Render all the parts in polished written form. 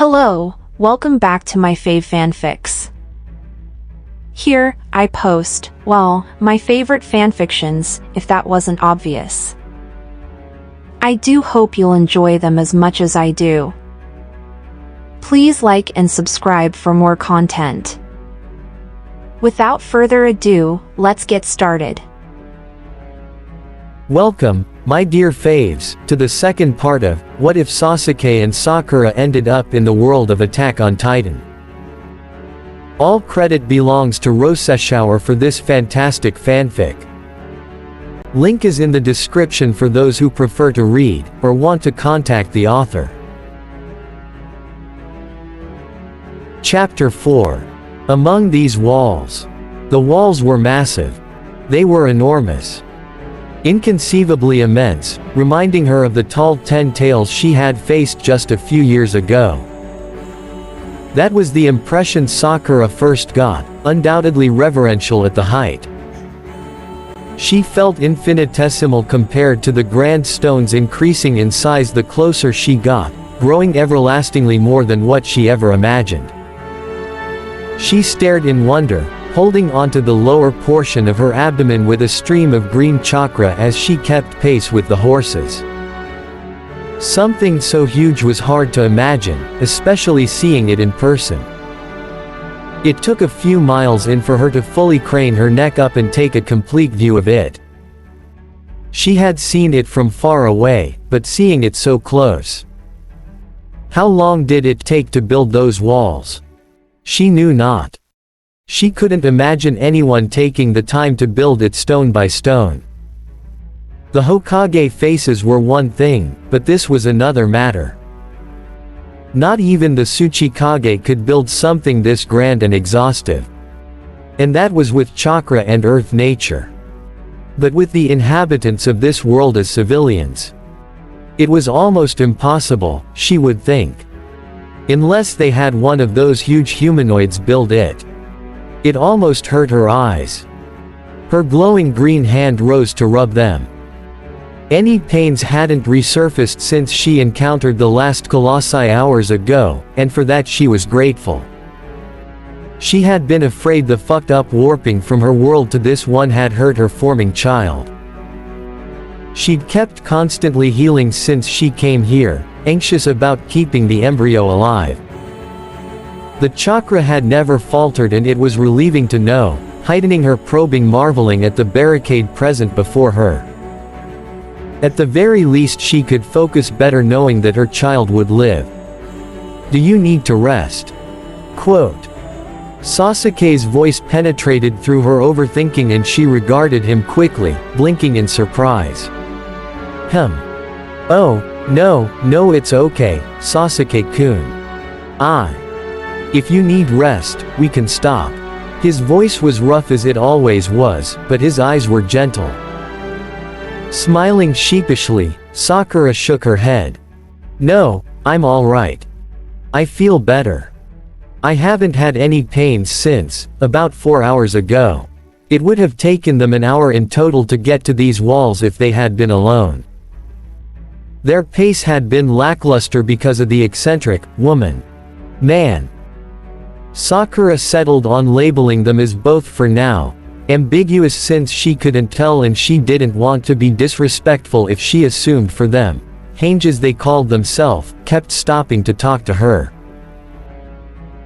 Hello, welcome back to my fave fanfics. Here, I post, well, my favorite fanfictions, if that wasn't obvious. I do hope you'll enjoy them as much as I do. Please like and subscribe for more content. Without further ado, let's get started. Welcome, my dear faves, to the second part of What If Sasuke and Sakura Ended Up in the World of Attack on Titan. All credit belongs to RoseShower for this fantastic fanfic. Link is in the description for those who prefer to read, or want to contact the author. Chapter 4. Among these walls. The walls were massive. They were enormous. Inconceivably immense, reminding her of the tall 10 tails she had faced just a few years ago. That was the impression Sakura first got, undoubtedly reverential at the height. She felt infinitesimal compared to the grand stones, increasing in size the closer she got, growing everlastingly more than what she ever imagined. She stared in wonder, holding onto the lower portion of her abdomen with a stream of green chakra as she kept pace with the horses. Something so huge was hard to imagine, especially seeing it in person. It took a few miles in for her to fully crane her neck up and take a complete view of it. She had seen it from far away, but seeing it so close. How long did it take to build those walls? She knew not. She couldn't imagine anyone taking the time to build it stone by stone. The Hokage faces were one thing, but this was another matter. Not even the Tsuchikage could build something this grand and exhaustive. And that was with chakra and earth nature. But with the inhabitants of this world as civilians, it was almost impossible, she would think. Unless they had one of those huge humanoids build it. It almost hurt her eyes. Her glowing green hand rose to rub them. Any pains hadn't resurfaced since she encountered the last colossi hours ago, and for that she was grateful. She had been afraid the fucked up warping from her world to this one had hurt her forming child. She'd kept constantly healing since she came here, anxious about keeping the embryo alive. The chakra had never faltered, and it was relieving to know, heightening her probing marveling at the barricade present before her. At the very least she could focus better knowing that her child would live. "Do you need to rest?" Quote. Sasuke's voice penetrated through her overthinking and she regarded him quickly, blinking in surprise. Oh, no, it's okay, Sasuke-kun. If you need rest, we can stop. His voice was rough as it always was, but his eyes were gentle. Smiling sheepishly, Sakura shook her head. "No, I'm all right. I feel better. I haven't had any pains since, about 4 hours ago. It would have taken them an hour in total to get to these walls if they had been alone." Their pace had been lackluster because of the eccentric man. Sakura settled on labeling them as both for now, ambiguous since she couldn't tell and she didn't want to be disrespectful if she assumed for them. Hange as they called themselves, kept stopping to talk to her.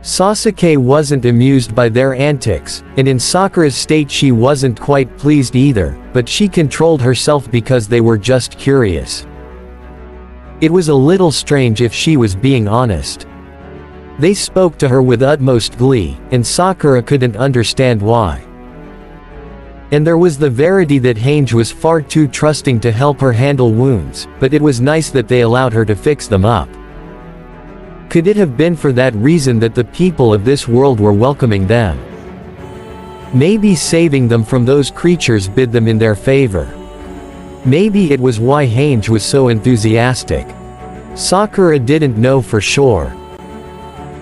Sasuke wasn't amused by their antics, and in Sakura's state she wasn't quite pleased either, but she controlled herself because they were just curious. It was a little strange if she was being honest. They spoke to her with utmost glee, and Sakura couldn't understand why. And there was the verity that Hange was far too trusting to help her handle wounds, but it was nice that they allowed her to fix them up. Could it have been for that reason that the people of this world were welcoming them? Maybe saving them from those creatures bid them in their favor. Maybe it was why Hange was so enthusiastic. Sakura didn't know for sure.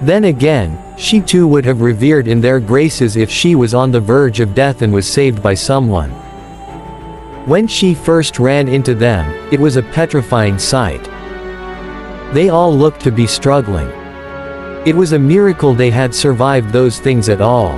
Then again, she too would have revered in their graces if she was on the verge of death and was saved by someone. When she first ran into them, it was a petrifying sight. They all looked to be struggling. It was a miracle they had survived those things at all.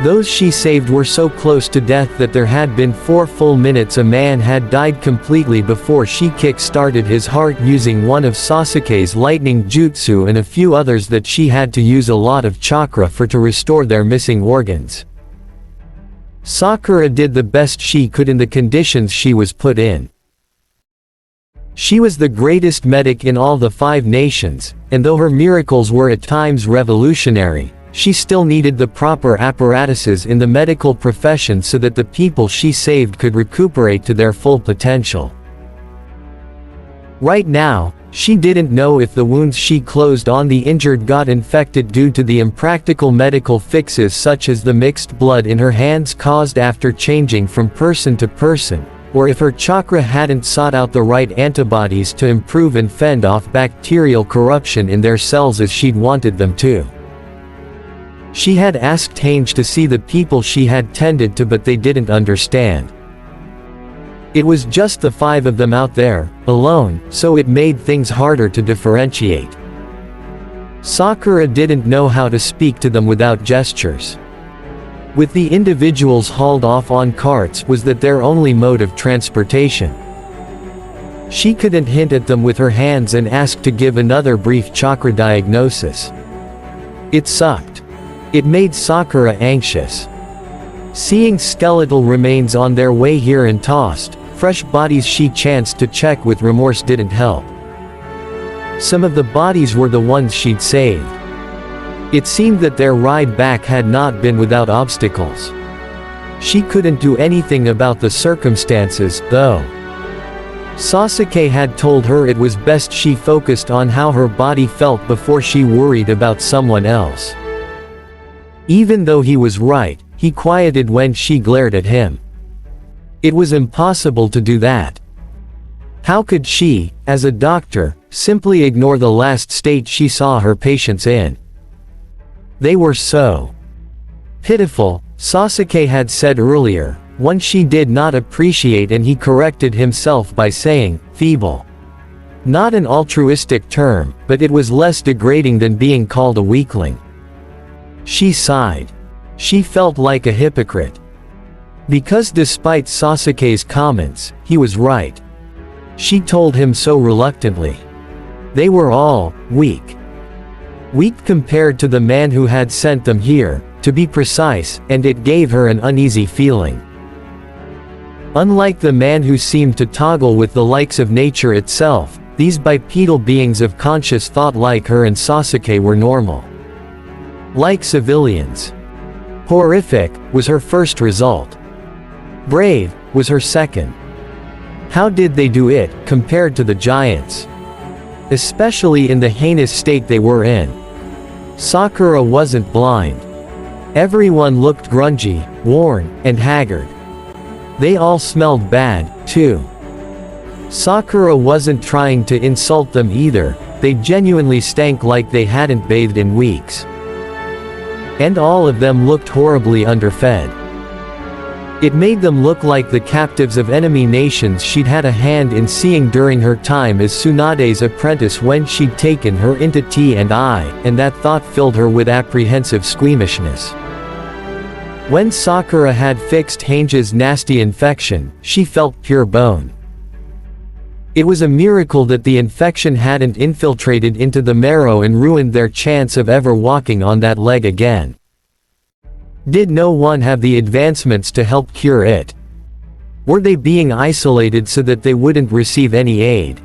Those she saved were so close to death that there had been 4 full minutes a man had died completely before she kick-started his heart using one of Sasuke's lightning jutsu and a few others that she had to use a lot of chakra for to restore their missing organs. Sakura did the best she could in the conditions she was put in. She was the greatest medic in all the 5 nations, and though her miracles were at times revolutionary, she still needed the proper apparatuses in the medical profession so that the people she saved could recuperate to their full potential. Right now, she didn't know if the wounds she closed on the injured got infected due to the impractical medical fixes such as the mixed blood in her hands caused after changing from person to person, or if her chakra hadn't sought out the right antibodies to improve and fend off bacterial corruption in their cells as she'd wanted them to. She had asked Hange to see the people she had tended to, but they didn't understand. It was just the 5 of them out there, alone, so it made things harder to differentiate. Sakura didn't know how to speak to them without gestures. With the individuals hauled off on carts was that their only mode of transportation. She couldn't hint at them with her hands and ask to give another brief chakra diagnosis. It sucked. It made Sakura anxious. Seeing skeletal remains on their way here and tossed, fresh bodies she chanced to check with remorse didn't help. Some of the bodies were the ones she'd saved. It seemed that their ride back had not been without obstacles. She couldn't do anything about the circumstances, though. Sasuke had told her it was best she focused on how her body felt before she worried about someone else. Even though he was right, he quieted when she glared at him. It was impossible to do that. How could she, as a doctor, simply ignore the last state she saw her patients in? They were so pitiful, Sasuke had said earlier, one she did not appreciate, and he corrected himself by saying, feeble. Not an altruistic term, but it was less degrading than being called a weakling. She sighed. She felt like a hypocrite. Because despite Sasuke's comments, he was right. She told him so reluctantly. They were all weak. Weak compared to the man who had sent them here, to be precise, and it gave her an uneasy feeling. Unlike the man who seemed to toggle with the likes of nature itself, these bipedal beings of conscious thought like her and Sasuke were normal. Like civilians. Horrific was her first result. Brave was her second. How did they do it, compared to the giants? Especially in the heinous state they were in. Sakura wasn't blind. Everyone looked grungy, worn, and haggard. They all smelled bad, too. Sakura wasn't trying to insult them either, they genuinely stank like they hadn't bathed in weeks. And all of them looked horribly underfed. It made them look like the captives of enemy nations she'd had a hand in seeing during her time as Tsunade's apprentice when she'd taken her into T&I, and that thought filled her with apprehensive squeamishness. When Sakura had fixed Hange's nasty infection, she felt pure bone. It was a miracle that the infection hadn't infiltrated into the marrow and ruined their chance of ever walking on that leg again. Did no one have the advancements to help cure it? Were they being isolated so that they wouldn't receive any aid?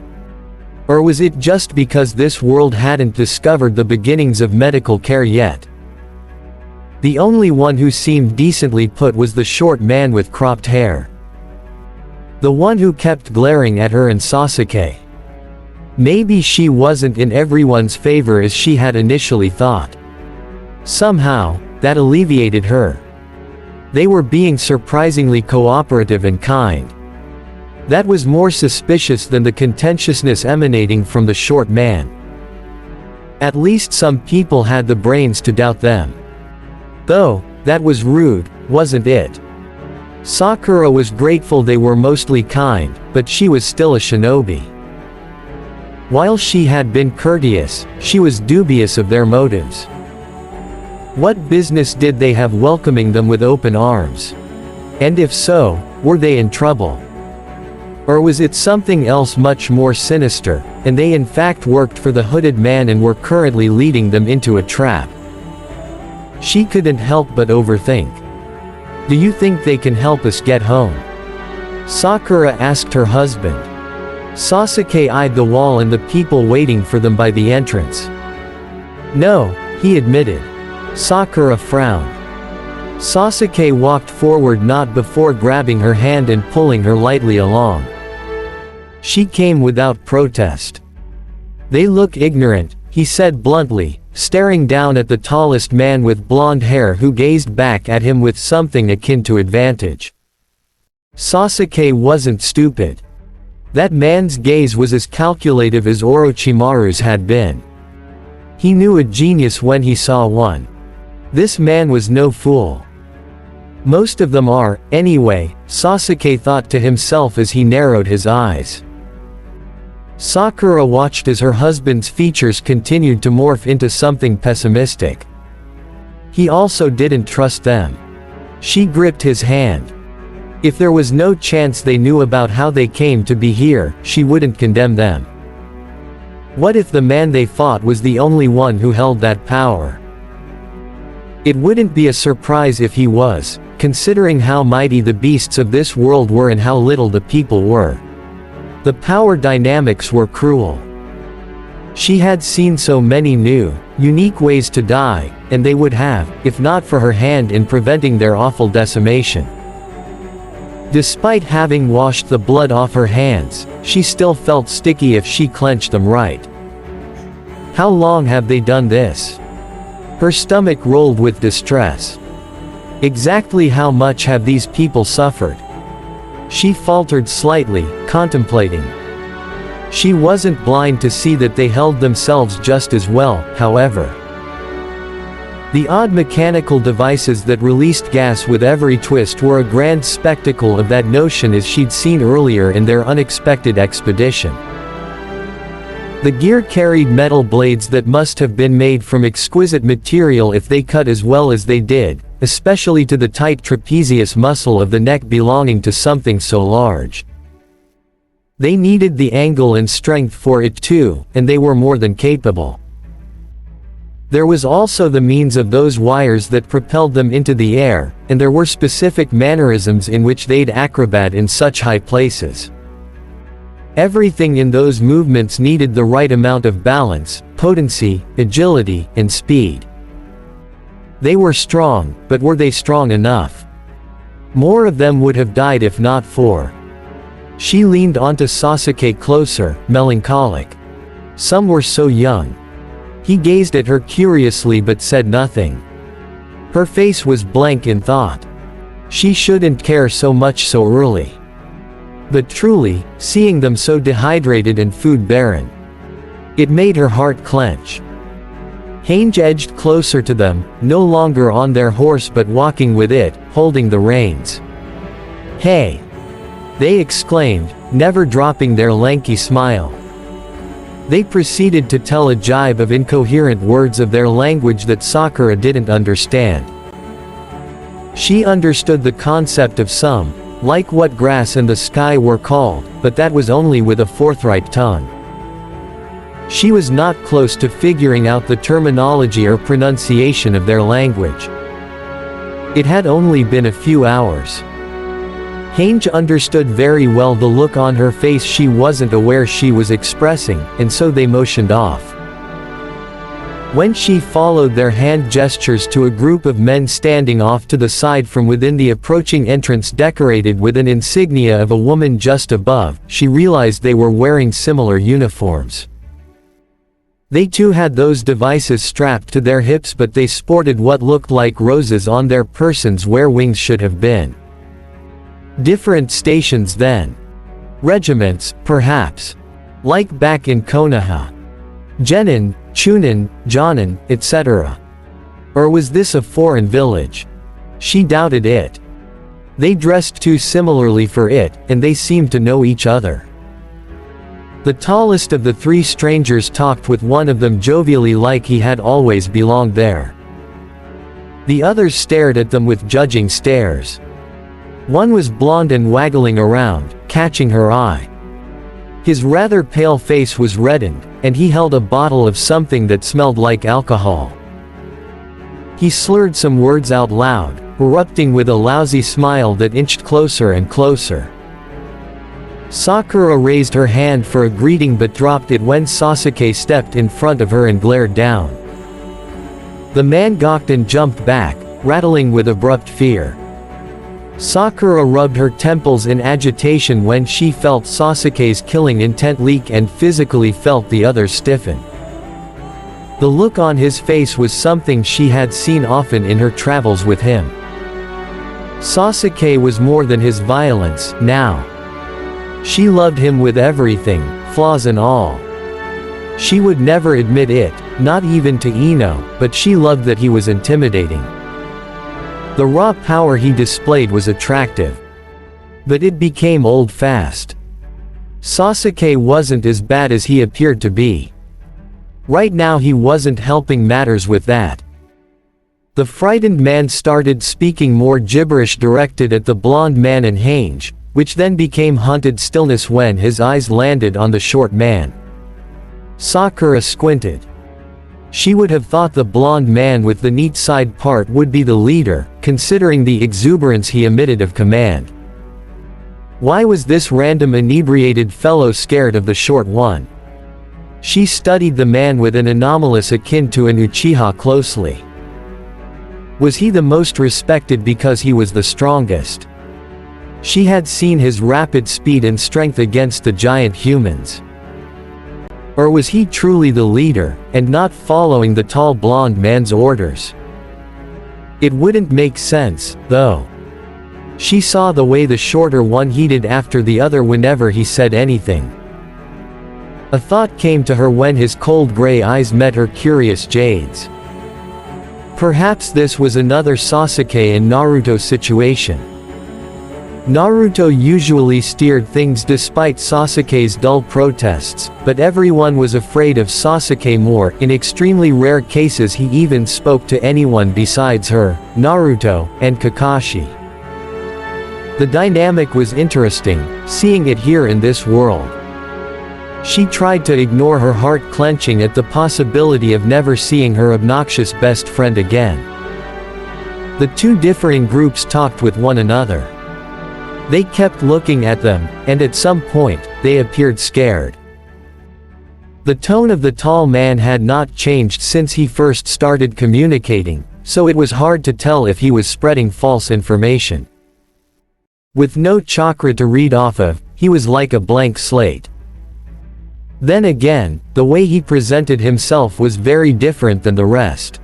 Or was it just because this world hadn't discovered the beginnings of medical care yet? The only one who seemed decently put was the short man with cropped hair. The one who kept glaring at her and Sasuke. Maybe she wasn't in everyone's favor as she had initially thought. Somehow, that alleviated her. They were being surprisingly cooperative and kind. That was more suspicious than the contentiousness emanating from the short man. At least some people had the brains to doubt them. Though, that was rude, wasn't it? Sakura was grateful they were mostly kind, but she was still a shinobi. While she had been courteous, she was dubious of their motives. What business did they have welcoming them with open arms? And if so, were they in trouble? Or was it something else much more sinister, and they in fact worked for the hooded man and were currently leading them into a trap? She couldn't help but overthink. "Do you think they can help us get home?" Sakura asked her husband. Sasuke eyed the wall and the people waiting for them by the entrance. "No," he admitted. Sakura frowned. Sasuke walked forward not before grabbing her hand and pulling her lightly along. She came without protest. "They look ignorant," he said bluntly, staring down at the tallest man with blonde hair who gazed back at him with something akin to advantage. Sasuke wasn't stupid. That man's gaze was as calculative as Orochimaru's had been. He knew a genius when he saw one. This man was no fool. Most of them are, anyway, Sasuke thought to himself as he narrowed his eyes. Sakura watched as her husband's features continued to morph into something pessimistic. He also didn't trust them. She gripped his hand. If there was no chance they knew about how they came to be here, she wouldn't condemn them. What if the man they fought was the only one who held that power? It wouldn't be a surprise if he was, considering how mighty the beasts of this world were and how little the people were. The power dynamics were cruel. She had seen so many new, unique ways to die, and they would have, if not for her hand in preventing their awful decimation. Despite having washed the blood off her hands, she still felt sticky if she clenched them right. How long have they done this? Her stomach rolled with distress. Exactly how much have these people suffered? She faltered slightly, contemplating. She wasn't blind to see that they held themselves just as well, however. The odd mechanical devices that released gas with every twist were a grand spectacle of that notion as she'd seen earlier in their unexpected expedition. The gear carried metal blades that must have been made from exquisite material if they cut as well as they did, especially to the tight trapezius muscle of the neck belonging to something so large. They needed the angle and strength for it too, and they were more than capable. There was also the means of those wires that propelled them into the air, and there were specific mannerisms in which they'd acrobat in such high places. Everything in those movements needed the right amount of balance, potency, agility, and speed. They were strong, but were they strong enough? More of them would have died if not for. She leaned onto Sasuke closer, melancholic. Some were so young. He gazed at her curiously but said nothing. Her face was blank in thought. She shouldn't care so much so early. But truly, seeing them so dehydrated and food barren, it made her heart clench. Hange edged closer to them, no longer on their horse but walking with it, holding the reins. "Hey!" they exclaimed, never dropping their lanky smile. They proceeded to tell a jibe of incoherent words of their language that Sakura didn't understand. She understood the concept of some, like what grass and the sky were called, but that was only with a forthright tongue. She was not close to figuring out the terminology or pronunciation of their language. It had only been a few hours. Hange understood very well the look on her face she wasn't aware she was expressing, and so they motioned off. When she followed their hand gestures to a group of men standing off to the side from within the approaching entrance decorated with an insignia of a woman just above, she realized they were wearing similar uniforms. They too had those devices strapped to their hips, but they sported what looked like roses on their persons where wings should have been. Different stations then. Regiments, perhaps. Like back in Konoha. Genin, Chunin, Jonin, etc. Or was this a foreign village? She doubted it. They dressed too similarly for it, and they seemed to know each other. The tallest of the three strangers talked with one of them jovially like he had always belonged there. The others stared at them with judging stares. One was blonde and waggling around, catching her eye. His rather pale face was reddened, and he held a bottle of something that smelled like alcohol. He slurred some words out loud, erupting with a lousy smile that inched closer and closer. Sakura raised her hand for a greeting but dropped it when Sasuke stepped in front of her and glared down. The man gawked and jumped back, rattling with abrupt fear. Sakura rubbed her temples in agitation when she felt Sasuke's killing intent leak and physically felt the others stiffen. The look on his face was something she had seen often in her travels with him. Sasuke was more than his violence, now. She loved him with everything, flaws and all. She would never admit it, not even to Ino, but she loved that he was intimidating. The raw power he displayed was attractive. But it became old fast. Sasuke wasn't as bad as he appeared to be. Right now he wasn't helping matters with that. The frightened man started speaking more gibberish directed at the blonde man and Hange, which then became haunted stillness when his eyes landed on the short man. Sakura squinted. She would have thought the blonde man with the neat side part would be the leader, considering the exuberance he emitted of command. Why was this random inebriated fellow scared of the short one? She studied the man with an anomalous akin to an Uchiha closely. Was he the most respected because he was the strongest? She had seen his rapid speed and strength against the giant humans. Or was he truly the leader, and not following the tall blonde man's orders? It wouldn't make sense, though. She saw the way the shorter one heeded after the other whenever he said anything. A thought came to her when his cold gray eyes met her curious jades. Perhaps this was another Sasuke and Naruto situation. Naruto usually steered things despite Sasuke's dull protests, but everyone was afraid of Sasuke more. In extremely rare cases he even spoke to anyone besides her, Naruto, and Kakashi. The dynamic was interesting, seeing it here in this world. She tried to ignore her heart clenching at the possibility of never seeing her obnoxious best friend again. The two differing groups talked with one another. They kept looking at them, and at some point, they appeared scared. The tone of the tall man had not changed since he first started communicating, so it was hard to tell if he was spreading false information. With no chakra to read off of, he was like a blank slate. Then again, the way he presented himself was very different than the rest.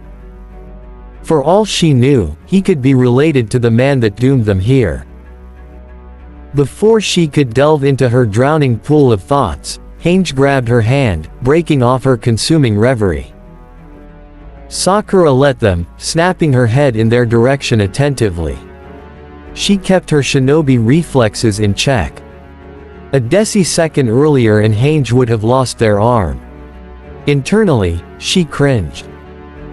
For all she knew, he could be related to the man that doomed them here. Before she could delve into her drowning pool of thoughts, Hange grabbed her hand, breaking off her consuming reverie. Sakura let them, snapping her head in their direction attentively. She kept her shinobi reflexes in check. A decisecond earlier and Hange would have lost their arm. Internally, she cringed.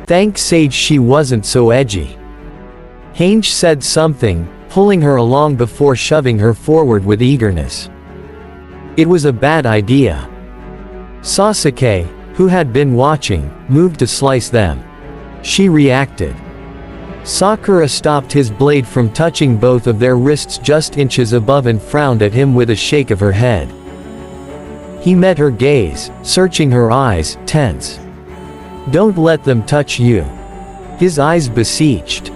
Thank Sage she wasn't so edgy. Hange said something, pulling her along before shoving her forward with eagerness. It was a bad idea. Sasuke, who had been watching, moved to slice them. She reacted. Sakura stopped his blade from touching both of their wrists just inches above and frowned at him with a shake of her head. He met her gaze, searching her eyes, tense. Don't let them touch you. His eyes beseeched.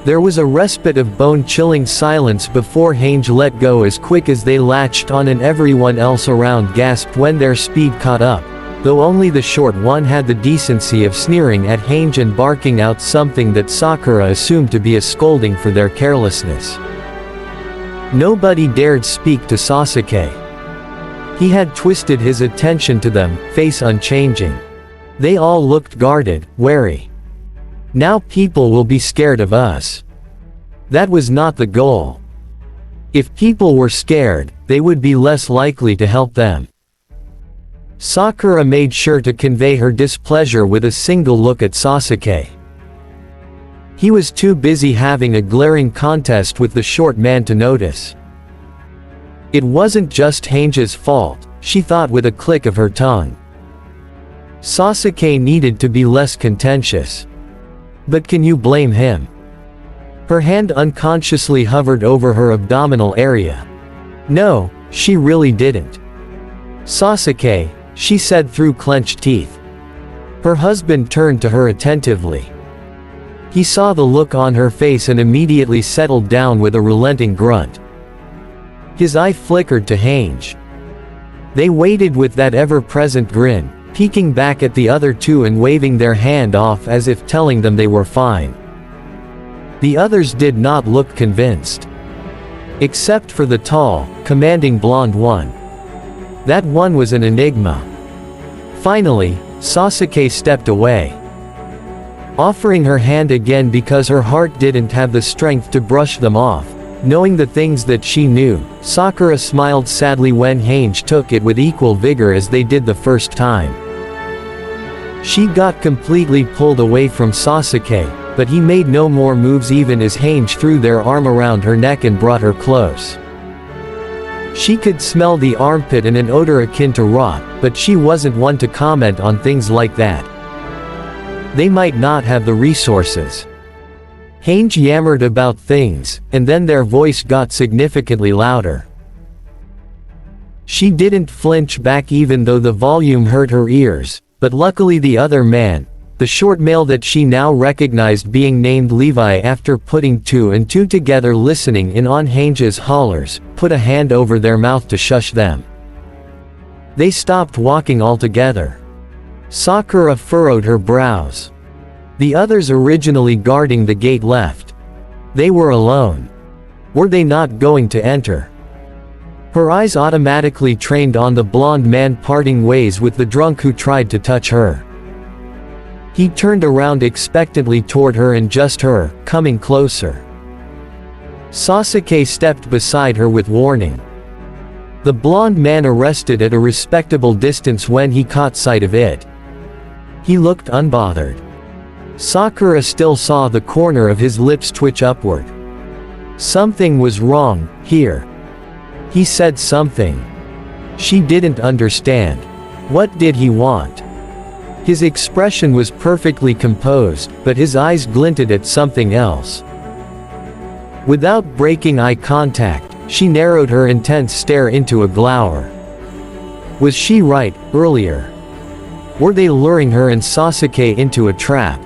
There was a respite of bone-chilling silence before Hange let go as quick as they latched on and everyone else around gasped when their speed caught up, though only the short one had the decency of sneering at Hange and barking out something that Sakura assumed to be a scolding for their carelessness. Nobody dared speak to Sasuke. He had twisted his attention to them, face unchanging. They all looked guarded, wary. Now people will be scared of us. That was not the goal. If people were scared, they would be less likely to help them. Sakura made sure to convey her displeasure with a single look at Sasuke. He was too busy having a glaring contest with the short man to notice. It wasn't just Hange's fault, she thought with a click of her tongue. Sasuke needed to be less contentious. But can you blame him? Her hand unconsciously hovered over her abdominal area. No, she really didn't. Sasuke, she said through clenched teeth. Her husband turned to her attentively. He saw the look on her face and immediately settled down with a relenting grunt. His eye flickered to Hange. They waited with that ever-present grin, peeking back at the other two and waving their hand off as if telling them they were fine. The others did not look convinced. Except for the tall, commanding blonde one. That one was an enigma. Finally, Sasuke stepped away. Offering her hand again because her heart didn't have the strength to brush them off. Knowing the things that she knew, Sakura smiled sadly when Hange took it with equal vigor as they did the first time. She got completely pulled away from Sasuke, but he made no more moves even as Hange threw their arm around her neck and brought her close. She could smell the armpit and an odor akin to rot, but she wasn't one to comment on things like that. They might not have the resources. Hange yammered about things, and then their voice got significantly louder. She didn't flinch back even though the volume hurt her ears, but luckily the other man, the short male that she now recognized being named Levi after putting two and two together listening in on Hange's hollers, put a hand over their mouth to shush them. They stopped walking altogether. Sakura furrowed her brows. The others originally guarding the gate left. They were alone. Were they not going to enter? Her eyes automatically trained on the blonde man parting ways with the drunk who tried to touch her. He turned around expectantly toward her and just her, coming closer. Sasuke stepped beside her with warning. The blonde man arrested at a respectable distance when he caught sight of it. He looked unbothered. Sakura still saw the corner of his lips twitch upward. Something was wrong, here. He said something. She didn't understand. What did he want? His expression was perfectly composed, but his eyes glinted at something else. Without breaking eye contact, she narrowed her intense stare into a glower. Was she right, earlier? Were they luring her and Sasuke into a trap?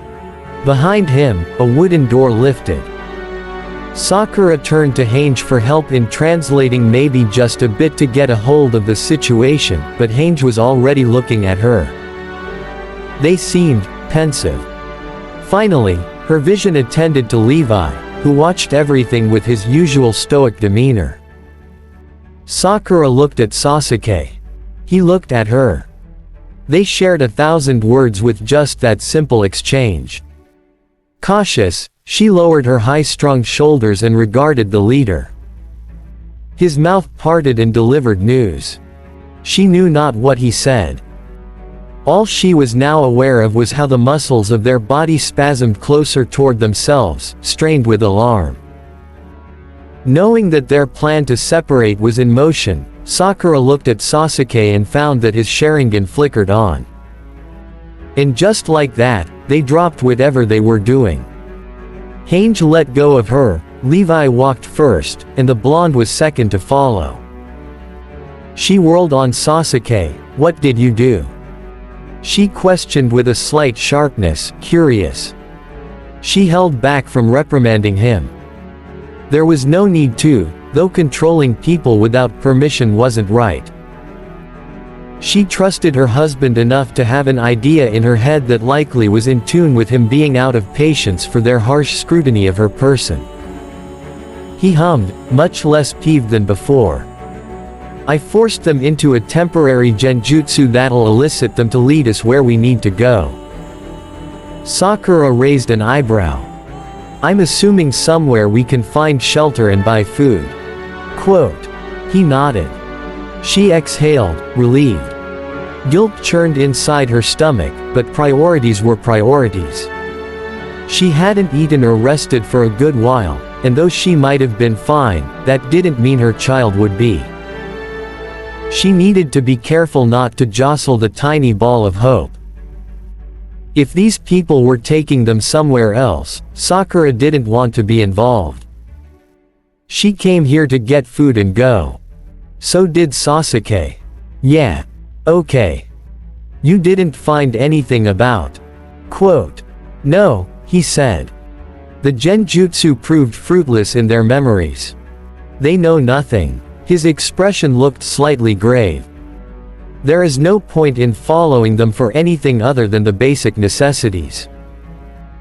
Behind him, a wooden door lifted. Sakura turned to Hange for help in translating, maybe just a bit to get a hold of the situation, but Hange was already looking at her. They seemed pensive. Finally, her vision attended to Levi, who watched everything with his usual stoic demeanor. Sakura looked at Sasuke. He looked at her. They shared 1,000 words with just that simple exchange. Cautious, she lowered her high-strung shoulders and regarded the leader. His mouth parted and delivered news. She knew not what he said. All she was now aware of was how the muscles of their body spasmed closer toward themselves, strained with alarm. Knowing that their plan to separate was in motion, Sakura looked at Sasuke and found that his Sharingan flickered on. And just like that, they dropped whatever they were doing. Hange let go of her, Levi walked first, and the blonde was second to follow. She whirled on Sasuke. What did you do? She questioned with a slight sharpness, curious. She held back from reprimanding him. There was no need to, though controlling people without permission wasn't right. She trusted her husband enough to have an idea in her head that likely was in tune with him being out of patience for their harsh scrutiny of her person. He hummed, much less peeved than before. I forced them into a temporary genjutsu that'll elicit them to lead us where we need to go. Sakura raised an eyebrow. I'm assuming somewhere we can find shelter and buy food. Quote. He nodded. She exhaled, relieved. Guilt churned inside her stomach, but priorities were priorities. She hadn't eaten or rested for a good while, and though she might have been fine, that didn't mean her child would be. She needed to be careful not to jostle the tiny ball of hope. If these people were taking them somewhere else, Sakura didn't want to be involved. She came here to get food and go. So did Sasuke. Yeah. Okay. You didn't find anything about. Quote. No, he said. The genjutsu proved fruitless in their memories. They know nothing. His expression looked slightly grave. There is no point in following them for anything other than the basic necessities.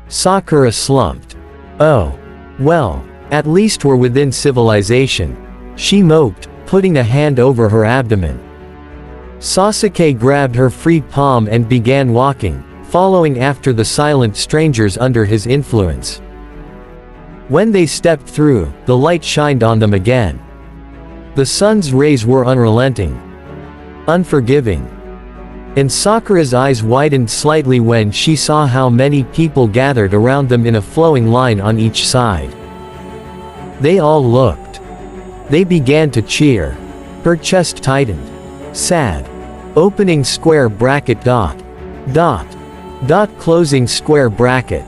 Sakura slumped. Oh. Well, at least we're within civilization. She moped, putting a hand over her abdomen. Sasuke grabbed her free palm and began walking, following after the silent strangers under his influence. When they stepped through, the light shined on them again. The sun's rays were unrelenting, unforgiving. And Sakura's eyes widened slightly when she saw how many people gathered around them in a flowing line on each side. They all looked. They began to cheer. Her chest tightened. Sad. Opening square bracket dot. Dot. Dot closing square bracket.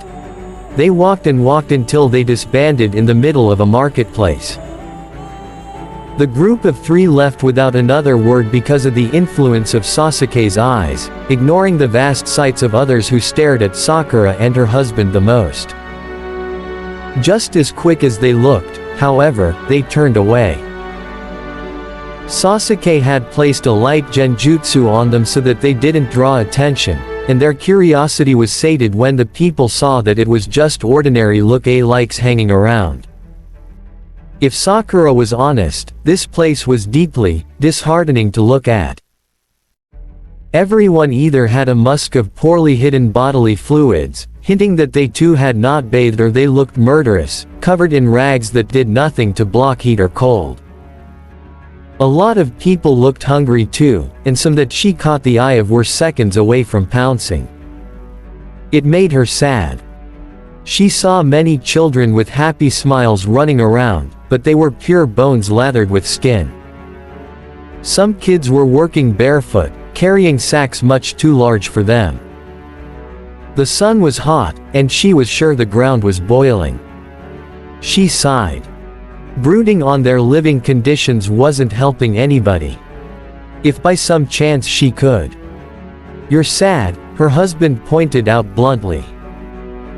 They walked and walked until they disbanded in the middle of a marketplace. The group of three left without another word because of the influence of Sasuke's eyes, ignoring the vast sights of others who stared at Sakura and her husband the most. Just as quick as they looked, however, they turned away. Sasuke had placed a light genjutsu on them so that they didn't draw attention, and their curiosity was sated when the people saw that it was just ordinary look-alikes hanging around. If Sakura was honest, this place was deeply disheartening to look at. Everyone either had a musk of poorly hidden bodily fluids, hinting that they too had not bathed, or they looked murderous, covered in rags that did nothing to block heat or cold. A lot of people looked hungry too, and some that she caught the eye of were seconds away from pouncing. It made her sad. She saw many children with happy smiles running around, but they were pure bones lathered with skin. Some kids were working barefoot, carrying sacks much too large for them. The sun was hot, and she was sure the ground was boiling. She sighed. Brooding on their living conditions wasn't helping anybody. If by some chance she could. You're sad, her husband pointed out bluntly.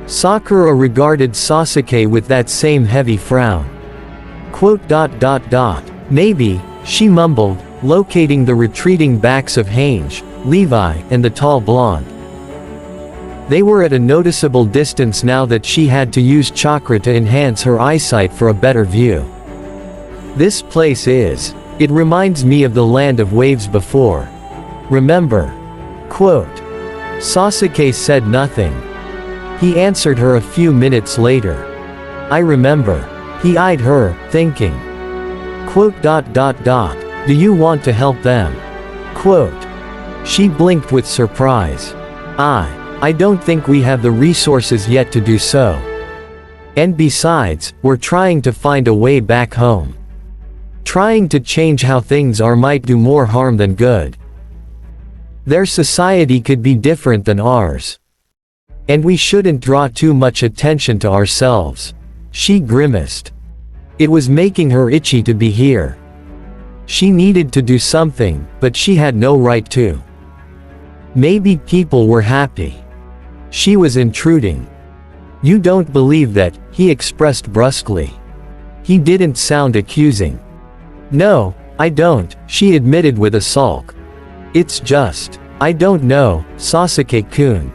Sakura regarded Sasuke with that same heavy frown. Quote. Maybe, she mumbled, locating the retreating backs of Hange, Levi, and the tall blonde. They were at a noticeable distance now that she had to use chakra to enhance her eyesight for a better view. This place it reminds me of the land of waves before. Remember? Quote. Sasuke said nothing. He answered her a few minutes later. I remember. He eyed her, thinking. Quote. Do you want to help them? Quote. She blinked with surprise. I don't think we have the resources yet to do so. And besides, we're trying to find a way back home. Trying to change how things are might do more harm than good. Their society could be different than ours. And we shouldn't draw too much attention to ourselves. She grimaced. It was making her itchy to be here. She needed to do something, but she had no right to. Maybe people were happy. She was intruding. You don't believe that, he expressed brusquely. He didn't sound accusing. No, I don't, she admitted with a sulk. It's just, I don't know, Sasuke-kun.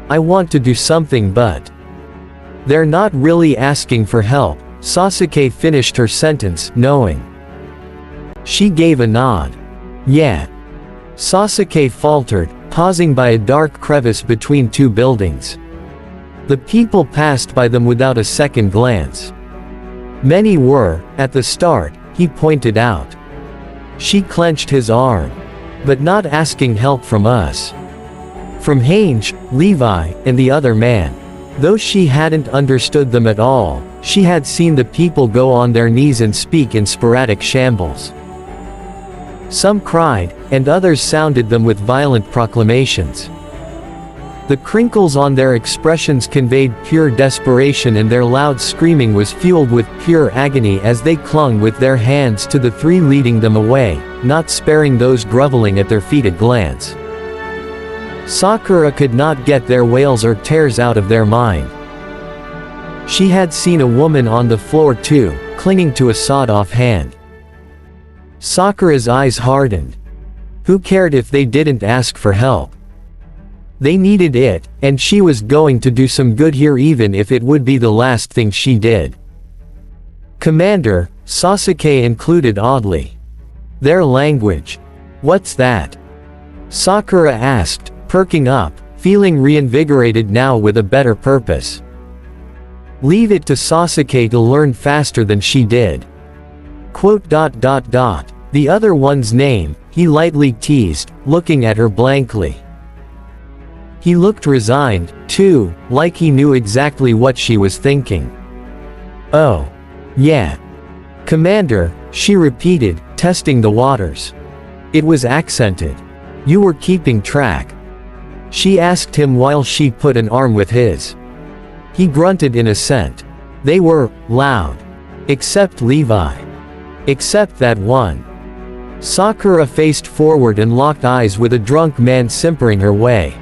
I want to do something but. They're not really asking for help, Sasuke finished her sentence, knowing. She gave a nod. Yeah. Sasuke faltered, pausing by a dark crevice between two buildings. The people passed by them without a second glance. Many were, at the start, he pointed out. She clenched his arm. but not asking help from us. From Hange, Levi, and the other man. Though she hadn't understood them at all, she had seen the people go on their knees and speak in sporadic shambles. Some cried, and others sounded them with violent proclamations. The crinkles on their expressions conveyed pure desperation, and their loud screaming was fueled with pure agony as they clung with their hands to the three leading them away, not sparing those groveling at their feet a glance. Sakura could not get their wails or tears out of their mind. She had seen a woman on the floor too, clinging to a sawed-off hand. Sakura's eyes hardened. Who cared if they didn't ask for help? They needed it, and she was going to do some good here even if it would be the last thing she did. Commander, Sasuke included oddly. Their language. What's that? Sakura asked, perking up, feeling reinvigorated now with a better purpose. Leave it to Sasuke to learn faster than she did. The other one's name, he lightly teased, looking at her blankly. He looked resigned, too, like he knew exactly what she was thinking. Oh. Yeah. Commander, she repeated, testing the waters. It was accented. You were keeping track? She asked him while she put an arm with his. He grunted in assent. They were loud. Except Levi. Except that one. Sakura faced forward and locked eyes with a drunk man simpering her way.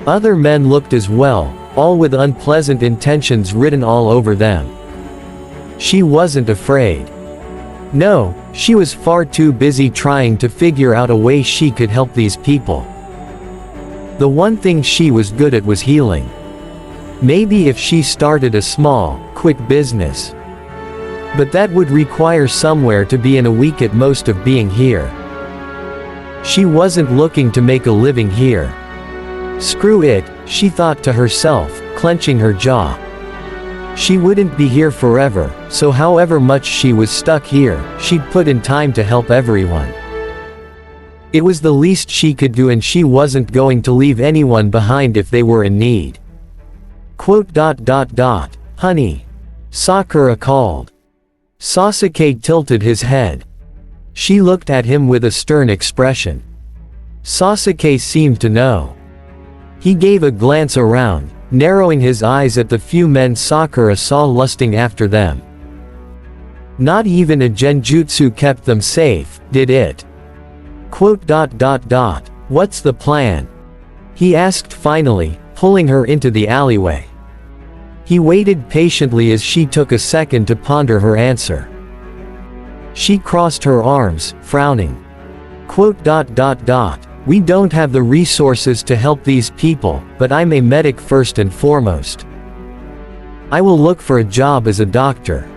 Other men looked as well, all with unpleasant intentions written all over them. She wasn't afraid. No, she was far too busy trying to figure out a way she could help these people. The one thing she was good at was healing. Maybe if she started a small, quick business. But that would require somewhere to be in a week at most of being here. She wasn't looking to make a living here. Screw it, she thought to herself, clenching her jaw. She wouldn't be here forever, so however much she was stuck here, she'd put in time to help everyone. It was the least she could do, and she wasn't going to leave anyone behind if they were in need. Honey. Sakura called. Sasuke tilted his head. She looked at him with a stern expression. Sasuke seemed to know. He gave a glance around, narrowing his eyes at the few men Sakura saw lusting after them. Not even a genjutsu kept them safe, did it? What's the plan? He asked finally, pulling her into the alleyway. He waited patiently as she took a second to ponder her answer. She crossed her arms, frowning. We don't have the resources to help these people, but I'm a medic first and foremost. I will look for a job as a doctor.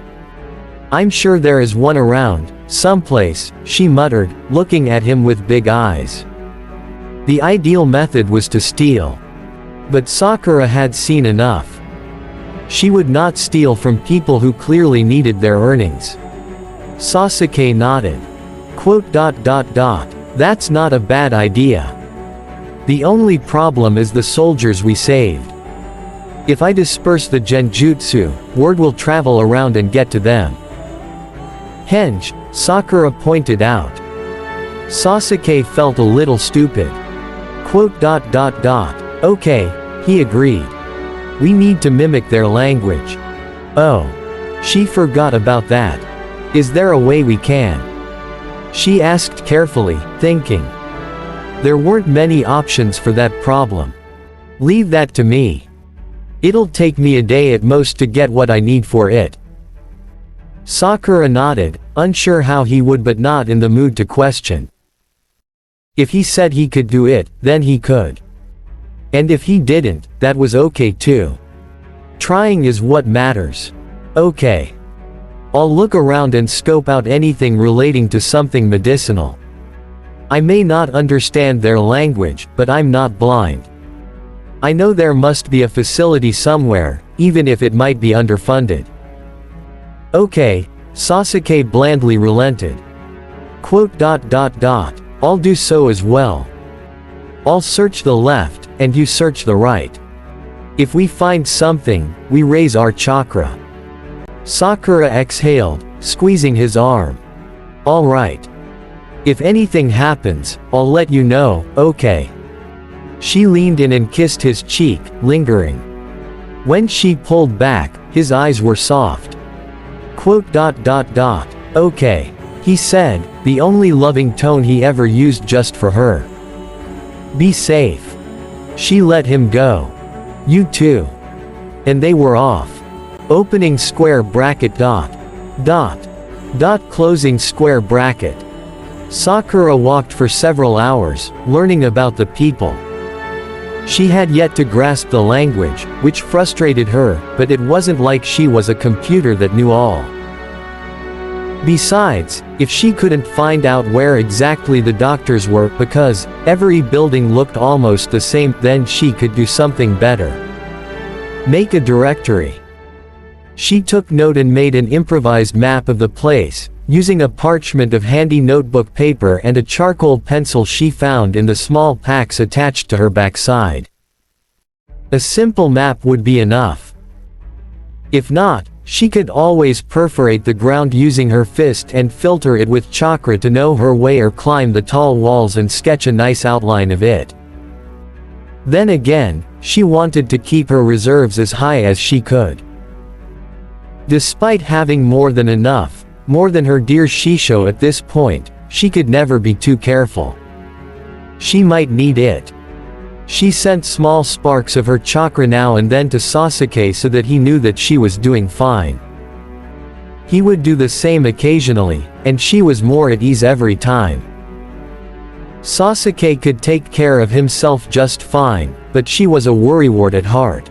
I'm sure there is one around, someplace, she muttered, looking at him with big eyes. The ideal method was to steal. But Sakura had seen enough. She would not steal from people who clearly needed their earnings. Sasuke nodded. That's not a bad idea. The only problem is the soldiers we saved. If I disperse the genjutsu, word will travel around and get to them. Henge, Sakura pointed out. Sasuke felt a little stupid. Okay, he agreed. We need to mimic their language. Oh. She forgot about that. Is there a way we can? She asked carefully, thinking. There weren't many options for that problem. Leave that to me. It'll take me a day at most to get what I need for it. Sakura nodded, unsure how he would but not in the mood to question. If he said he could do it, then he could. And if he didn't, that was okay too. Trying is what matters. Okay. I'll look around and scope out anything relating to something medicinal. I may not understand their language, but I'm not blind. I know there must be a facility somewhere, even if it might be underfunded. Okay, Sasuke blandly relented. I'll do so as well. I'll search the left, and you search the right. If we find something, we raise our chakra." Sakura exhaled, squeezing his arm. "All right. If anything happens, I'll let you know, okay?" She leaned in and kissed his cheek, lingering. When she pulled back, his eyes were soft. "Okay," he said, the only loving tone he ever used just for her. "Be safe." She let him go. "You too." And they were off. Opening square bracket dot. Dot. Dot closing square bracket. Sakura walked for several hours, learning about the people. She had yet to grasp the language, which frustrated her, but it wasn't like she was a computer that knew all. Besides, if she couldn't find out where exactly the doctors were because every building looked almost the same, then she could do something better. Make a directory. She took note and made an improvised map of the place, using a parchment of handy notebook paper and a charcoal pencil she found in the small packs attached to her backside. A simple map would be enough. If not, she could always perforate the ground using her fist and filter it with chakra to know her way or climb the tall walls and sketch a nice outline of it. Then again, she wanted to keep her reserves as high as she could. Despite having more than enough, more than her dear Shisho at this point, she could never be too careful. She might need it. She sent small sparks of her chakra now and then to Sasuke so that he knew that she was doing fine. He would do the same occasionally, and she was more at ease every time. Sasuke could take care of himself just fine, but she was a worrywart at heart.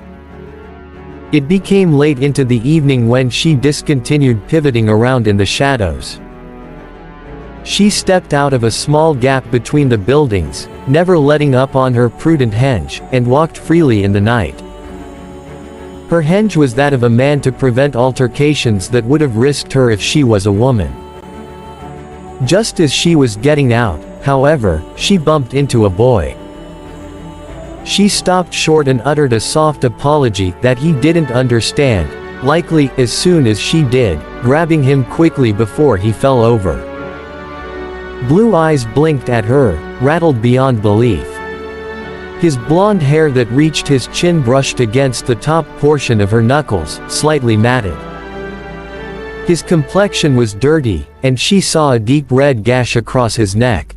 It became late into the evening when she discontinued pivoting around in the shadows. She stepped out of a small gap between the buildings, never letting up on her prudent henge, and walked freely in the night. Her henge was that of a man to prevent altercations that would have risked her if she was a woman. Just as she was getting out, however, she bumped into a boy. She stopped short and uttered a soft apology that he didn't understand, likely as soon as she did, grabbing him quickly before he fell over. Blue eyes blinked at her, rattled beyond belief. His blonde hair that reached his chin brushed against the top portion of her knuckles, slightly matted. His complexion was dirty, and she saw a deep red gash across his neck.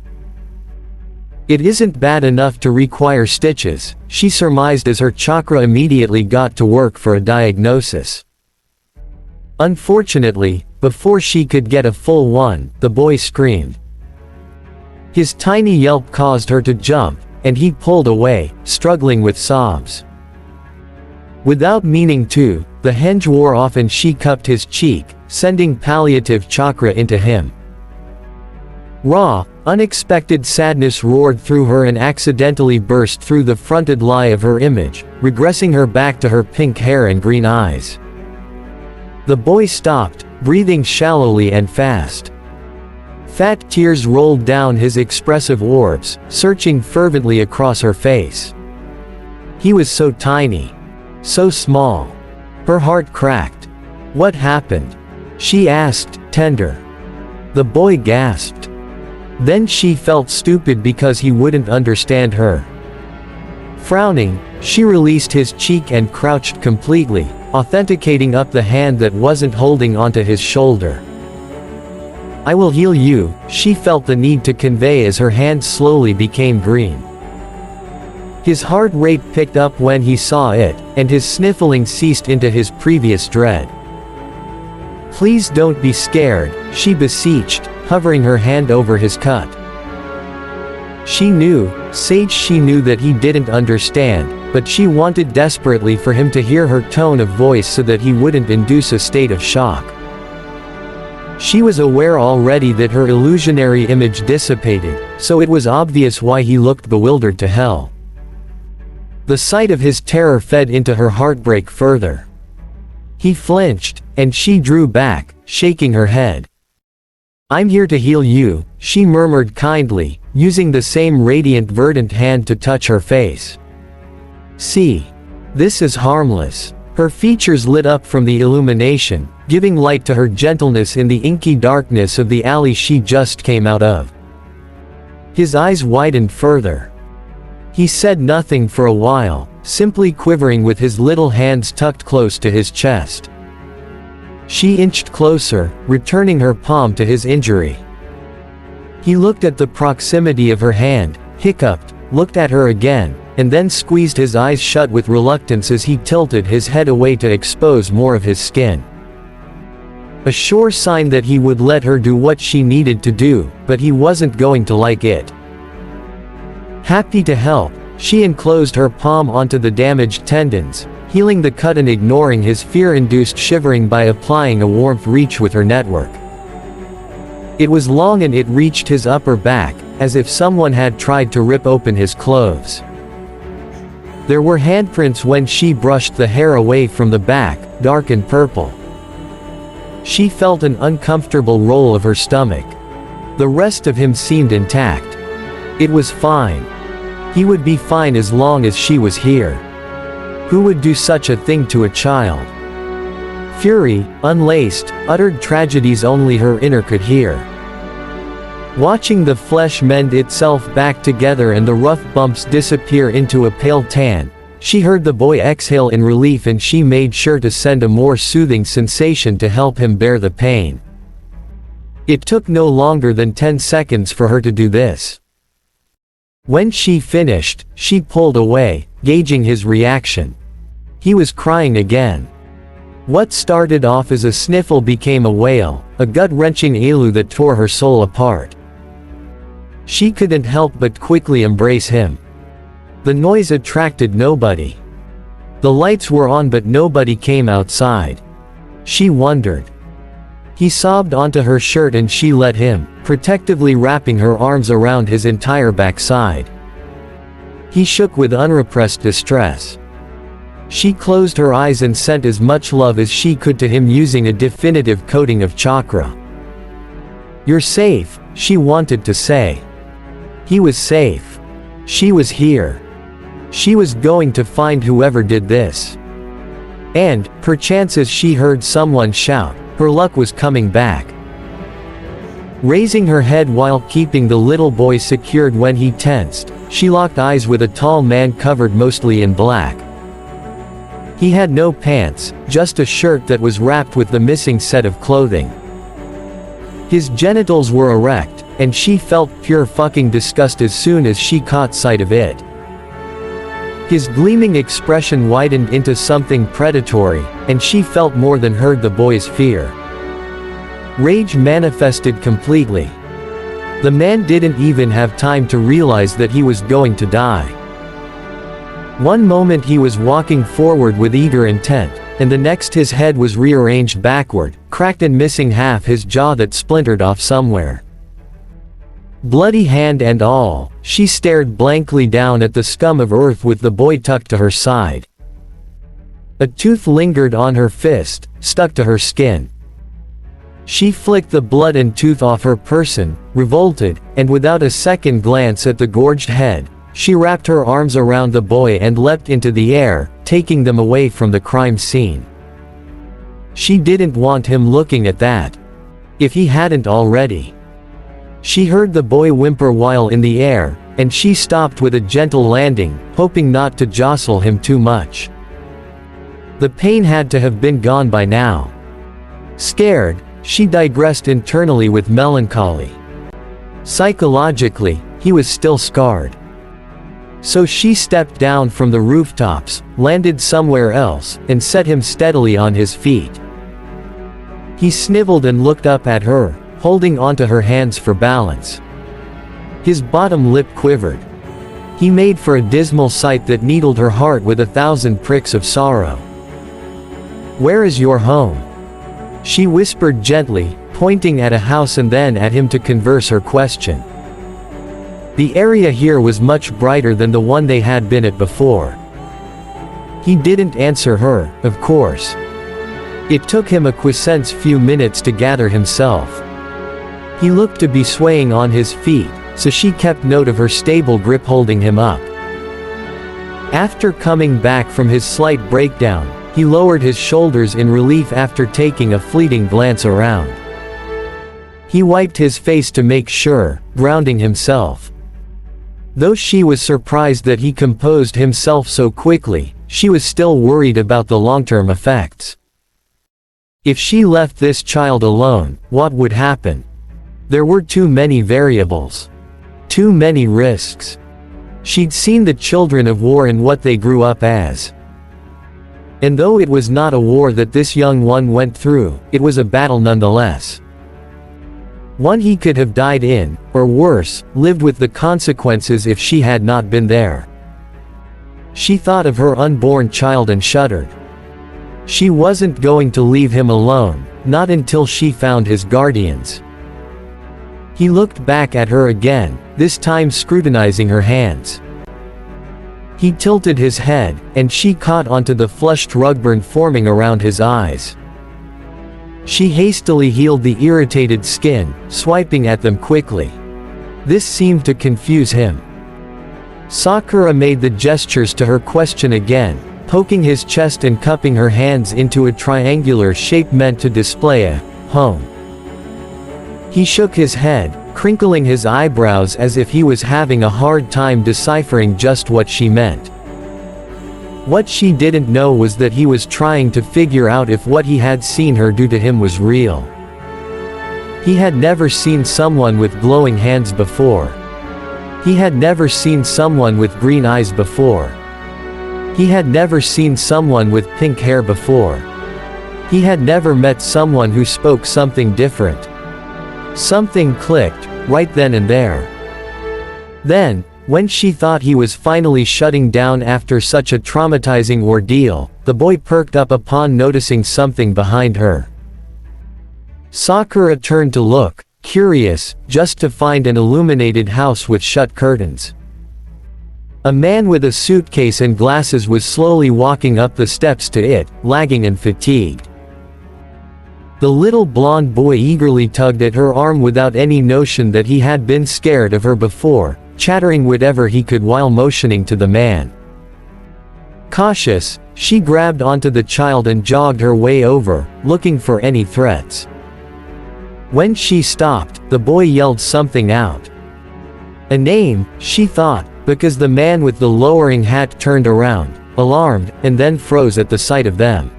It isn't bad enough to require stitches, she surmised as her chakra immediately got to work for a diagnosis. Unfortunately, before she could get a full one, the boy screamed. His tiny yelp caused her to jump, and he pulled away, struggling with sobs. Without meaning to, the henge wore off and she cupped his cheek, sending palliative chakra into him. Raw, unexpected sadness roared through her and accidentally burst through the fronted lie of her image, regressing her back to her pink hair and green eyes. The boy stopped, breathing shallowly and fast. Fat tears rolled down his expressive orbs, searching fervently across her face. He was so tiny. So small. Her heart cracked. "What happened?" she asked, tender. The boy gasped. Then she felt stupid because he wouldn't understand her. Frowning, she released his cheek and crouched completely, authenticating up the hand that wasn't holding onto his shoulder. "I will heal you," she felt the need to convey as her hand slowly became green. His heart rate picked up when he saw it, and his sniffling ceased into his previous dread. "Please don't be scared," she beseeched, hovering her hand over his cut. She knew that he didn't understand, but she wanted desperately for him to hear her tone of voice so that he wouldn't induce a state of shock. She was aware already that her illusionary image dissipated, so it was obvious why he looked bewildered to hell. The sight of his terror fed into her heartbreak further. He flinched, and she drew back, shaking her head. "I'm here to heal you," she murmured kindly, using the same radiant verdant hand to touch her face. See. This is harmless. Her features lit up from the illumination, giving light to her gentleness in the inky darkness of the alley she just came out of. His eyes widened further. He said nothing for a while, simply quivering with his little hands tucked close to his chest. She inched closer, returning her palm to his injury. He looked at the proximity of her hand, hiccuped, looked at her again, and then squeezed his eyes shut with reluctance as he tilted his head away to expose more of his skin. A sure sign that he would let her do what she needed to do, but he wasn't going to like it. Happy to help, she enclosed her palm onto the damaged tendons, healing the cut and ignoring his fear-induced shivering by applying a warmth reach with her network. It was long and it reached his upper back, as if someone had tried to rip open his clothes. There were handprints when she brushed the hair away from the back, dark and purple. She felt an uncomfortable roll of her stomach. The rest of him seemed intact. It was fine. He would be fine as long as she was here. Who would do such a thing to a child? Fury, unlaced, uttered tragedies only her inner could hear. Watching the flesh mend itself back together and the rough bumps disappear into a pale tan, she heard the boy exhale in relief and she made sure to send a more soothing sensation to help him bear the pain. It took no longer than 10 seconds for her to do this. When she finished, she pulled away, gauging his reaction. He was crying again. What started off as a sniffle became a wail, a gut-wrenching elu that tore her soul apart. She couldn't help but quickly embrace him. The noise attracted nobody. The lights were on but nobody came outside. She wondered. He sobbed onto her shirt and she let him, protectively wrapping her arms around his entire backside. He shook with unrepressed distress. She closed her eyes and sent as much love as she could to him using a definitive coating of chakra. "You're safe," she wanted to say. He was safe. She was here. She was going to find whoever did this. And, perchance as she heard someone shout, her luck was coming back. Raising her head while keeping the little boy secured when he tensed, she locked eyes with a tall man covered mostly in black. He had no pants, just a shirt that was wrapped with the missing set of clothing. His genitals were erect, and she felt pure fucking disgust as soon as she caught sight of it. His gleaming expression widened into something predatory, and she felt more than heard the boy's fear. Rage manifested completely. The man didn't even have time to realize that he was going to die. One moment he was walking forward with eager intent, and the next his head was rearranged backward, cracked and missing half his jaw that splintered off somewhere. Bloody hand and all, she stared blankly down at the scum of earth with the boy tucked to her side. A tooth lingered on her fist, stuck to her skin. She flicked the blood and tooth off her person, revolted, and without a second glance at the gorged head, she wrapped her arms around the boy and leapt into the air, taking them away from the crime scene. She didn't want him looking at that. If he hadn't already. She heard the boy whimper while in the air, and she stopped with a gentle landing, hoping not to jostle him too much. The pain had to have been gone by now. Scared, she digressed internally with melancholy. Psychologically, he was still scarred. So she stepped down from the rooftops, landed somewhere else, and set him steadily on his feet. He sniveled and looked up at her, holding onto her hands for balance. His bottom lip quivered. He made for a dismal sight that needled her heart with 1,000 pricks of sorrow. "Where is your home?" she whispered gently, pointing at a house and then at him to converse her question. The area here was much brighter than the one they had been at before. He didn't answer her, of course. It took him a quiescent few minutes to gather himself. He looked to be swaying on his feet, so she kept note of her stable grip holding him up. After coming back from his slight breakdown, he lowered his shoulders in relief after taking a fleeting glance around. He wiped his face to make sure, grounding himself. Though she was surprised that he composed himself so quickly, she was still worried about the long-term effects. If she left this child alone, what would happen? There were too many variables. Too many risks. She'd seen the children of war and what they grew up as. And though it was not a war that this young one went through, it was a battle nonetheless. One he could have died in, or worse, lived with the consequences if she had not been there. She thought of her unborn child and shuddered. She wasn't going to leave him alone, not until she found his guardians. He looked back at her again, this time scrutinizing her hands. He tilted his head, and she caught onto the flushed rugburn forming around his eyes. She hastily healed the irritated skin, swiping at them quickly. This seemed to confuse him. Sakura made the gestures to her question again, poking his chest and cupping her hands into a triangular shape meant to display a home. He shook his head, crinkling his eyebrows as if he was having a hard time deciphering just what she meant. What she didn't know was that he was trying to figure out if what he had seen her do to him was real. He had never seen someone with glowing hands before. He had never seen someone with green eyes before. He had never seen someone with pink hair before. He had never met someone who spoke something different. Something clicked, right then and there. Then, when she thought he was finally shutting down after such a traumatizing ordeal, the boy perked up upon noticing something behind her. Sakura turned to look, curious, just to find an illuminated house with shut curtains. A man with a suitcase and glasses was slowly walking up the steps to it, lagging and fatigued. The little blonde boy eagerly tugged at her arm without any notion that he had been scared of her before, chattering whatever he could while motioning to the man. Cautious, she grabbed onto the child and jogged her way over, looking for any threats. When she stopped, the boy yelled something out. A name, she thought, because the man with the lowering hat turned around, alarmed, and then froze at the sight of them.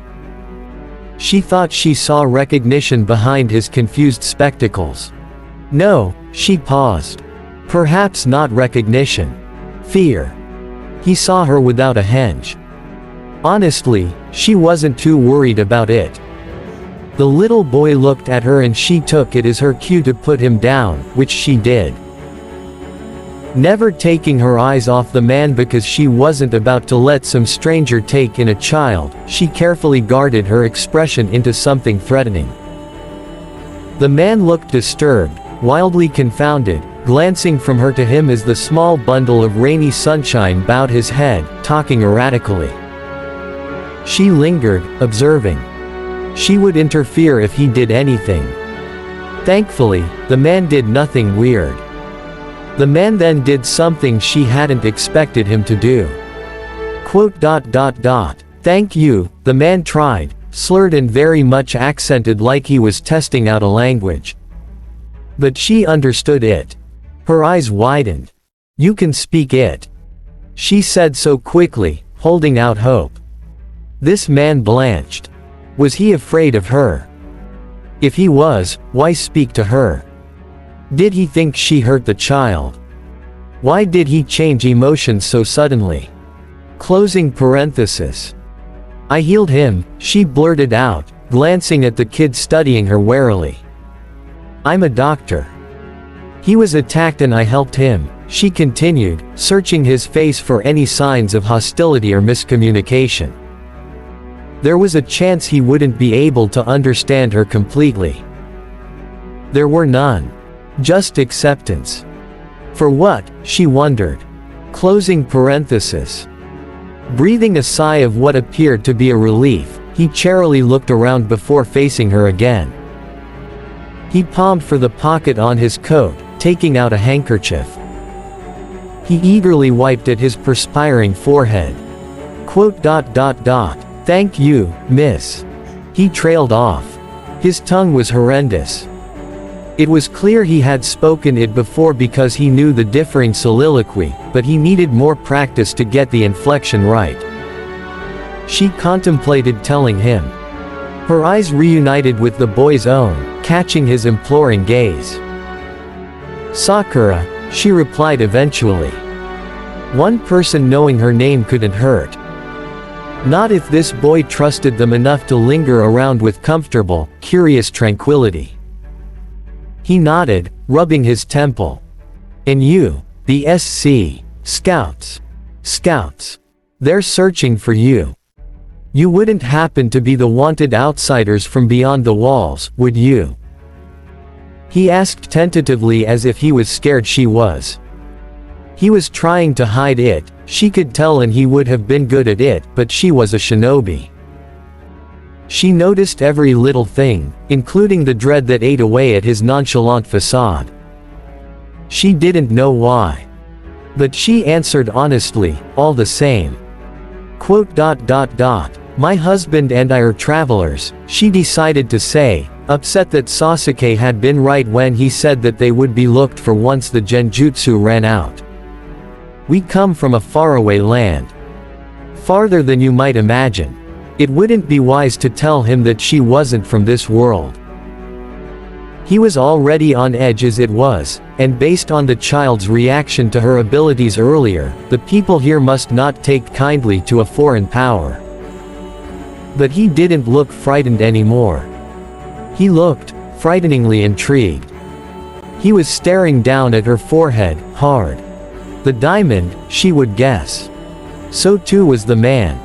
She thought she saw recognition behind his confused spectacles. No, she paused. Perhaps not recognition. Fear. He saw her without a hedge. Honestly, she wasn't too worried about it. The little boy looked at her and she took it as her cue to put him down, which she did. Never taking her eyes off the man because she wasn't about to let some stranger take in a child, she carefully guarded her expression into something threatening. The man looked disturbed, wildly confounded, glancing from her to him as the small bundle of rainy sunshine bowed his head, talking erratically. She lingered, observing. She would interfere if he did anything. Thankfully, the man did nothing weird. The man then did something she hadn't expected him to do. Thank you, the man tried, slurred and very much accented like he was testing out a language. But she understood it. Her eyes widened. You can speak it. She said so quickly, holding out hope. This man blanched. Was he afraid of her? If he was, why speak to her? Did he think she hurt the child? Why did he change emotions so suddenly? Closing parenthesis. I healed him, she blurted out, glancing at the kid studying her warily. I'm a doctor. He was attacked and I helped him, she continued, searching his face for any signs of hostility or miscommunication. There was a chance he wouldn't be able to understand her completely. There were none. Just acceptance. For what, she wondered. Closing parenthesis. Breathing a sigh of what appeared to be a relief, he charily looked around before facing her again. He palmed for the pocket on his coat, taking out a handkerchief. He eagerly wiped at his perspiring forehead. Thank you, miss. He trailed off. His tongue was horrendous. It was clear he had spoken it before because he knew the differing soliloquy, but he needed more practice to get the inflection right. She contemplated telling him. Her eyes reunited with the boy's own, catching his imploring gaze. Sakura, she replied eventually. One person knowing her name couldn't hurt. Not if this boy trusted them enough to linger around with comfortable, curious tranquility. He nodded, rubbing his temple. And you, the SC, Scouts. Scouts. They're searching for you. You wouldn't happen to be the wanted outsiders from beyond the walls, would you? He asked tentatively as if he was scared she was. He was trying to hide it, she could tell, and he would have been good at it, but she was a shinobi. She noticed every little thing, including the dread that ate away at his nonchalant facade. She didn't know why. But she answered honestly, all the same. My husband and I are travelers, she decided to say, upset that Sasuke had been right when he said that they would be looked for once the genjutsu ran out. We come from a faraway land. Farther than you might imagine. It wouldn't be wise to tell him that she wasn't from this world. He was already on edge as it was, and based on the child's reaction to her abilities earlier, the people here must not take kindly to a foreign power. But he didn't look frightened anymore. He looked frighteningly intrigued. He was staring down at her forehead, hard. The diamond, she would guess. So too was the man.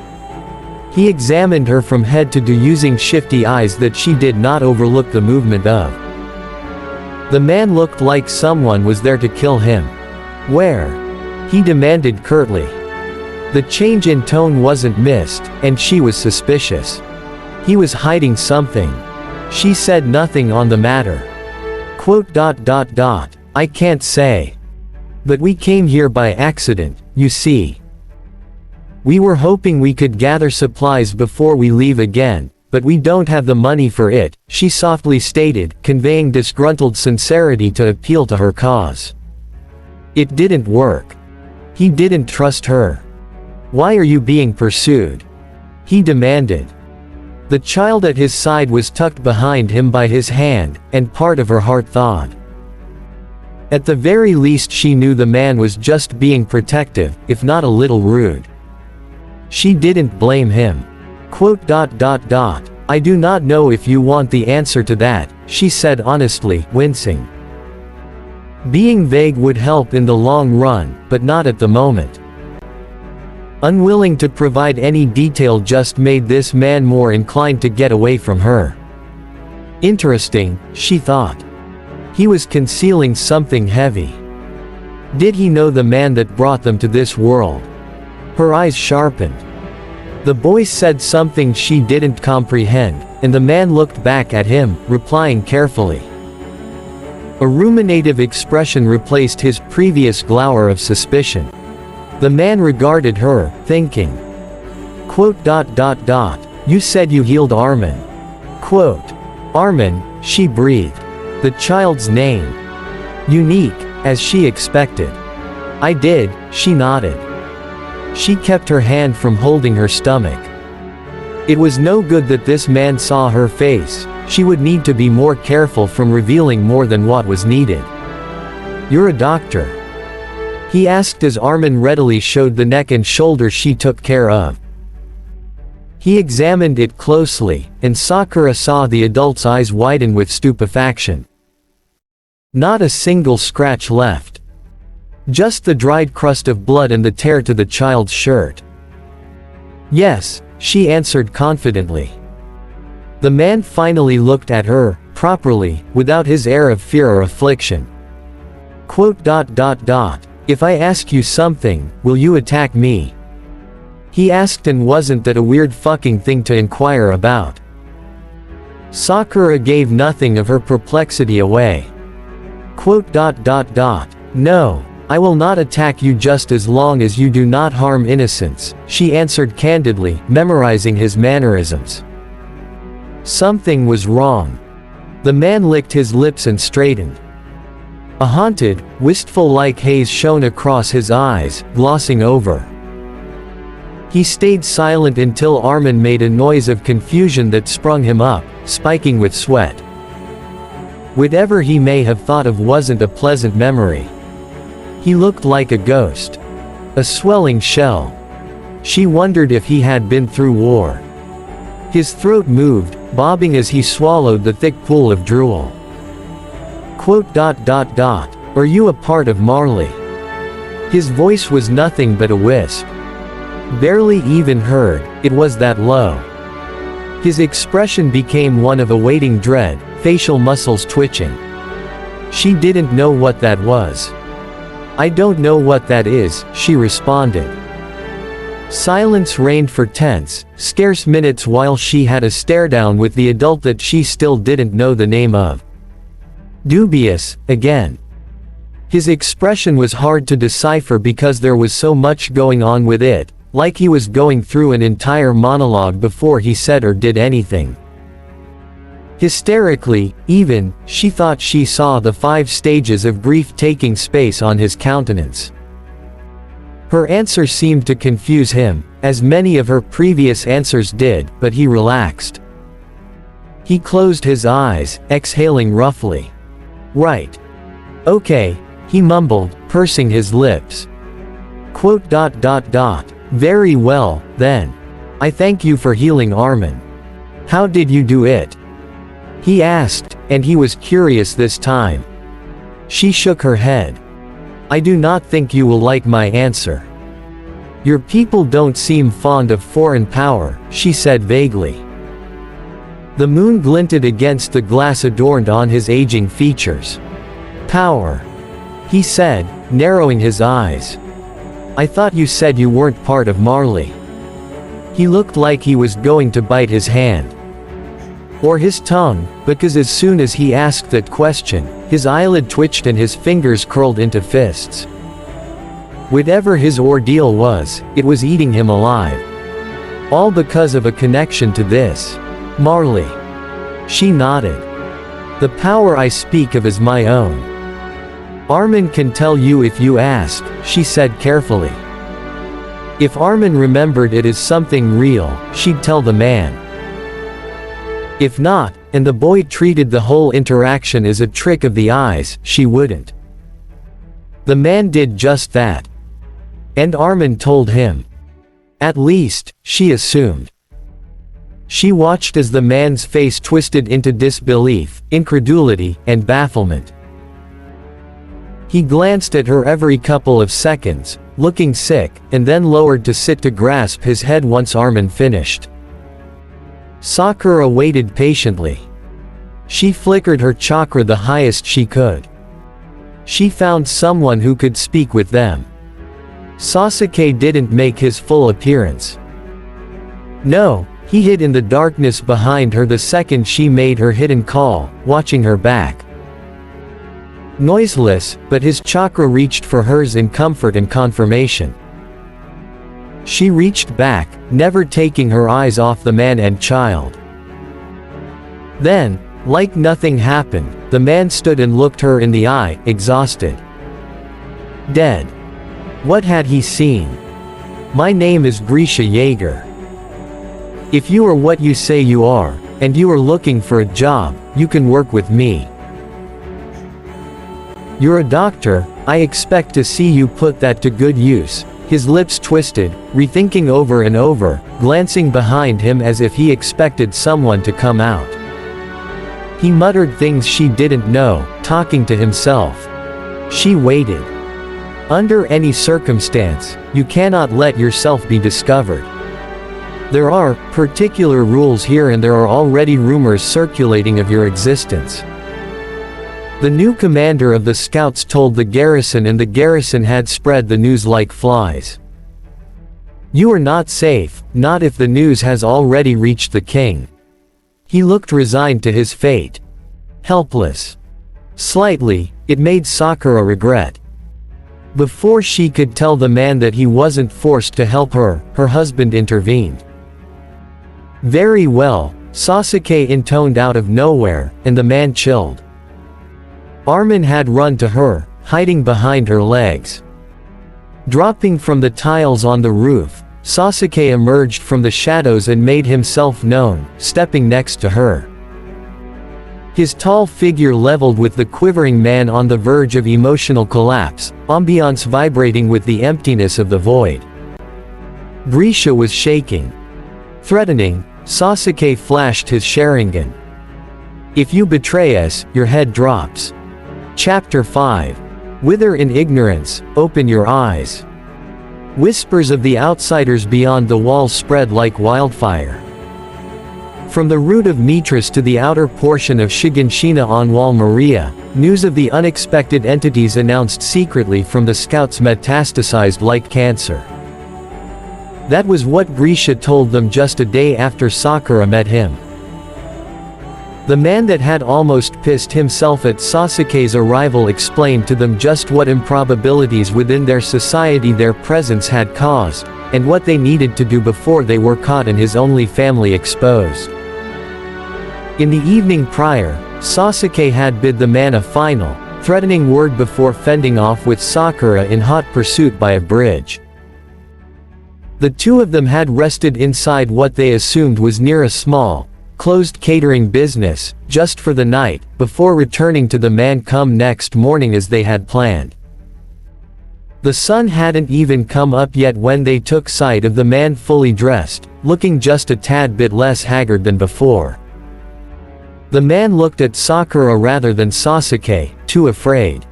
He examined her from head to toe using shifty eyes that she did not overlook the movement of. The man looked like someone was there to kill him. Where? He demanded curtly. The change in tone wasn't missed, and she was suspicious. He was hiding something. She said nothing on the matter. I can't say. But we came here by accident, you see. We were hoping we could gather supplies before we leave again, but we don't have the money for it, she softly stated, conveying disgruntled sincerity to appeal to her cause. It didn't work. He didn't trust her. Why are you being pursued? He demanded. The child at his side was tucked behind him by his hand, and part of her heart thawed. At the very least she knew the man was just being protective, if not a little rude. She didn't blame him. I do not know if you want the answer to that, she said honestly, wincing. Being vague would help in the long run, but not at the moment. Unwilling to provide any detail just made this man more inclined to get away from her. Interesting, she thought. He was concealing something heavy. Did he know the man that brought them to this world? Her eyes sharpened. The boy said something she didn't comprehend, and the man looked back at him, replying carefully. A ruminative expression replaced his previous glower of suspicion. The man regarded her, thinking. You said you healed Armin. Armin, she breathed. The child's name. Unique, as she expected. I did, she nodded. She kept her hand from holding her stomach. It was no good that this man saw her face, she would need to be more careful from revealing more than what was needed. You're a doctor? He asked as Armin readily showed the neck and shoulders she took care of. He examined it closely, and Sakura saw the adult's eyes widen with stupefaction. Not a single scratch left. Just the dried crust of blood and the tear to the child's shirt. Yes, she answered confidently. The man finally looked at her, properly, without his air of fear or affliction. If I ask you something, will you attack me? He asked, and wasn't that a weird fucking thing to inquire about? Sakura gave nothing of her perplexity away. No, I will not attack you just as long as you do not harm innocents, she answered candidly, memorizing his mannerisms. Something was wrong. The man licked his lips and straightened. A haunted, wistful-like haze shone across his eyes, glossing over. He stayed silent until Armin made a noise of confusion that sprung him up, spiking with sweat. Whatever he may have thought of wasn't a pleasant memory. He looked like a ghost. A swelling shell. She wondered if he had been through war. His throat moved, bobbing as he swallowed the thick pool of drool. Are you a part of Marley? His voice was nothing but a wisp. Barely even heard, it was that low. His expression became one of awaiting dread, facial muscles twitching. She didn't know what that was. I don't know what that is, she responded. Silence reigned for tense, scarce minutes while she had a stare-down with the adult that she still didn't know the name of. Dubious, again. His expression was hard to decipher because there was so much going on with it, like he was going through an entire monologue before he said or did anything. Hysterically, even, she thought she saw the 5 stages of grief taking space on his countenance. Her answer seemed to confuse him, as many of her previous answers did, but he relaxed. He closed his eyes, exhaling roughly. Right. Okay, he mumbled, pursing his lips. Very well, then. I thank you for healing Armin. How did you do it? He asked, and he was curious this time. She shook her head. I do not think you will like my answer. Your people don't seem fond of foreign power, she said vaguely. The moon glinted against the glass adorned on his aging features. Power. He said, narrowing his eyes. I thought you said you weren't part of Marley. He looked like he was going to bite his hand. Or his tongue, because as soon as he asked that question, his eyelid twitched and his fingers curled into fists. Whatever his ordeal was, it was eating him alive. All because of a connection to this. Marley. She nodded. The power I speak of is my own. Armin can tell you if you ask, she said carefully. If Armin remembered it as something real, she'd tell the man. If not, and the boy treated the whole interaction as a trick of the eyes, she wouldn't. The man did just that. And Armin told him. At least, she assumed. She watched as the man's face twisted into disbelief, incredulity, and bafflement. He glanced at her every couple of seconds, looking sick, and then lowered to sit to grasp his head once Armin finished. Sakura waited patiently. She flickered her chakra the highest she could. She found someone who could speak with them. Sasuke didn't make his full appearance. No, he hid in the darkness behind her the second she made her hidden call, watching her back. Noiseless, but his chakra reached for hers in comfort and confirmation. She reached back, never taking her eyes off the man and child. Then, like nothing happened, the man stood and looked her in the eye, exhausted. Dead. What had he seen? My name is Grisha Jaeger. If you are what you say you are, and you are looking for a job, you can work with me. You're a doctor, I expect to see you put that to good use. His lips twisted, rethinking over and over, glancing behind him as if he expected someone to come out. He muttered things she didn't know, talking to himself. She waited. Under any circumstance, you cannot let yourself be discovered. There are particular rules here and there are already rumors circulating of your existence. The new commander of the scouts told the garrison and the garrison had spread the news like flies. You are not safe, not if the news has already reached the king. He looked resigned to his fate. Helpless. Slightly, It made Sakura regret. Before she could tell the man that he wasn't forced to help her, her husband intervened. "Very well," Sasuke intoned out of nowhere, and the man chilled. Armin had run to her, hiding behind her legs. Dropping from the tiles on the roof, Sasuke emerged from the shadows and made himself known, stepping next to her. His tall figure leveled with the quivering man on the verge of emotional collapse, ambiance vibrating with the emptiness of the void. Grisha was shaking. Threatening, Sasuke flashed his Sharingan. "If you betray us, your head drops." Chapter 5. Wither in ignorance, open your eyes. Whispers of the outsiders beyond the walls spread like wildfire. From the root of Mitras to the outer portion of Shiganshina on Wall Maria, news of the unexpected entities announced secretly from the scouts metastasized like cancer. That was what Grisha told them just a day after Sakura met him. The man that had almost pissed himself at Sasuke's arrival explained to them just what improbabilities within their society their presence had caused, and what they needed to do before they were caught and his only family exposed. In the evening prior, Sasuke had bid the man a final, threatening word before fending off with Sakura in hot pursuit by a bridge. The two of them had rested inside what they assumed was near a small, closed catering business, just for the night, before returning to the man come next morning as they had planned. The sun hadn't even come up yet when they took sight of the man fully dressed, looking just a tad bit less haggard than before. The man looked at Sakura rather than Sasuke, too afraid.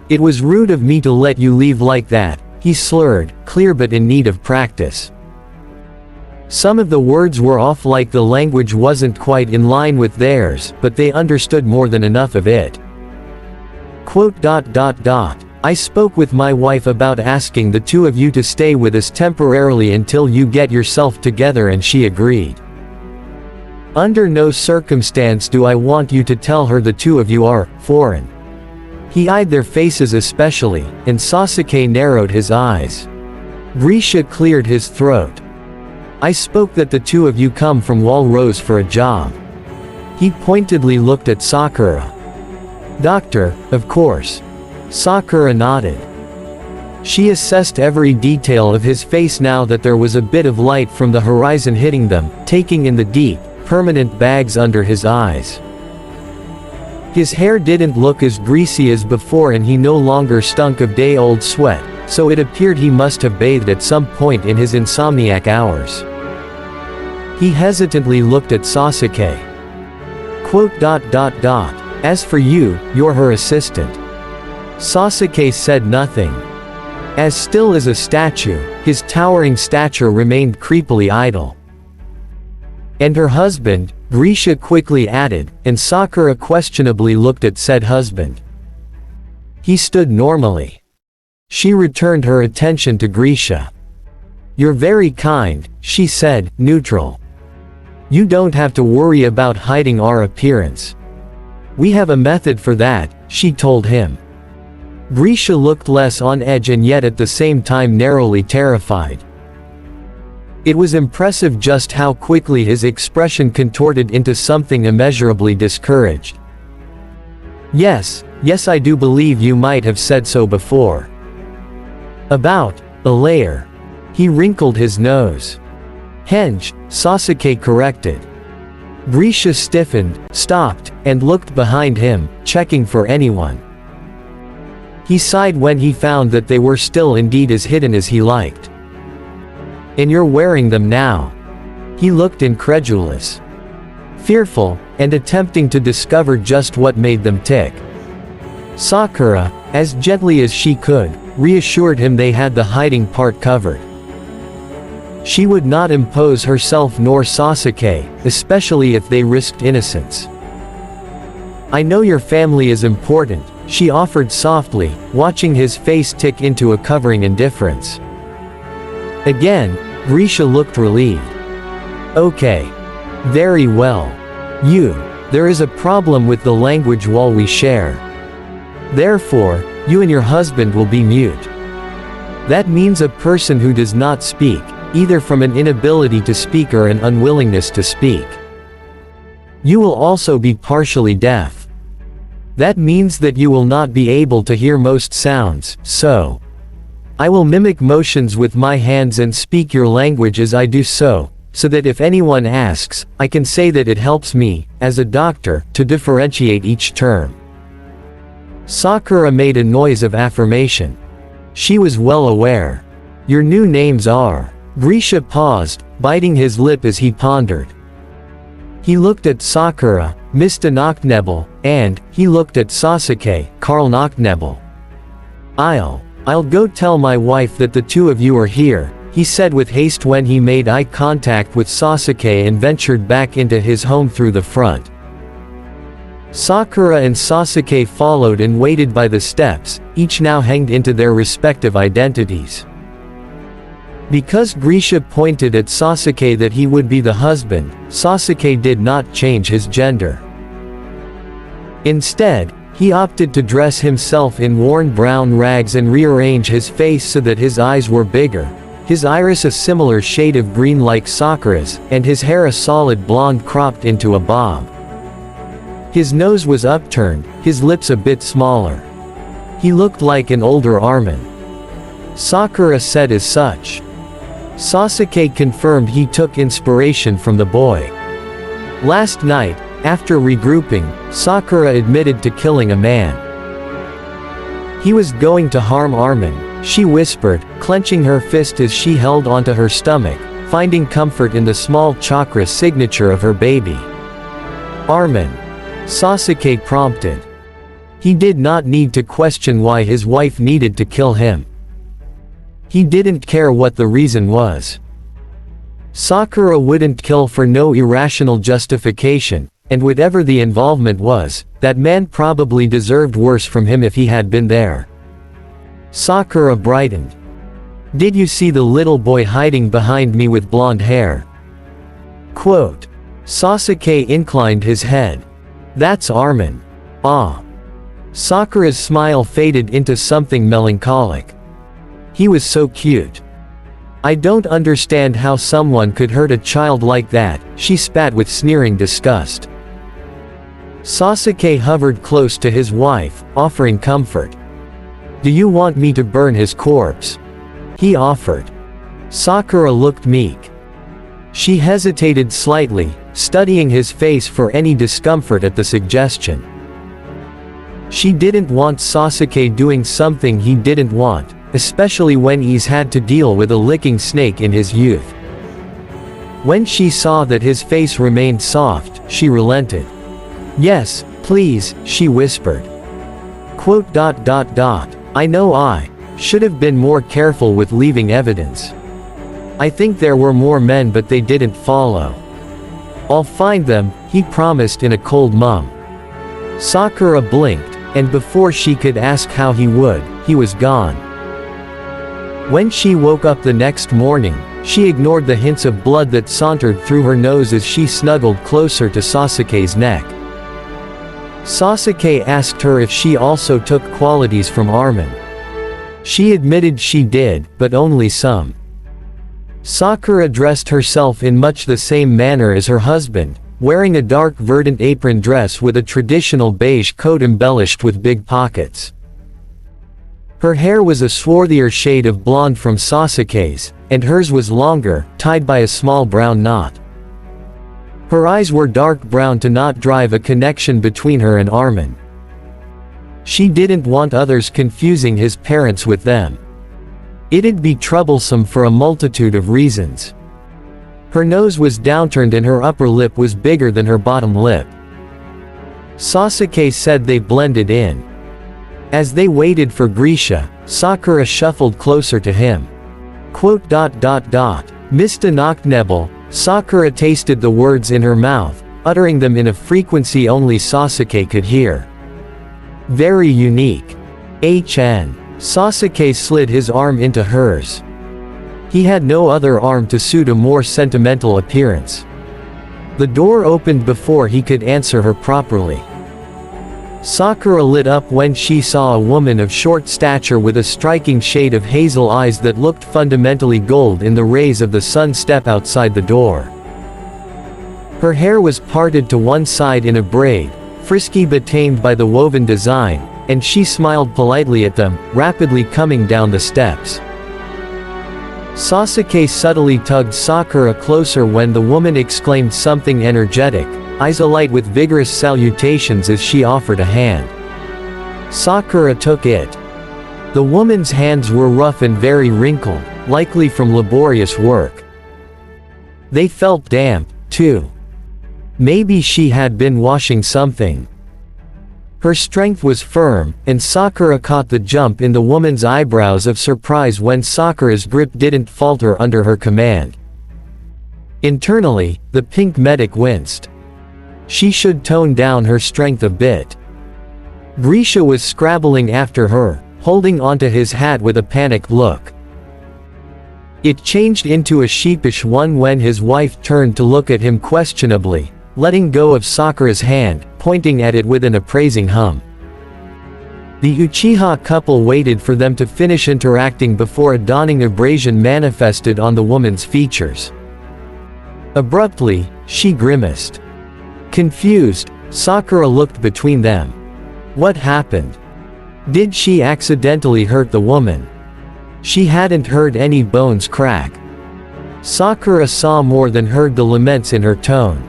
"It was rude of me to let you leave like that," he slurred, clear but in need of practice. Some of the words were off, like the language wasn't quite in line with theirs, but they understood more than enough of it. "I spoke with my wife about asking the two of you to stay with us temporarily until you get yourself together and she agreed. Under no circumstance do I want you to tell her the two of you are foreign." He eyed their faces especially, and Sasuke narrowed his eyes. Grisha cleared his throat. "I spoke that the two of you come from Wall Rose for a job." He pointedly looked at Sakura. "Doctor, of course." Sakura nodded. She assessed every detail of his face now that there was a bit of light from the horizon hitting them, taking in the deep, permanent bags under his eyes. His hair didn't look as greasy as before and he no longer stunk of day-old sweat, so it appeared he must have bathed at some point in his insomniac hours. He hesitantly looked at Sasuke. "As for you, you're her assistant." Sasuke said nothing. As still as a statue, his towering stature remained creepily idle. "And her husband," Grisha quickly added, and Sakura questionably looked at said husband. He stood normally. She returned her attention to Grisha. "You're very kind," she said, neutral. "You don't have to worry about hiding our appearance. We have a method for that," she told him. Grisha looked less on edge and yet at the same time narrowly terrified. It was impressive just how quickly his expression contorted into something immeasurably discouraged. Yes, I do believe you might have said so before." "About a layer." He wrinkled his nose. "Henge," Sasuke corrected. Grisha stiffened, stopped, and looked behind him, checking for anyone. He sighed when he found that they were still indeed as hidden as he liked. "And you're wearing them now?" He looked incredulous. Fearful, and attempting to discover just what made them tick. Sakura, as gently as she could, reassured him they had the hiding part covered. She would not impose herself nor Sasuke, especially if they risked innocence. "I know your family is important," she offered softly, watching his face tick into a covering indifference. Again, Grisha looked relieved. "Okay. Very well. You." There is a problem with the language wall we share. Therefore, you and your husband will be mute. That means a person who does not speak, either from an inability to speak or an unwillingness to speak. You will also be partially deaf. That means that you will not be able to hear most sounds, so I will mimic motions with my hands and speak your language as I do so that if anyone asks, I can say that it helps me, as a doctor, to differentiate each term. Sakura made a noise of affirmation. She was well aware. Your new names are. Grisha paused, biting his lip as he pondered. He looked at Sakura, Mr. Knocknebel, and he looked at Sasuke, Karl Knocknebel. I'll go tell my wife that the two of you are here, he said with haste when he made eye contact with Sasuke and ventured back into his home through the front. Sakura and Sasuke followed and waited by the steps, each now hanged into their respective identities. Because Grisha pointed at Sasuke that he would be the husband, Sasuke did not change his gender. Instead, he opted to dress himself in worn brown rags and rearrange his face so that his eyes were bigger, his iris a similar shade of green like Sakura's, and his hair a solid blonde cropped into a bob. His nose was upturned, his lips a bit smaller. He looked like an older Armin. Sakura said as such. Sasuke confirmed he took inspiration from the boy. Last night, after regrouping, Sakura admitted to killing a man. He was going to harm Armin, she whispered, clenching her fist as she held onto her stomach, finding comfort in the small chakra signature of her baby. Armin. Sasuke prompted. He did not need to question why his wife needed to kill him. He didn't care what the reason was. Sakura wouldn't kill for no irrational justification, and whatever the involvement was, that man probably deserved worse from him if he had been there. Sakura brightened. Did you see the little boy hiding behind me with blonde hair? Quote. Sasuke inclined his head. That's Armin. Ah. Sakura's smile faded into something melancholic. He was so cute. I don't understand how someone could hurt a child like that, she spat with sneering disgust. Sasuke hovered close to his wife, offering comfort. Do you want me to burn his corpse? He offered. Sakura looked meek. She hesitated slightly, studying his face for any discomfort at the suggestion. She didn't want Sasuke doing something he didn't want, especially when he's had to deal with a licking snake in his youth. When she saw that his face remained soft, she relented. Yes, please, she whispered. Quote. I know I should have been more careful with leaving evidence. I think there were more men but they didn't follow. I'll find them, he promised in a cold mum. Sakura blinked, and before she could ask how he would, he was gone. When she woke up the next morning, she ignored the hints of blood that sauntered through her nose as she snuggled closer to Sasuke's neck. Sasuke asked her if she also took qualities from Armin. She admitted she did, but only some. Sakura dressed herself in much the same manner as her husband, wearing a dark verdant apron dress with a traditional beige coat embellished with big pockets. Her hair was a swarthier shade of blonde from Sasuke's, and hers was longer, tied by a small brown knot. Her eyes were dark brown to not drive a connection between her and Armin. She didn't want others confusing his parents with them. It'd be troublesome for a multitude of reasons. Her nose was downturned and her upper lip was bigger than her bottom lip. Sasuke said they blended in. As they waited for Grisha, Sakura shuffled closer to him. Quote. Mr. Knocknebel, Sakura tasted the words in her mouth, uttering them in a frequency only Sasuke could hear. Very unique. HN. Sasuke slid his arm into hers. He had no other arm to suit a more sentimental appearance. The door opened before he could answer her properly. Sakura lit up when she saw a woman of short stature with a striking shade of hazel eyes that looked fundamentally gold in the rays of the sun step outside the door. Her hair was parted to one side in a braid, frisky but tamed by the woven design, and she smiled politely at them, rapidly coming down the steps. Sasuke subtly tugged Sakura closer when the woman exclaimed something energetic, eyes alight with vigorous salutations as she offered a hand. Sakura took it. The woman's hands were rough and very wrinkled, likely from laborious work. They felt damp, too. Maybe she had been washing something. Her strength was firm, and Sakura caught the jump in the woman's eyebrows of surprise when Sakura's grip didn't falter under her command. Internally, the pink medic winced. She should tone down her strength a bit. Grisha was scrabbling after her, holding onto his hat with a panicked look. It changed into a sheepish one when his wife turned to look at him questionably, letting go of Sakura's hand, pointing at it with an appraising hum. The Uchiha couple waited for them to finish interacting before a dawning abrasion manifested on the woman's features. Abruptly, she grimaced. Confused, Sakura looked between them. What happened? Did she accidentally hurt the woman? She hadn't heard any bones crack. Sakura saw more than heard the laments in her tone.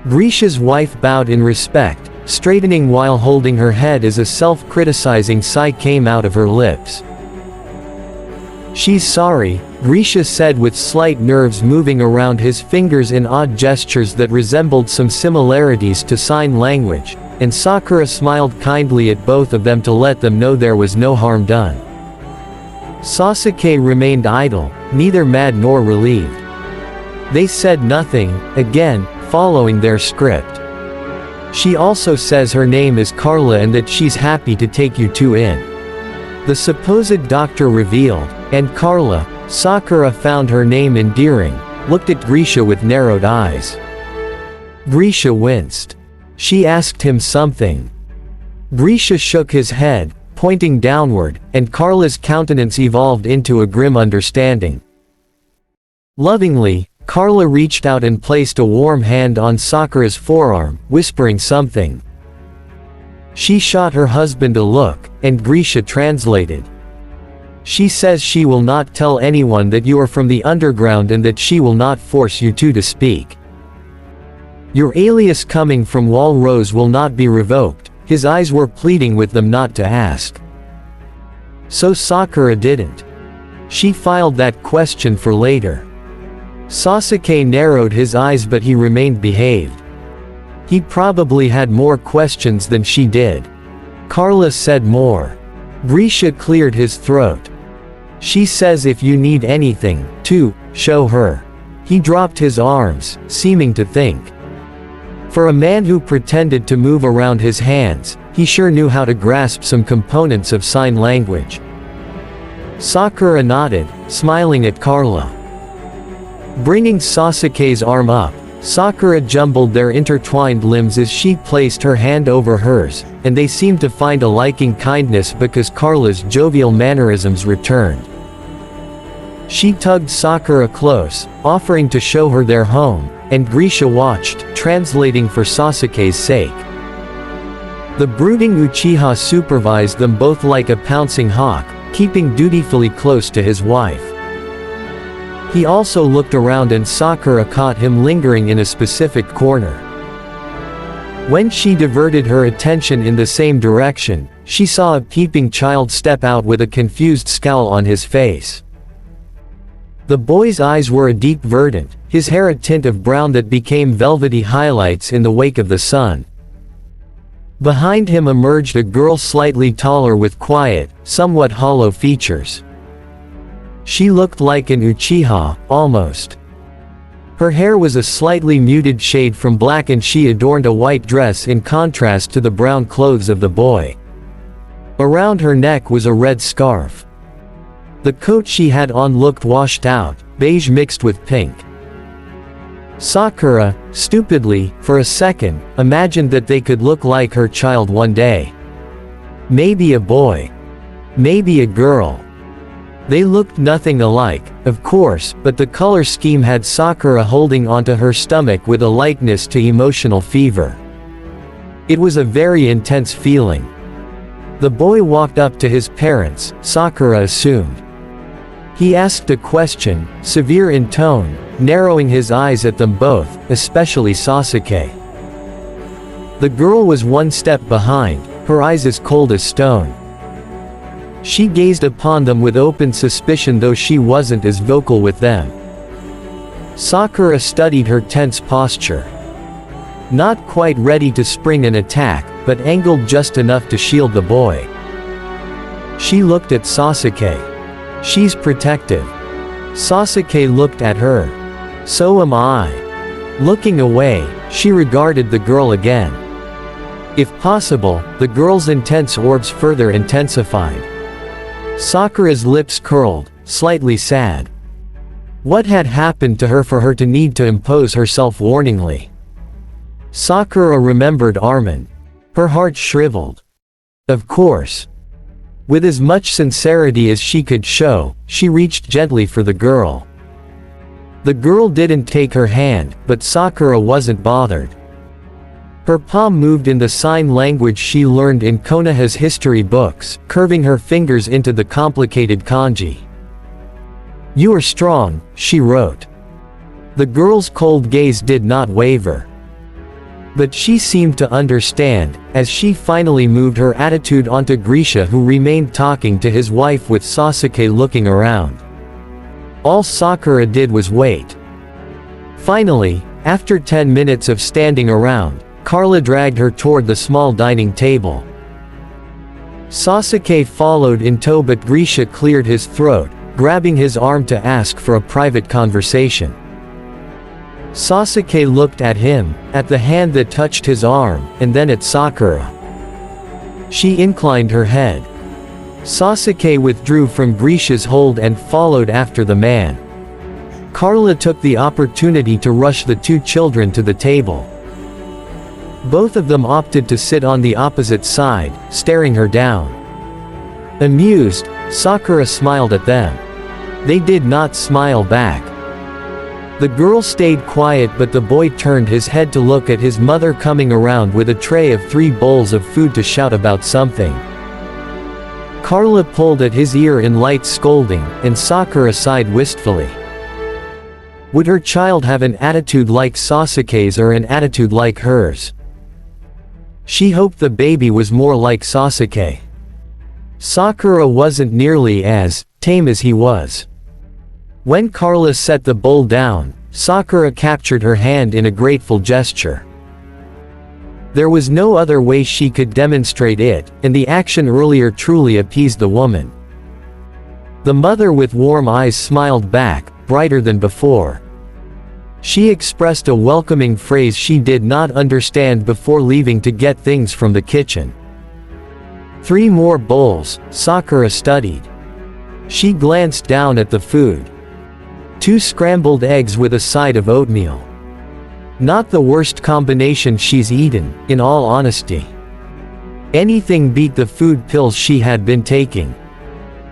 Grisha's wife bowed in respect, straightening while holding her head as a self-criticizing sigh came out of her lips. She's sorry, Grisha said with slight nerves moving around his fingers in odd gestures that resembled some similarities to sign language, and Sakura smiled kindly at both of them to let them know there was no harm done. Sasuke remained idle, neither mad nor relieved. They said nothing, again, following their script. She also says her name is Carla and that she's happy to take you two in. The supposed doctor revealed, and Carla, Sakura found her name endearing, looked at Grisha with narrowed eyes. Grisha winced. She asked him something. Grisha shook his head, pointing downward, and Carla's countenance evolved into a grim understanding. Lovingly, Carla reached out and placed a warm hand on Sakura's forearm, whispering something. She shot her husband a look, and Grisha translated. She says she will not tell anyone that you are from the underground and that she will not force you two to speak. Your alias coming from Wall Rose will not be revoked. His eyes were pleading with them not to ask. So Sakura didn't. She filed that question for later. Sasuke narrowed his eyes but he remained behaved. He probably had more questions than she did. Carla said more. Grisha cleared his throat. She says if you need anything, to show her. He dropped his arms, seeming to think. For a man who pretended to move around his hands, he sure knew how to grasp some components of sign language. Sakura nodded, smiling at Carla. Bringing Sasuke's arm up, Sakura jumbled their intertwined limbs as she placed her hand over hers, and they seemed to find a liking kindness because Carla's jovial mannerisms returned. She tugged Sakura close, offering to show her their home, and Grisha watched, translating for Sasuke's sake. The brooding Uchiha supervised them both like a pouncing hawk, keeping dutifully close to his wife. He also looked around and Sakura caught him lingering in a specific corner. When she diverted her attention in the same direction, she saw a peeping child step out with a confused scowl on his face. The boy's eyes were a deep verdant, his hair a tint of brown that became velvety highlights in the wake of the sun. Behind him emerged a girl slightly taller with quiet, somewhat hollow features. She looked like an Uchiha, almost. Her hair was a slightly muted shade from black and she adorned a white dress in contrast to the brown clothes of the boy. Around her neck was a red scarf. The coat she had on looked washed out, beige mixed with pink. Sakura, stupidly, for a second, imagined that they could look like her child one day. Maybe a boy. Maybe a girl. They looked nothing alike, of course, but the color scheme had Sakura holding onto her stomach with a likeness to emotional fever. It was a very intense feeling. The boy walked up to his parents, Sakura assumed. He asked a question, severe in tone, narrowing his eyes at them both, especially Sasuke. The girl was one step behind, her eyes as cold as stone. She gazed upon them with open suspicion, though she wasn't as vocal with them. Sakura studied her tense posture. Not quite ready to spring an attack, but angled just enough to shield the boy. She looked at Sasuke. She's protective. Sasuke looked at her. So am I. Looking away, she regarded the girl again. If possible, the girl's intense orbs further intensified. Sakura's lips curled, slightly sad. What had happened to her for her to need to impose herself warningly? Sakura remembered Armin. Her heart shriveled. Of course. With as much sincerity as she could show, she reached gently for the girl. The girl didn't take her hand, but Sakura wasn't bothered. Her palm moved in the sign language she learned in Konoha's history books, curving her fingers into the complicated kanji. "You are strong," she wrote. The girl's cold gaze did not waver. But she seemed to understand, as she finally moved her attitude onto Grisha, who remained talking to his wife with Sasuke looking around. All Sakura did was wait. Finally, after 10 minutes of standing around, Carla dragged her toward the small dining table. Sasuke followed in tow, but Grisha cleared his throat, grabbing his arm to ask for a private conversation. Sasuke looked at him, at the hand that touched his arm, and then at Sakura. She inclined her head. Sasuke withdrew from Grisha's hold and followed after the man. Carla took the opportunity to rush the two children to the table. Both of them opted to sit on the opposite side, staring her down. Amused, Sakura smiled at them. They did not smile back. The girl stayed quiet, but the boy turned his head to look at his mother coming around with a tray of 3 bowls of food to shout about something. Carla pulled at his ear in light scolding, and Sakura sighed wistfully. Would her child have an attitude like Sasuke's or an attitude like hers? She hoped the baby was more like Sasuke. Sakura wasn't nearly as tame as he was. When Carla set the bowl down, Sakura captured her hand in a grateful gesture. There was no other way she could demonstrate it, and the action earlier truly appeased the woman. The mother with warm eyes smiled back, brighter than before. She expressed a welcoming phrase she did not understand before leaving to get things from the kitchen. 3 more bowls, Sakura studied. She glanced down at the food. 2 scrambled eggs with a side of oatmeal. Not the worst combination she's eaten, in all honesty. Anything beat the food pills she had been taking.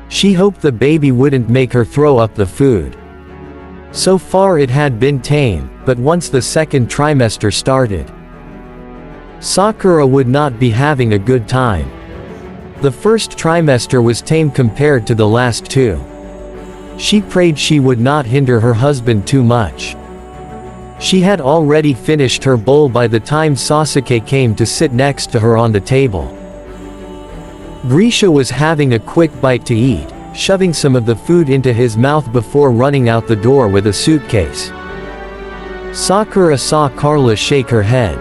She hoped the baby wouldn't make her throw up the food. So far it had been tame, but once the second trimester started, Sakura would not be having a good time. The first trimester was tame compared to the last 2. She prayed she would not hinder her husband too much. She had already finished her bowl by the time Sasuke came to sit next to her on the table. Grisha was having a quick bite to eat, shoving some of the food into his mouth before running out the door with a suitcase. Sakura saw Carla shake her head.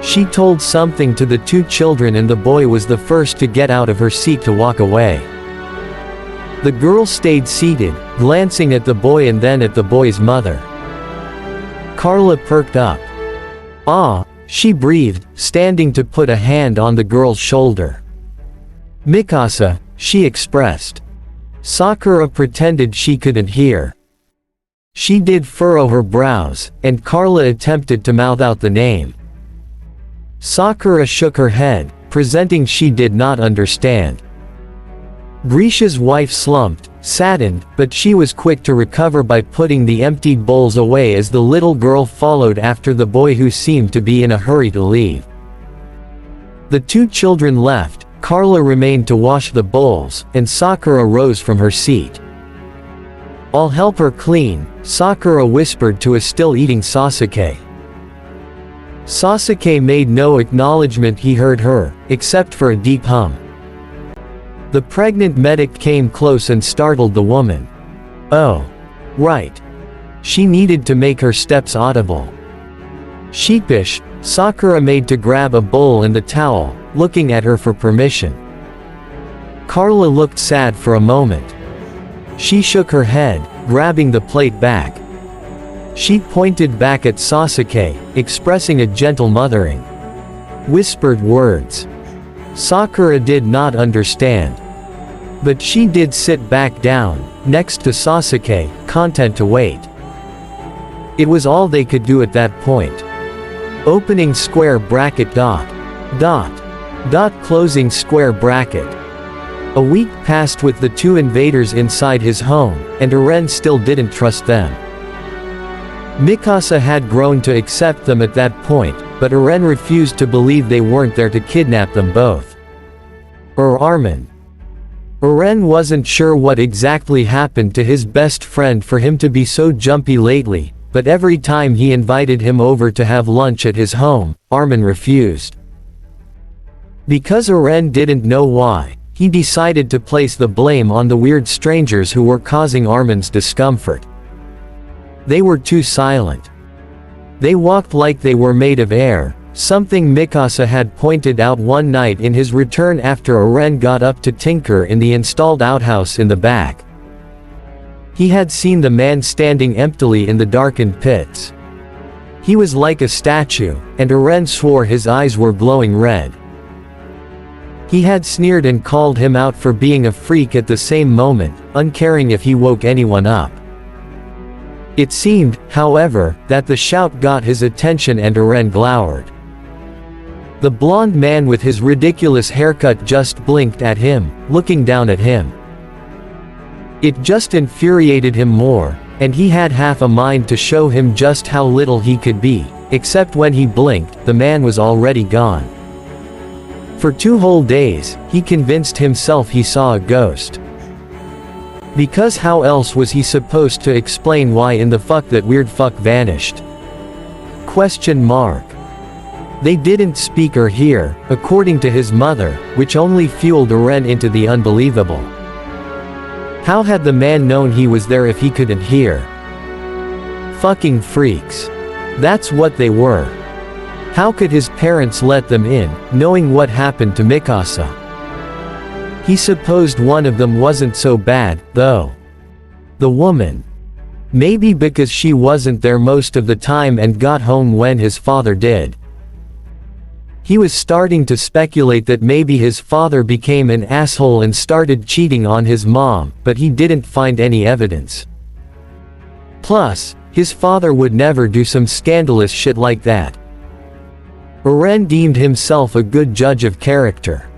She told something to the 2 children, and the boy was the first to get out of her seat to walk away. The girl stayed seated, glancing at the boy and then at the boy's mother. Carla perked up. "Ah," she breathed, standing to put a hand on the girl's shoulder. "Mikasa," she expressed. Sakura pretended she couldn't hear. She did furrow her brows, and Carla attempted to mouth out the name. Sakura shook her head, presenting she did not understand. Grisha's wife slumped, saddened, but she was quick to recover by putting the emptied bowls away as the little girl followed after the boy who seemed to be in a hurry to leave. The two children left, Carla remained to wash the bowls, and Sakura rose from her seat. "I'll help her clean," Sakura whispered to a still-eating Sasuke. Sasuke made no acknowledgement he heard her, except for a deep hum. The pregnant medic came close and startled the woman. Oh. Right. She needed to make her steps audible. Sheepish, Sakura made to grab a bowl and the towel, looking at her for permission. Carla looked sad for a moment. She shook her head, grabbing the plate back. She pointed back at Sasuke, expressing a gentle mothering. Whispered words. Sakura did not understand. But she did sit back down, next to Sasuke, content to wait. It was all they could do at that point. Opening square bracket dot. Closing square bracket. A week passed with the two invaders inside his home, and Eren still didn't trust them. Mikasa had grown to accept them at that point, but Eren refused to believe they weren't there to kidnap them both. Or Armin. Eren wasn't sure what exactly happened to his best friend for him to be so jumpy lately, but every time he invited him over to have lunch at his home, Armin refused. Because Eren didn't know why, he decided to place the blame on the weird strangers who were causing Armin's discomfort. They were too silent. They walked like they were made of air, something Mikasa had pointed out one night in his return after Eren got up to tinker in the installed outhouse in the back. He had seen the man standing emptily in the darkened pits. He was like a statue, and Eren swore his eyes were glowing red. He had sneered and called him out for being a freak at the same moment, uncaring if he woke anyone up. It seemed, however, that the shout got his attention and Eren glowered. The blonde man with his ridiculous haircut just blinked at him, looking down at him. It just infuriated him more, and he had half a mind to show him just how little he could be, except when he blinked, the man was already gone. For 2 whole days, he convinced himself he saw a ghost. Because how else was he supposed to explain why in the fuck that weird fuck vanished? Question mark. They didn't speak or hear, according to his mother, which only fueled Eren into the unbelievable. How had the man known he was there if he couldn't hear? Fucking freaks. That's what they were. How could his parents let them in, knowing what happened to Mikasa? He supposed one of them wasn't so bad, though. The woman. Maybe because she wasn't there most of the time and got home when his father did. He was starting to speculate that maybe his father became an asshole and started cheating on his mom, but he didn't find any evidence. Plus, his father would never do some scandalous shit like that. Eren deemed himself a good judge of character.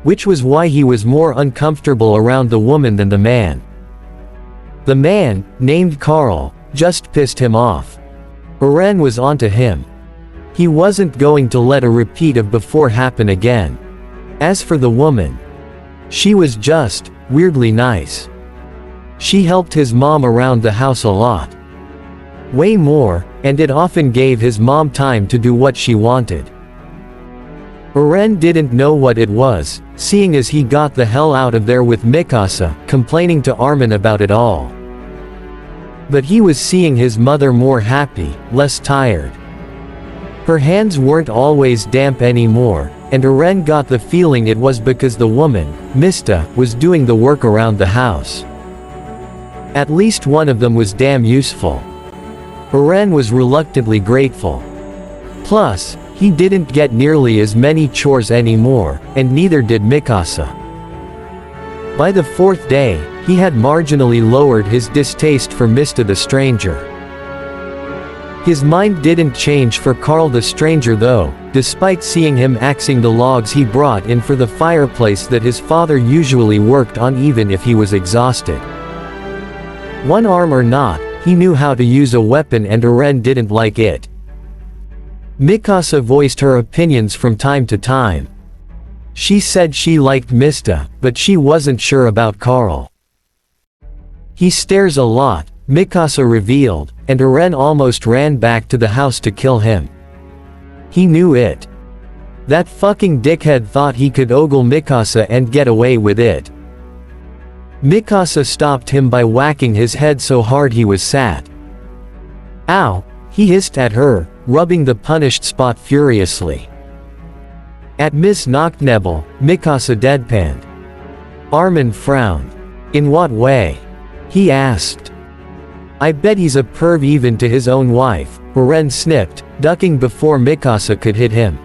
Which was why he was more uncomfortable around the woman than the man. The man, named Carl, just pissed him off. Eren was onto him. He wasn't going to let a repeat of before happen again. As for the woman, she was just weirdly nice. She helped his mom around the house a lot. Way more, and it often gave his mom time to do what she wanted. Eren didn't know what it was, seeing as he got the hell out of there with Mikasa, complaining to Armin about it all. But he was seeing his mother more happy, less tired. Her hands weren't always damp anymore, and Eren got the feeling it was because the woman, Mista, was doing the work around the house. At least one of them was damn useful. Eren was reluctantly grateful. Plus, he didn't get nearly as many chores anymore, and neither did Mikasa. By the 4th day, he had marginally lowered his distaste for Mista the stranger. His mind didn't change for Carl the stranger though, despite seeing him axing the logs he brought in for the fireplace that his father usually worked on even if he was exhausted. One arm or not, he knew how to use a weapon and Eren didn't like it. Mikasa voiced her opinions from time to time. She said she liked Mista, but she wasn't sure about Carl. He stares a lot, Mikasa revealed, and Eren almost ran back to the house to kill him. He knew it. That fucking dickhead thought he could ogle Mikasa and get away with it. Mikasa stopped him by whacking his head so hard he was sat. Ow, he hissed at her, rubbing the punished spot furiously. At Miss Knocknebel, Mikasa deadpanned. Armin frowned. In what way? He asked. I bet he's a perv even to his own wife, Eren snipped, ducking before Mikasa could hit him.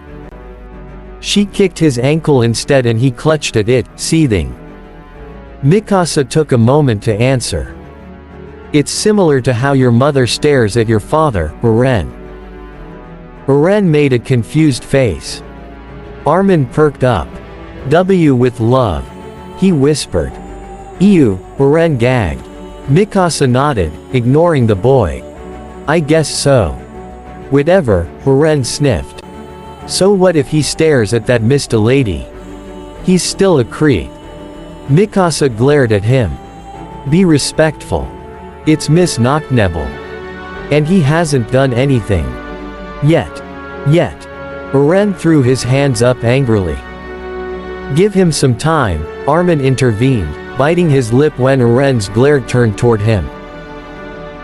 She kicked his ankle instead and he clutched at it, seething. Mikasa took a moment to answer. It's similar to how your mother stares at your father, Eren. Eren made a confused face. Armin perked up. W with love. He whispered. Ew, Eren gagged. Mikasa nodded, ignoring the boy. I guess so. Whatever, Eren sniffed. So what if he stares at that Mista lady? He's still a creep. Mikasa glared at him. Be respectful. It's Miss Knocknebel. And he hasn't done anything. Yet. Eren threw his hands up angrily. Give him some time, Armin intervened, biting his lip when Eren's glare turned toward him.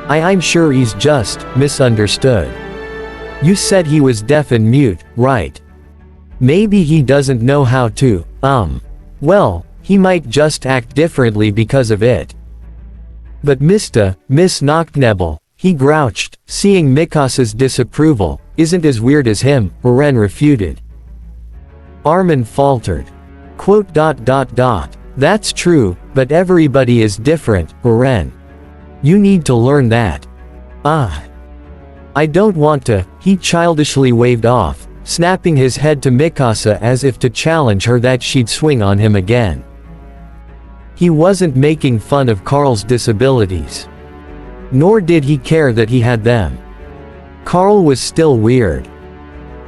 I'm sure he's just misunderstood. You said he was deaf and mute, right? Maybe he doesn't know how to, well, he might just act differently because of it. But Miss Knocknebel, he grouched, seeing Mikasa's disapproval, isn't as weird as him, Eren refuted. Armin faltered. That's true, but everybody is different, Eren. You need to learn that. I don't want to, he childishly waved off, snapping his head to Mikasa as if to challenge her that she'd swing on him again. He wasn't making fun of Carl's disabilities. Nor did he care that he had them. Carl was still weird.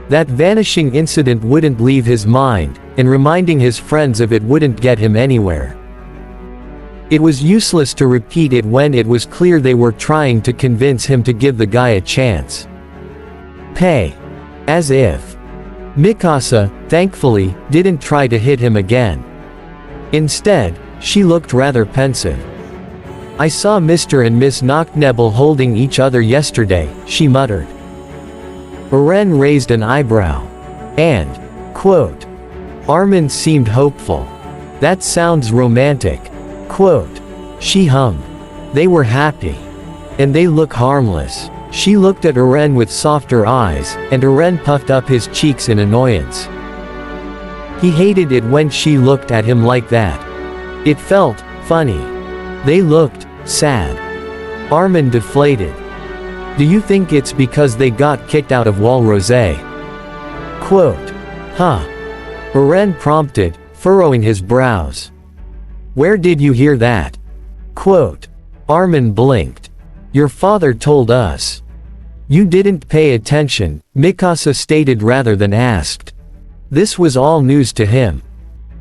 That vanishing incident wouldn't leave his mind, and reminding his friends of it wouldn't get him anywhere. It was useless to repeat it when it was clear they were trying to convince him to give the guy a chance. As if. Mikasa, thankfully, didn't try to hit him again. Instead, she looked rather pensive. I saw Mr. and Miss Knocknebel holding each other yesterday, she muttered. Eren raised an eyebrow. And, Armin seemed hopeful. That sounds romantic. She hummed. They were happy. And they look harmless. She looked at Eren with softer eyes, and Eren puffed up his cheeks in annoyance. He hated it when she looked at him like that. It felt funny. They looked sad. Armin deflated. Do you think it's because they got kicked out of Wall Rose? Eren prompted, furrowing his brows. Where did you hear that? Armin blinked. Your father told us. You didn't pay attention, Mikasa stated rather than asked. This was all news to him.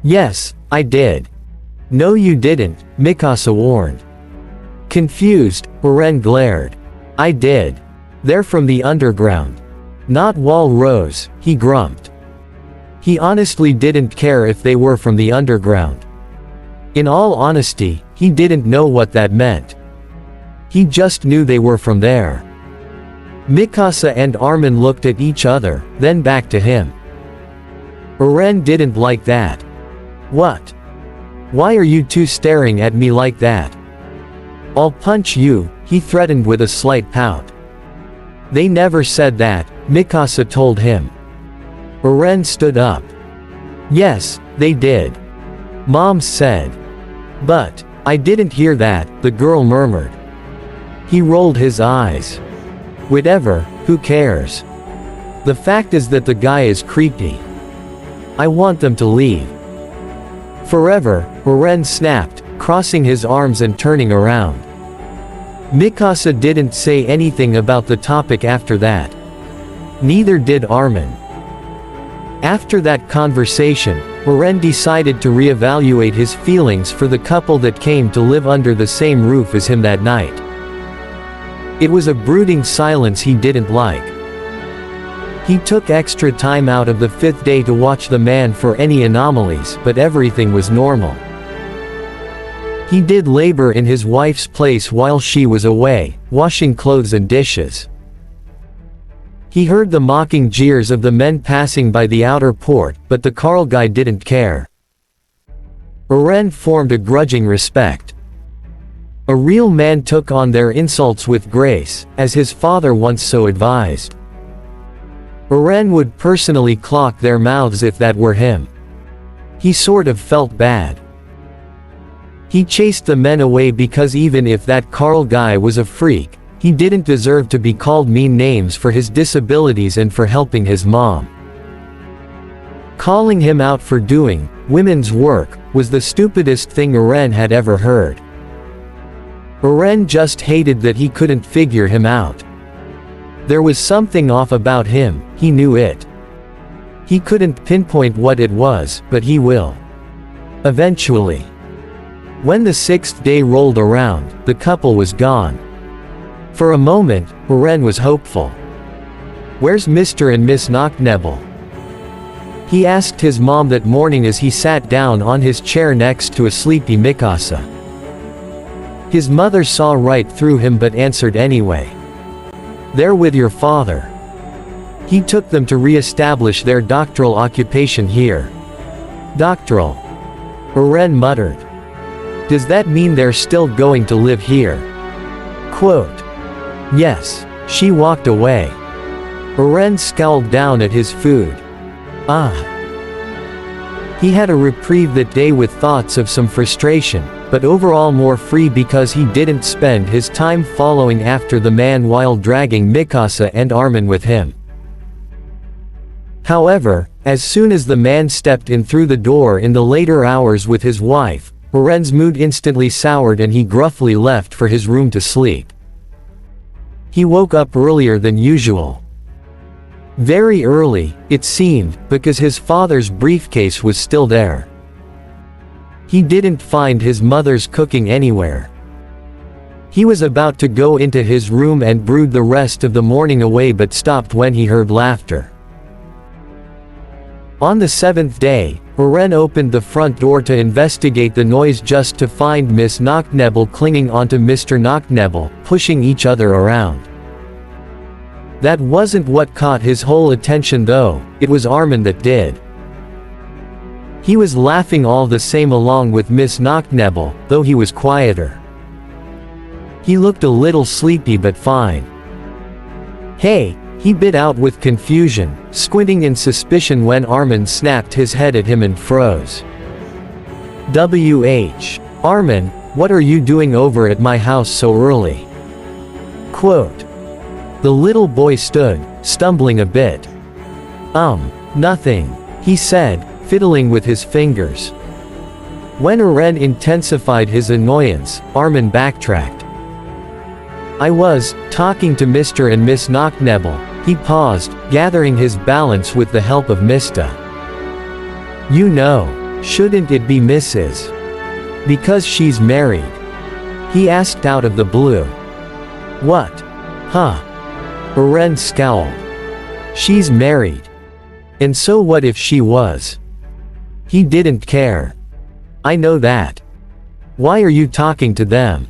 Yes, I did. No you didn't, Mikasa warned. Confused, Eren glared. I did. They're from the underground. Not Wall Rose, he grumped. He honestly didn't care if they were from the underground. In all honesty, he didn't know what that meant. He just knew they were from there. Mikasa and Armin looked at each other, then back to him. Eren didn't like that. What? Why are you two staring at me like that? I'll punch you, he threatened with a slight pout. They never said that, Mikasa told him. Eren stood up. Yes, they did. Mom said. But, I didn't hear that, the girl murmured. He rolled his eyes. Whatever, who cares? The fact is that the guy is creepy. I want them to leave. Forever, Oren snapped, crossing his arms and turning around. Mikasa didn't say anything about the topic after that. Neither did Armin. After that conversation, Oren decided to reevaluate his feelings for the couple that came to live under the same roof as him that night. It was a brooding silence he didn't like. He took extra time out of the 5th day to watch the man for any anomalies, but everything was normal. He did labor in his wife's place while she was away, washing clothes and dishes. He heard the mocking jeers of the men passing by the outer port, but the Carl guy didn't care. Oren formed a grudging respect. A real man took on their insults with grace, as his father once so advised. Oren would personally clock their mouths if that were him. He sort of felt bad. He chased the men away because even if that Carl guy was a freak, he didn't deserve to be called mean names for his disabilities and for helping his mom. Calling him out for doing women's work was the stupidest thing Oren had ever heard. Oren just hated that he couldn't figure him out. There was something off about him, he knew it. He couldn't pinpoint what it was, but he will. Eventually. When the 6th day rolled around, the couple was gone. For a moment, Oren was hopeful. "Where's Mr. and Miss Knocknebel?" He asked his mom that morning as he sat down on his chair next to a sleepy Mikasa. His mother saw right through him but answered anyway. "They're with your father." He took them to re-establish their doctoral occupation here. "Doctoral?" Oren muttered. "Does that mean they're still going to live here?" Quote. "Yes." She walked away. Oren scowled down at his food. He had a reprieve that day with thoughts of some frustration, but overall more free because he didn't spend his time following after the man while dragging Mikasa and Armin with him. However, as soon as the man stepped in through the door in the later hours with his wife, Oren's mood instantly soured and he gruffly left for his room to sleep. He woke up earlier than usual. Very early, it seemed, because his father's briefcase was still there. He didn't find his mother's cooking anywhere. He was about to go into his room and brood the rest of the morning away but stopped when he heard laughter. On the 7th day, Oren opened the front door to investigate the noise just to find Miss Knocknebel clinging onto Mr. Knocknebel, pushing each other around. That wasn't what caught his whole attention though, it was Armin that did. He was laughing all the same along with Miss Knocknebel, though he was quieter. He looked a little sleepy but fine. "Hey," he bit out with confusion, squinting in suspicion when Armin snapped his head at him and froze. Armin, what are you doing over at my house so early?" Quote. The little boy stood, stumbling a bit. Nothing," he said, fiddling with his fingers. When Oren intensified his annoyance, Armin backtracked. "I was talking to Mr. and Miss Knocknebel." He paused, gathering his balance with the help of Mista. "You know, shouldn't it be Mrs. Because she's married?" he asked out of the blue. "What? Huh?" Oren scowled. "She's married. And so what if she was?" He didn't care. "I know that. Why are you talking to them?"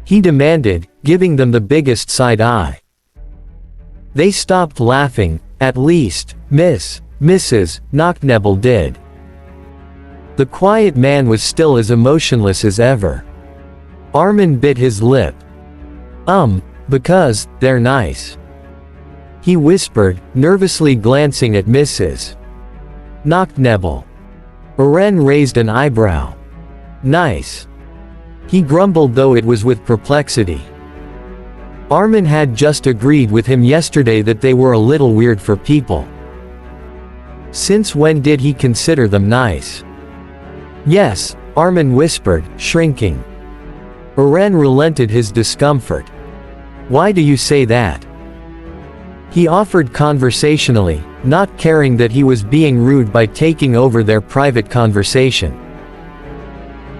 he demanded, giving them the biggest side eye. They stopped laughing, at least, Mrs. Knocknebel did. The quiet man was still as emotionless as ever. Armin bit his lip. Because they're nice," he whispered, nervously glancing at Mrs. Knocknebel. Oren raised an eyebrow. "Nice. He grumbled, though it was with perplexity. Armin had just agreed with him yesterday that they were a little weird for people. Since when did he consider them nice? Yes, Armin whispered, shrinking. Eren relented his discomfort. Why do you say that? He offered conversationally, not caring that he was being rude by taking over their private conversation.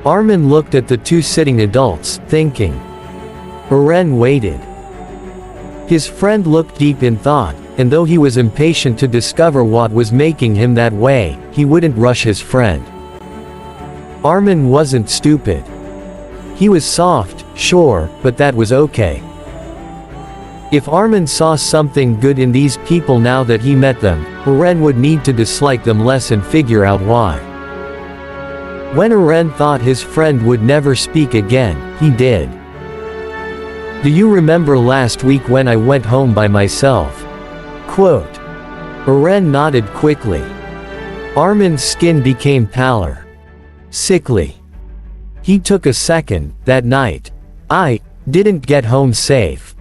Armin looked at the two sitting adults, thinking. Eren waited. His friend looked deep in thought, and though he was impatient to discover what was making him that way, he wouldn't rush his friend. Armin wasn't stupid. He was soft, sure, but that was okay. If Armin saw something good in these people now that he met them, Eren would need to dislike them less and figure out why. When Eren thought his friend would never speak again, he did. Do you remember last week when I went home by myself? Quote. Eren nodded quickly. Armin's skin became paler. Sickly. He took a second. That night. I didn't get home safe.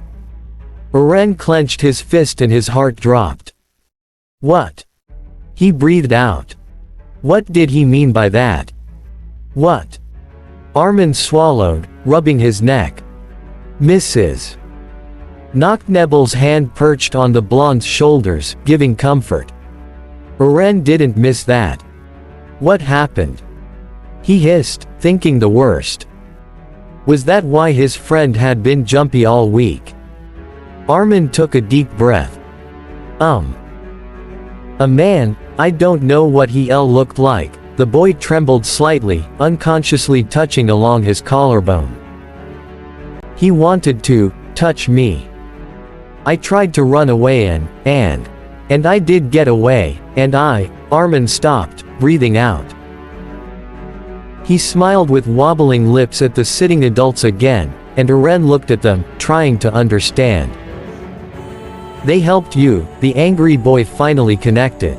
Eren clenched his fist and his heart dropped. What? He breathed out. What did he mean by that? What? Armin swallowed, rubbing his neck. Mrs. Knocknebel's hand perched on the blonde's shoulders, giving comfort. Eren didn't miss that. What happened? He hissed, thinking the worst. Was that why his friend had been jumpy all week? Armin took a deep breath. A man, I don't know what he looked like. The boy trembled slightly, unconsciously touching along his collarbone. He wanted to touch me. I tried to run away and I did get away, and Armin stopped, breathing out. He smiled with wobbling lips at the sitting adults again, and Eren looked at them, trying to understand. They helped you, the angry boy finally connected.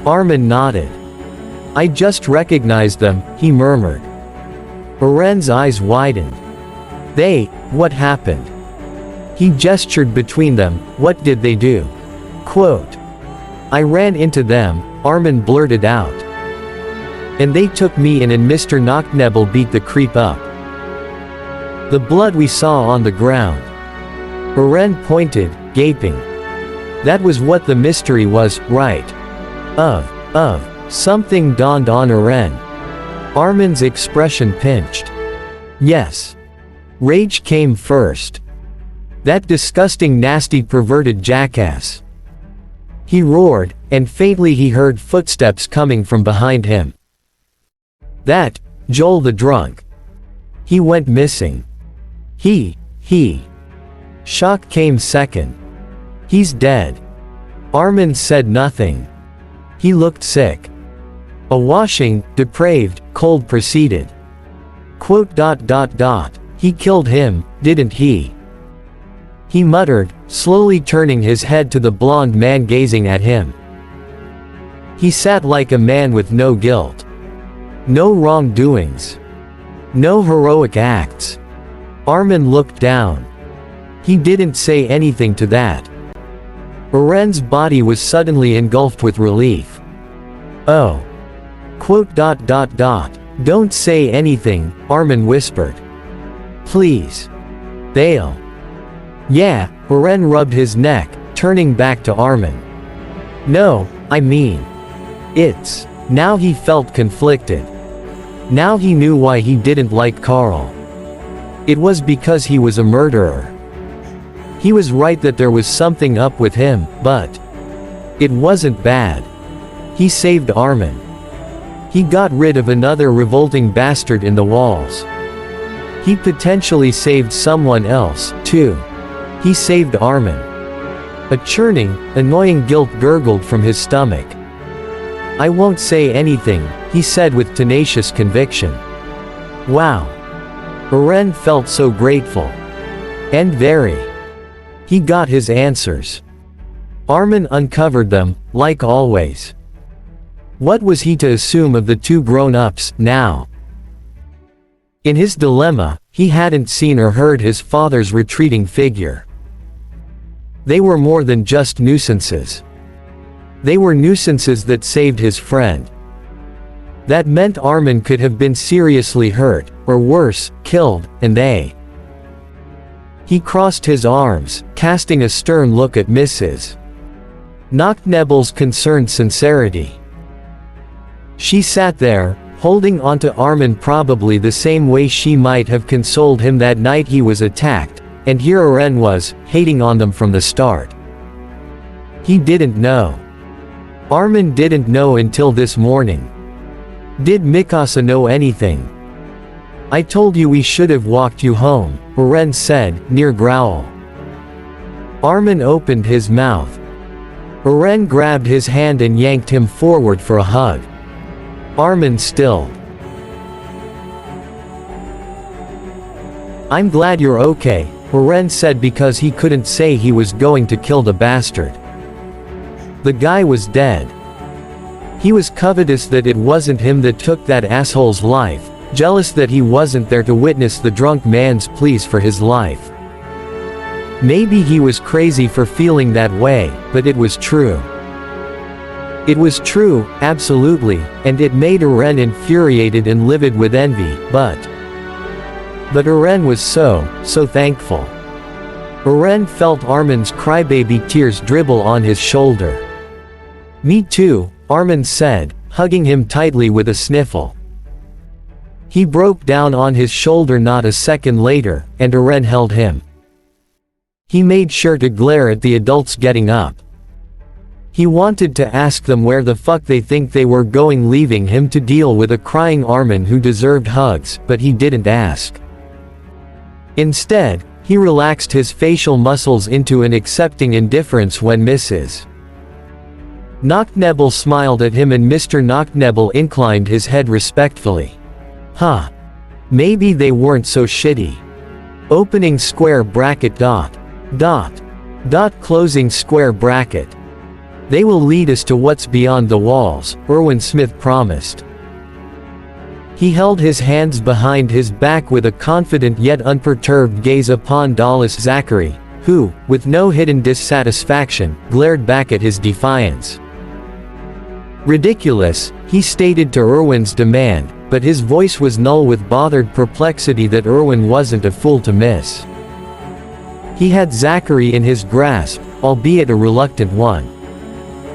Armin nodded. I just recognized them, he murmured. Eren's eyes widened. What happened? He gestured between them. What did they do? Quote. I ran into them, Armin blurted out. And they took me in and Mr. Knocknebel beat the creep up. The blood we saw on the ground. Eren pointed, gaping. That was what the mystery was, right? Something dawned on Eren. Armin's expression pinched. Yes. Rage came first. That disgusting, nasty, perverted jackass. He roared, and faintly he heard footsteps coming from behind him. That, Joel the drunk. He went missing. He. Shock came second. He's dead. Armin said nothing. He looked sick. A washing, depraved, cold proceeded. Quote. He killed him, didn't he? He muttered, slowly turning his head to the blonde man gazing at him. He sat like a man with no guilt. No wrongdoings. No heroic acts. Armin looked down. He didn't say anything to that. Eren's body was suddenly engulfed with relief. Oh. Quote. Don't say anything, Armin whispered. Please. They'll. Yeah, Eren rubbed his neck, turning back to Armin. No, I mean. It's. Now he felt conflicted. Now he knew why he didn't like Carl. It was because he was a murderer. He was right that there was something up with him, but it wasn't bad. He saved Armin. He got rid of another revolting bastard in the walls. He potentially saved someone else, too. He saved Armin. A churning, annoying guilt gurgled from his stomach. I won't say anything, he said with tenacious conviction. Wow. Eren felt so grateful. And very. He got his answers. Armin uncovered them, like always. What was he to assume of the two grown-ups, now? In his dilemma, he hadn't seen or heard his father's retreating figure. They were more than just nuisances. They were nuisances that saved his friend. That meant Armin could have been seriously hurt, or worse, killed, and He crossed his arms, casting a stern look at Mrs. Knocknebel's concerned sincerity. She sat there, holding onto Armin probably the same way she might have consoled him that night he was attacked, and here Eren was, hating on them from the start. He didn't know. Armin didn't know until this morning. Did Mikasa know anything? I told you we should have walked you home, Eren said, near growl. Armin opened his mouth. Eren grabbed his hand and yanked him forward for a hug. Armin stilled. I'm glad you're okay, Eren said because he couldn't say he was going to kill the bastard. The guy was dead. He was covetous that it wasn't him that took that asshole's life, jealous that he wasn't there to witness the drunk man's pleas for his life. Maybe he was crazy for feeling that way, but it was true. It was true, absolutely, and it made Eren infuriated and livid with envy, but Eren was so thankful. Eren felt Armin's crybaby tears dribble on his shoulder. Me too, Armin said, hugging him tightly with a sniffle. He broke down on his shoulder not a second later, and Eren held him. He made sure to glare at the adults getting up. He wanted to ask them where the fuck they think they were going, leaving him to deal with a crying Armin who deserved hugs, but he didn't ask. Instead, he relaxed his facial muscles into an accepting indifference when Mrs. Knocknebel smiled at him and Mr. Knocknebel inclined his head respectfully. Huh. Maybe they weren't so shitty. Opening square bracket dot. Closing square bracket. They will lead us to what's beyond the walls, Erwin Smith promised. He held his hands behind his back with a confident yet unperturbed gaze upon Dallas Zachary, who, with no hidden dissatisfaction, glared back at his defiance. Ridiculous, he stated to Erwin's demand, but his voice was null with bothered perplexity that Erwin wasn't a fool to miss. He had Zachary in his grasp, albeit a reluctant one.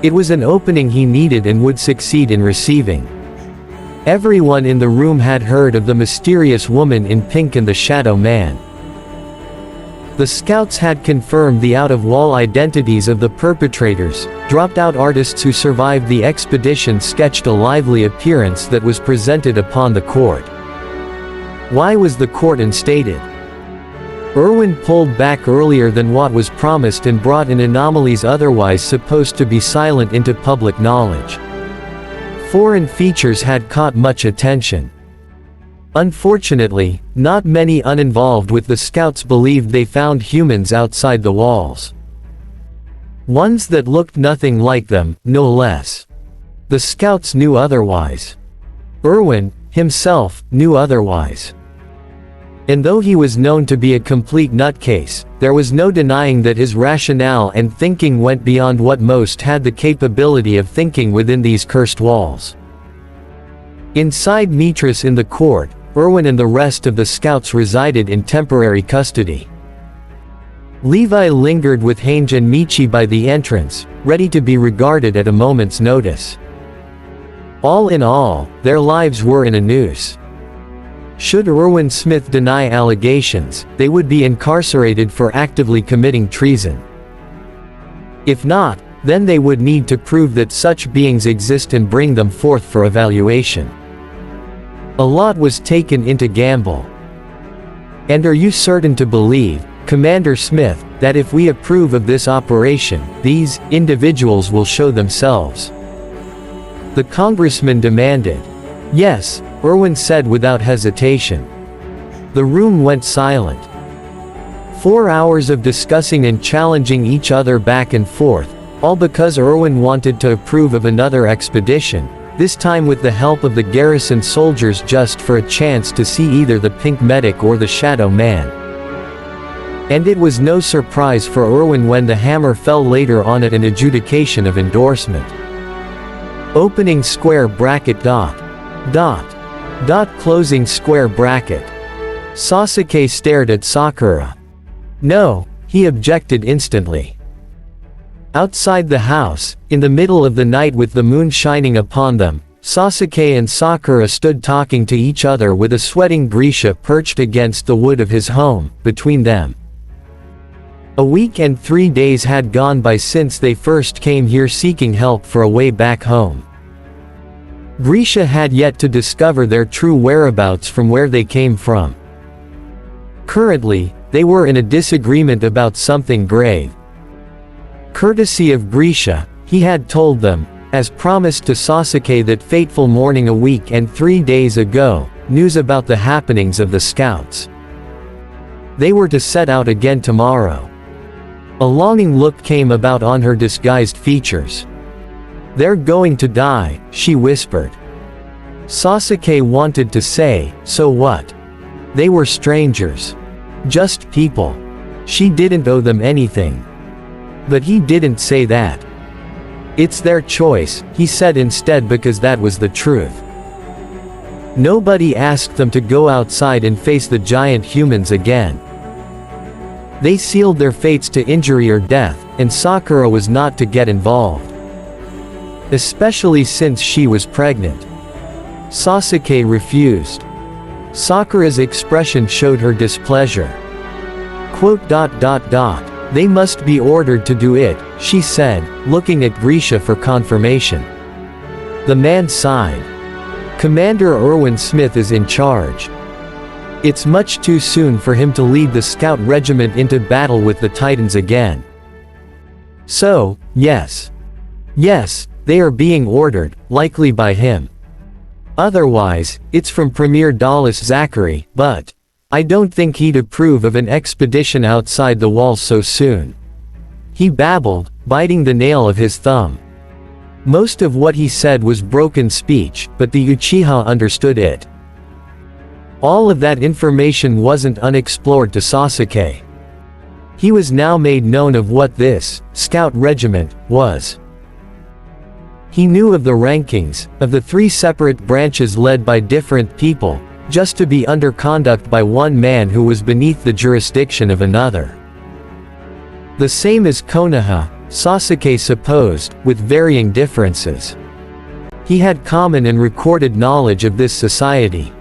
It was an opening he needed and would succeed in receiving. Everyone in the room had heard of the mysterious woman in pink and the Shadow Man. The scouts had confirmed the out-of-wall identities of the perpetrators. Dropped-out artists who survived the expedition sketched a lively appearance that was presented upon the court. Why was the court instated? Erwin pulled back earlier than what was promised and brought in anomalies otherwise supposed to be silent into public knowledge. Foreign features had caught much attention. Unfortunately, not many uninvolved with the scouts believed they found humans outside the walls. Ones that looked nothing like them, no less. The scouts knew otherwise. Erwin, himself, knew otherwise. And though he was known to be a complete nutcase, there was no denying that his rationale and thinking went beyond what most had the capability of thinking within these cursed walls. Inside Mitras in the court, Erwin and the rest of the scouts resided in temporary custody. Levi lingered with Hange and Michi by the entrance, ready to be regarded at a moment's notice. All in all, their lives were in a noose. Should Erwin Smith deny allegations, they would be incarcerated for actively committing treason. If not, then they would need to prove that such beings exist and bring them forth for evaluation. A lot was taken into gamble. And are you certain to believe, Commander Smith, that if we approve of this operation, these individuals will show themselves? The congressman demanded. Yes, Erwin said without hesitation. The room went silent. 4 hours of discussing and challenging each other back and forth, all because Erwin wanted to approve of another expedition, this time with the help of the garrison soldiers just for a chance to see either the pink medic or the shadow man. And it was no surprise for Erwin when the hammer fell later on at an adjudication of endorsement. Opening square bracket dot. Closing square bracket. Sasuke stared at Sakura. No, he objected instantly. Outside the house, in the middle of the night with the moon shining upon them, Sasuke and Sakura stood talking to each other with a sweating Grisha perched against the wood of his home, between them. A week and 3 days had gone by since they first came here seeking help for a way back home. Grisha had yet to discover their true whereabouts from where they came from. Currently, they were in a disagreement about something grave. Courtesy of Grisha, he had told them, as promised to Sasuke that fateful morning a week and 3 days ago, news about the happenings of the scouts. They were to set out again tomorrow. A longing look came about on her disguised features. "They're going to die," she whispered. Sasuke wanted to say, "So what? They were strangers. Just people. She didn't owe them anything." But he didn't say that. "It's their choice," he said instead, because that was the truth. Nobody asked them to go outside and face the giant humans again. They sealed their fates to injury or death, and Sakura was not to get involved. Especially since she was pregnant. Sasuke refused. Sakura's expression showed her displeasure. "They must be ordered to do it," she said, looking at Grisha for confirmation. The man sighed. "Commander Erwin Smith is in charge. It's much too soon for him to lead the scout regiment into battle with the Titans again. So, yes, they are being ordered, likely by him. Otherwise, it's from Premier Dallas Zachary, but I don't think he'd approve of an expedition outside the walls so soon," he babbled, biting the nail of his thumb. Most of what he said was broken speech, but the Uchiha understood it. All of that information wasn't unexplored to Sasuke. He was now made known of what this scout regiment was. He knew of the rankings, of the 3 separate branches led by different people, just to be under conduct by one man who was beneath the jurisdiction of another. The same as Konoha, Sasuke supposed, with varying differences. He had common and recorded knowledge of this society,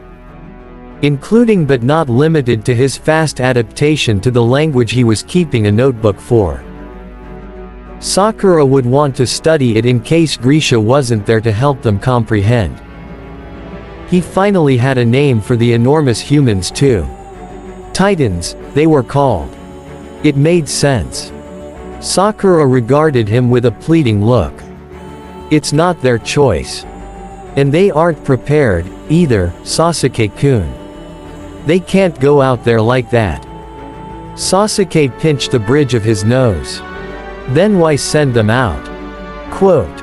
including but not limited to his fast adaptation to the language he was keeping a notebook for. Sakura would want to study it in case Grisha wasn't there to help them comprehend. He finally had a name for the enormous humans too. Titans, they were called. It made sense. Sakura regarded him with a pleading look. It's not their choice. And they aren't prepared, either, Sasuke-kun. They can't go out there like that. Sasuke pinched the bridge of his nose. Then why send them out? Quote,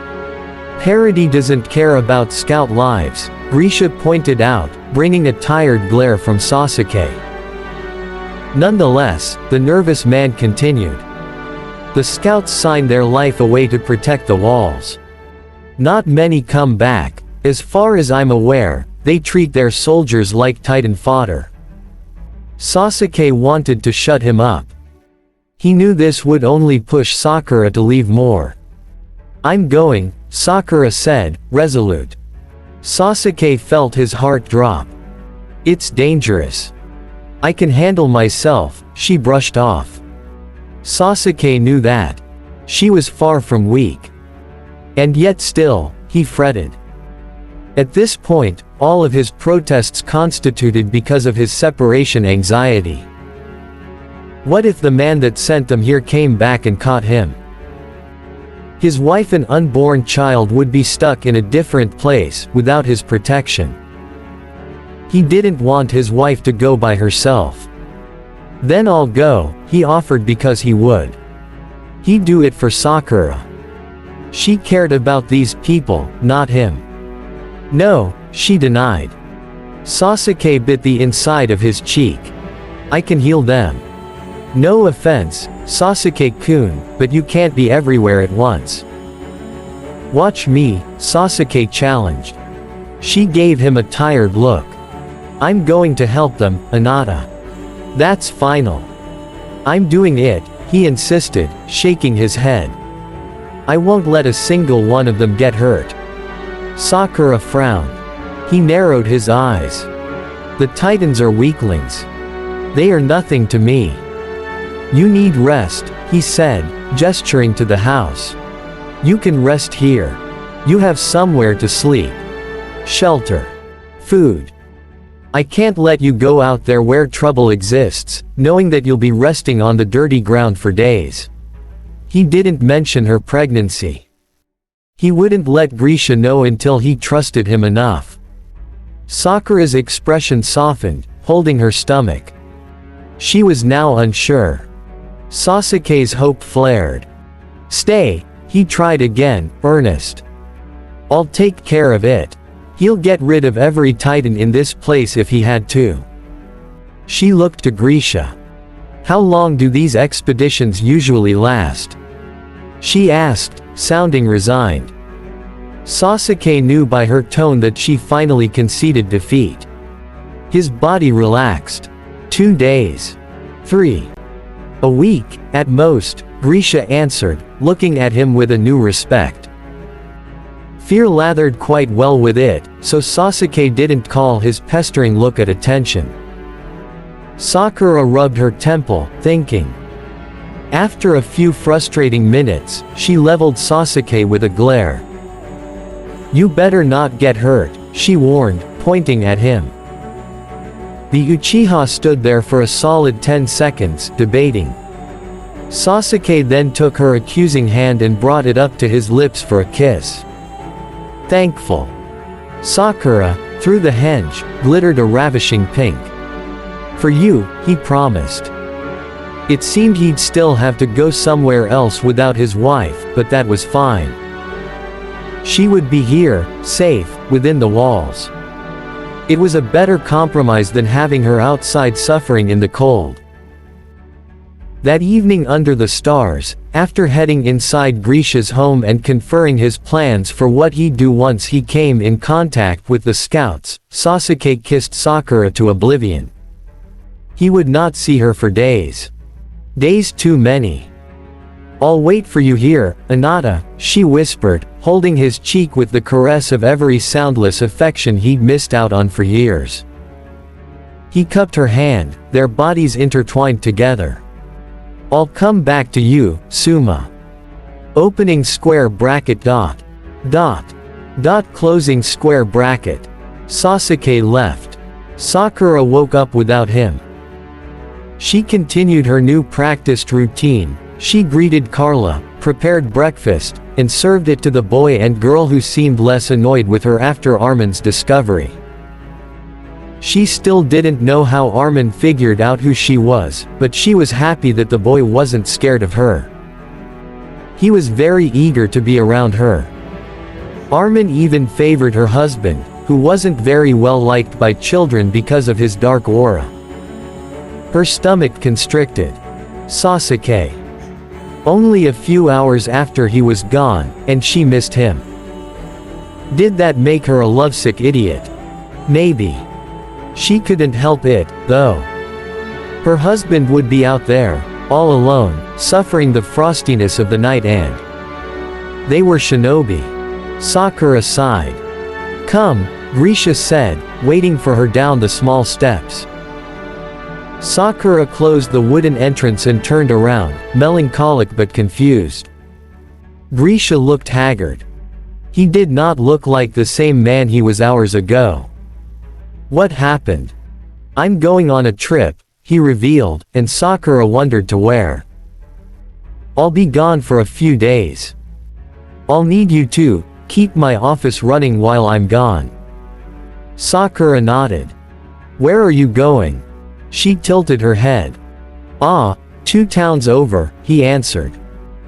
"Parody doesn't care about scout lives," Grisha pointed out, bringing a tired glare from Sasuke. Nonetheless, the nervous man continued. "The scouts signed their life away to protect the walls. Not many come back. As far as I'm aware, they treat their soldiers like Titan fodder." Sasuke wanted to shut him up. He knew this would only push Sakura to leave more. "I'm going," Sakura said, resolute. Sasuke felt his heart drop. "It's dangerous. I can handle myself," she brushed off. Sasuke knew that. She was far from weak. And yet still, he fretted. At this point, all of his protests constituted because of his separation anxiety. What if the man that sent them here came back and caught him? His wife and unborn child would be stuck in a different place, without his protection. He didn't want his wife to go by herself. "Then I'll go," he offered because he would. He'd do it for Sakura. She cared about these people, not him. No, she denied. Sasuke bit the inside of his cheek. I can heal them. No offense, Sasuke-kun, but you can't be everywhere at once. Watch me, Sasuke challenged. She gave him a tired look. I'm going to help them, Hinata. That's final. I'm doing it, he insisted, shaking his head. I won't let a single one of them get hurt. Sakura frowned. He narrowed his eyes. The Titans are weaklings. They are nothing to me. You need rest, he said, gesturing to the house. You can rest here. You have somewhere to sleep. Shelter. Food. I can't let you go out there where trouble exists, knowing that you'll be resting on the dirty ground for days. He didn't mention her pregnancy. He wouldn't let Grisha know until he trusted him enough. Sakura's expression softened, holding her stomach. She was now unsure. Sasuke's hope flared. Stay, he tried again, earnest. I'll take care of it. He'll get rid of every Titan in this place if he had to. She looked to Grisha. How long do these expeditions usually last? She asked, sounding resigned. Sasuke knew by her tone that she finally conceded defeat. His body relaxed. 2 days. 3. A week, at most, Grisha answered, looking at him with a new respect. Fear lathered quite well with it, so Sasuke didn't call his pestering look at attention. Sakura rubbed her temple, thinking. After a few frustrating minutes, she leveled Sasuke with a glare. You better not get hurt, she warned, pointing at him. The Uchiha stood there for a solid 10 seconds, debating. Sasuke then took her accusing hand and brought it up to his lips for a kiss. Thankful. Sakura, through the henge, glittered a ravishing pink. For you, he promised. It seemed he'd still have to go somewhere else without his wife, but that was fine. She would be here, safe, within the walls. It was a better compromise than having her outside suffering in the cold. That evening under the stars, after heading inside Grisha's home and conferring his plans for what he'd do once he came in contact with the scouts, Sasuke kissed Sakura to oblivion. He would not see her for days. Days too many. I'll wait for you here, Hinata, she whispered, holding his cheek with the caress of every soundless affection he'd missed out on for years. He cupped her hand, their bodies intertwined together. I'll come back to you, Suma. Opening square bracket dot. Closing square bracket. Sasuke left. Sakura woke up without him. She continued her new practiced routine. She greeted Carla, prepared breakfast, and served it to the boy and girl who seemed less annoyed with her after Armin's discovery. She still didn't know how Armin figured out who she was, but she was happy that the boy wasn't scared of her. He was very eager to be around her. Armin even favored her husband, who wasn't very well liked by children because of his dark aura. Her stomach constricted. Sasuke. Only a few hours after he was gone, and she missed him. Did that make her a lovesick idiot? Maybe. She couldn't help it, though. Her husband would be out there, all alone, suffering the frostiness of the night and they were shinobi. Sakura sighed. Come, Grisha said, waiting for her down the small steps. Sakura closed the wooden entrance and turned around, melancholic but confused. Grisha looked haggard. He did not look like the same man he was hours ago. What happened? I'm going on a trip, he revealed, and Sakura wondered to where. I'll be gone for a few days. I'll need you to keep my office running while I'm gone. Sakura nodded. Where are you going? She tilted her head. 2 towns over, he answered.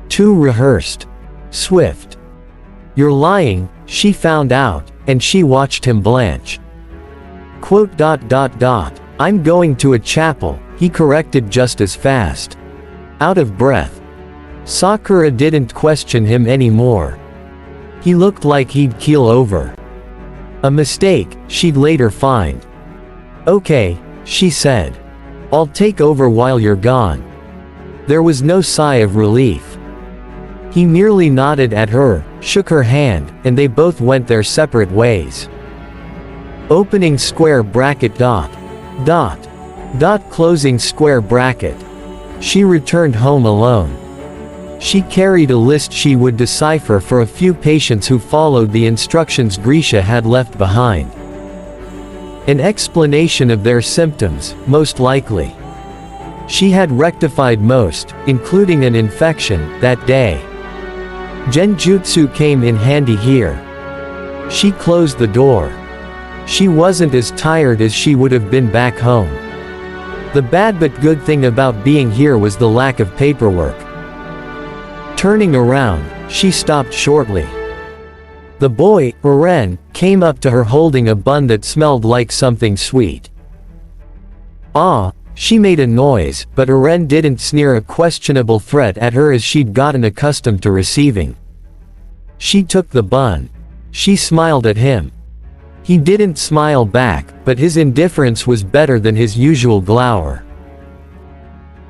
Too rehearsed. Swift. You're lying, she found out, and she watched him blanch. Quote, "I'm going to a chapel," he corrected just as fast. Out of breath. Sakura didn't question him anymore. He looked like he'd keel over. A mistake, she'd later find. "Okay," she said. "I'll take over while you're gone." There was no sigh of relief. He merely nodded at her, shook her hand, and they both went their separate ways. Opening square bracket closing square bracket. She returned home alone. She carried a list she would decipher for a few patients who followed the instructions Grisha had left behind. An explanation of their symptoms, most likely. She had rectified most, including an infection, that day. Genjutsu came in handy here. She closed the door. She wasn't as tired as she would have been back home. The bad but good thing about being here was the lack of paperwork. Turning around, she stopped shortly. The boy, Eren, came up to her holding a bun that smelled like something sweet. "Ah," she made a noise, but Eren didn't sneer a questionable threat at her as she'd gotten accustomed to receiving. She took the bun. She smiled at him. He didn't smile back, but his indifference was better than his usual glower.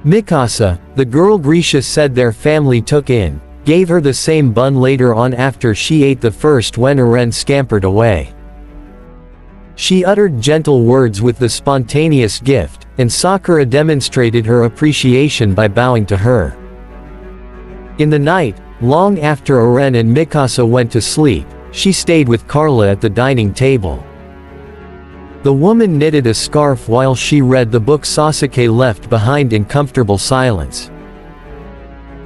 Mikasa, the girl Grisha said their family took in, gave her the same bun later on after she ate the first when Eren scampered away. She uttered gentle words with the spontaneous gift, and Sakura demonstrated her appreciation by bowing to her. In the night, long after Eren and Mikasa went to sleep, she stayed with Carla at the dining table. The woman knitted a scarf while she read the book Sasuke left behind in comfortable silence.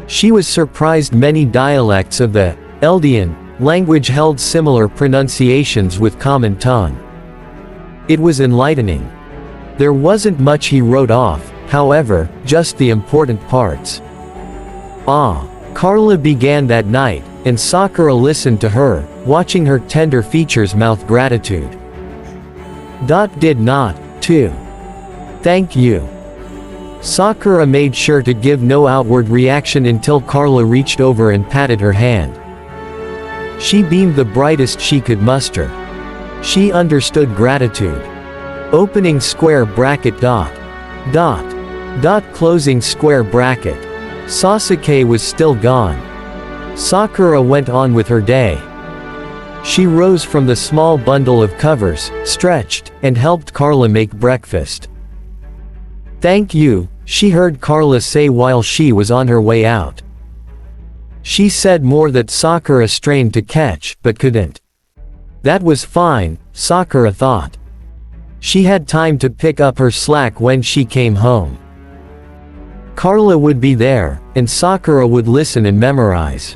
She was surprised many dialects of the Eldian language held similar pronunciations with common tongue. It was enlightening. There wasn't much he wrote off, however, just the important parts. Carla began that night, and Sakura listened to her, watching her tender features mouth gratitude. Did not, too. Thank you. Sakura made sure to give no outward reaction until Carla reached over and patted her hand. She beamed the brightest she could muster. She understood gratitude. Opening square bracket closing square bracket. Sasuke was still gone. Sakura went on with her day. She rose from the small bundle of covers, stretched, and helped Carla make breakfast. "Thank you," she heard Carla say while she was on her way out. She said more that Sakura strained to catch, but couldn't. That was fine, Sakura thought. She had time to pick up her slack when she came home. Carla would be there, and Sakura would listen and memorize.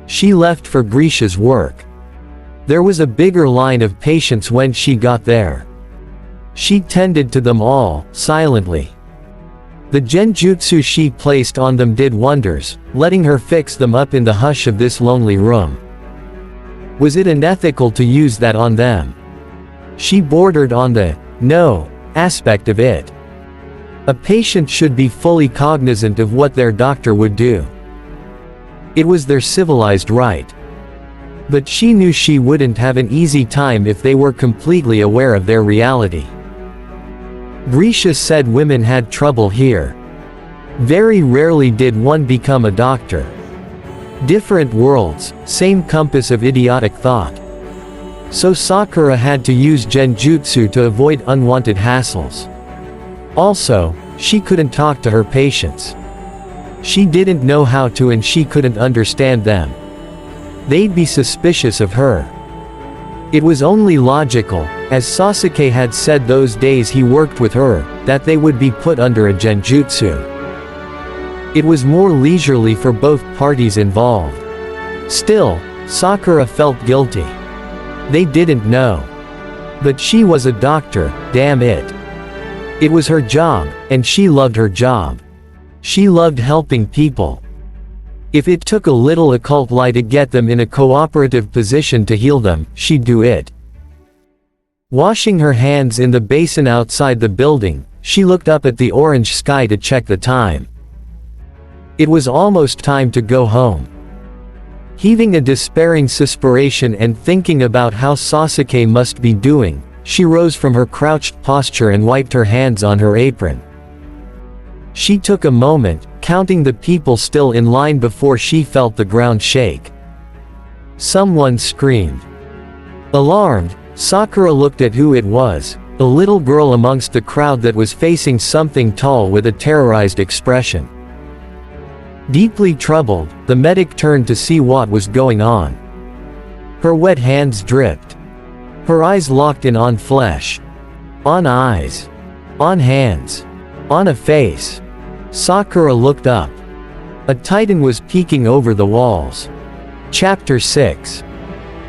She left for Grisha's work. There was a bigger line of patients when she got there. She tended to them all, silently. The genjutsu she placed on them did wonders, letting her fix them up in the hush of this lonely room. Was it unethical to use that on them? She bordered on the no aspect of it. A patient should be fully cognizant of what their doctor would do. It was their civilized right. But she knew she wouldn't have an easy time if they were completely aware of their reality. Grisha said women had trouble here. Very rarely did one become a doctor. Different worlds, same compass of idiotic thought. So Sakura had to use genjutsu to avoid unwanted hassles. Also, she couldn't talk to her patients. She didn't know how to and she couldn't understand them. They'd be suspicious of her. It was only logical, as Sasuke had said those days he worked with her, that they would be put under a genjutsu. It was more leisurely for both parties involved. Still, Sakura felt guilty. They didn't know. But she was a doctor, damn it. It was her job, and she loved her job. She loved helping people. If it took a little occult lie to get them in a cooperative position to heal them, she'd do it. Washing her hands in the basin outside the building, she looked up at the orange sky to check the time. It was almost time to go home. Heaving a despairing suspiration and thinking about how Sasuke must be doing, she rose from her crouched posture and wiped her hands on her apron. She took a moment, counting the people still in line before she felt the ground shake. Someone screamed. Alarmed, Sakura looked at who it was, a little girl amongst the crowd that was facing something tall with a terrorized expression. Deeply troubled, the medic turned to see what was going on. Her wet hands dripped. Her eyes locked in on flesh. On eyes. On hands. On a face. Sakura looked up. A titan was peeking over the walls. Chapter 6.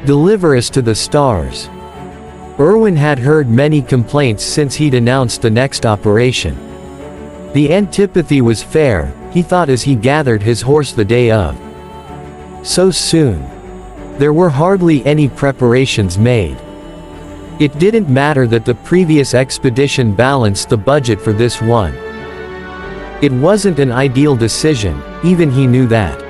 Deliver us to the stars. Erwin had heard many complaints since he'd announced the next operation. The antipathy was fair, he thought as he gathered his horse the day of. So soon. There were hardly any preparations made. It didn't matter that the previous expedition balanced the budget for this one. It wasn't an ideal decision, even he knew that.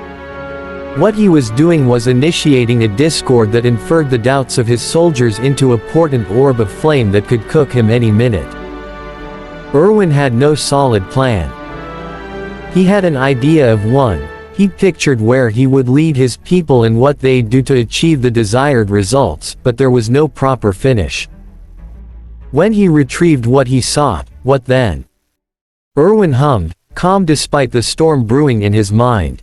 What he was doing was initiating a discord that inferred the doubts of his soldiers into a portent orb of flame that could cook him any minute. Erwin had no solid plan. He had an idea of one. He pictured where he would lead his people and what they'd do to achieve the desired results, but there was no proper finish. When he retrieved what he sought, what then? Erwin hummed, calm despite the storm brewing in his mind.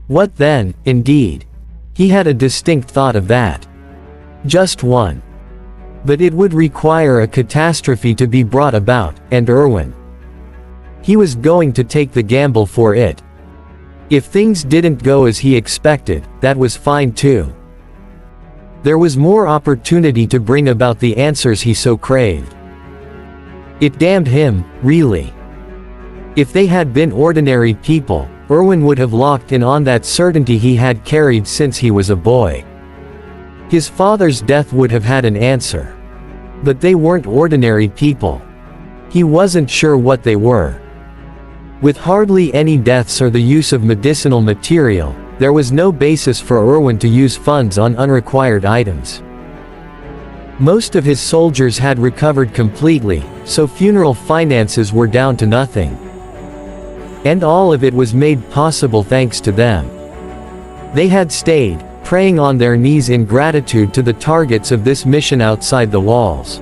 What then, indeed? He had a distinct thought of that. Just one. But it would require a catastrophe to be brought about, and Erwin. He was going to take the gamble for it. If things didn't go as he expected, that was fine too. There was more opportunity to bring about the answers he so craved. It damned him, really. If they had been ordinary people, Erwin would have locked in on that certainty he had carried since he was a boy. His father's death would have had an answer. But they weren't ordinary people. He wasn't sure what they were. With hardly any deaths or the use of medicinal material, there was no basis for Erwin to use funds on unrequired items. Most of his soldiers had recovered completely, so funeral finances were down to nothing. And all of it was made possible thanks to them. They had stayed, praying on their knees in gratitude to the targets of this mission outside the walls.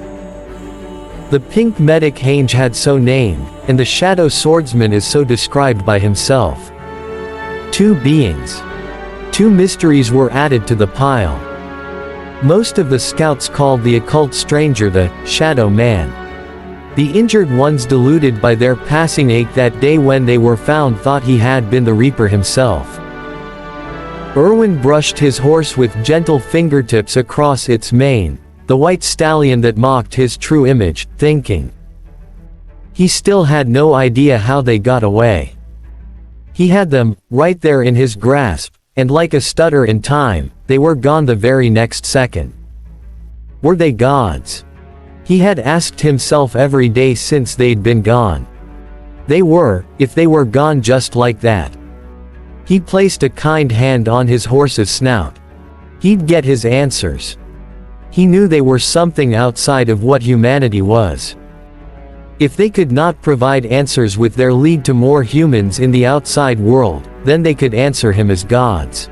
The pink medic Hange had so named, and the shadow swordsman is so described by himself. Two beings. Two mysteries were added to the pile. Most of the scouts called the occult stranger the Shadow Man. The injured ones deluded by their passing ache that day when they were found thought he had been the Reaper himself. Erwin brushed his horse with gentle fingertips across its mane, the white stallion that mocked his true image, thinking. He still had no idea how they got away. He had them, right there in his grasp, and like a stutter in time, they were gone the very next second. Were they gods? He had asked himself every day since they'd been gone. They were, if they were gone just like that. He placed a kind hand on his horse's snout. He'd get his answers. He knew they were something outside of what humanity was. If they could not provide answers with their lead to more humans in the outside world, then they could answer him as gods.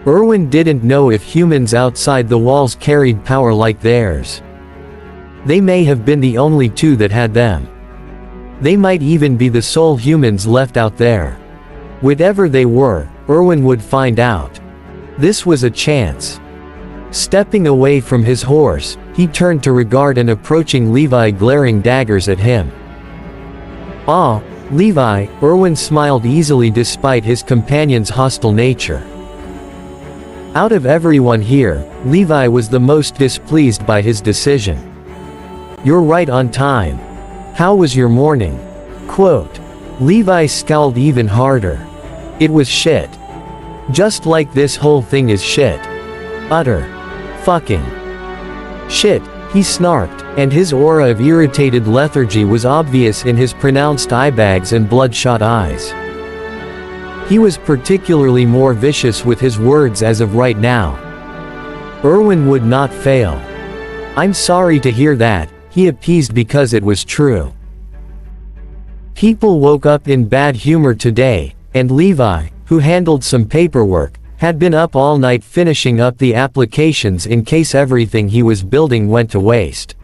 Erwin didn't know if humans outside the walls carried power like theirs. They may have been the only two that had them. They might even be the sole humans left out there. Whatever they were, Erwin would find out. This was a chance. Stepping away from his horse, he turned to regard an approaching Levi glaring daggers at him. "Ah, Levi," Erwin smiled easily despite his companion's hostile nature. Out of everyone here, Levi was the most displeased by his decision. "You're right on time. How was your morning?" Quote. Levi scowled even harder. It was shit. Just like this whole thing is shit. Utter. Fucking. Shit, he snarked, and his aura of irritated lethargy was obvious in his pronounced eye bags and bloodshot eyes. He was particularly more vicious with his words as of right now. Erwin would not fail. I'm sorry to hear that, he appeased because it was true. People woke up in bad humor today, and Levi, who handled some paperwork, had been up all night finishing up the applications in case everything he was building went to waste.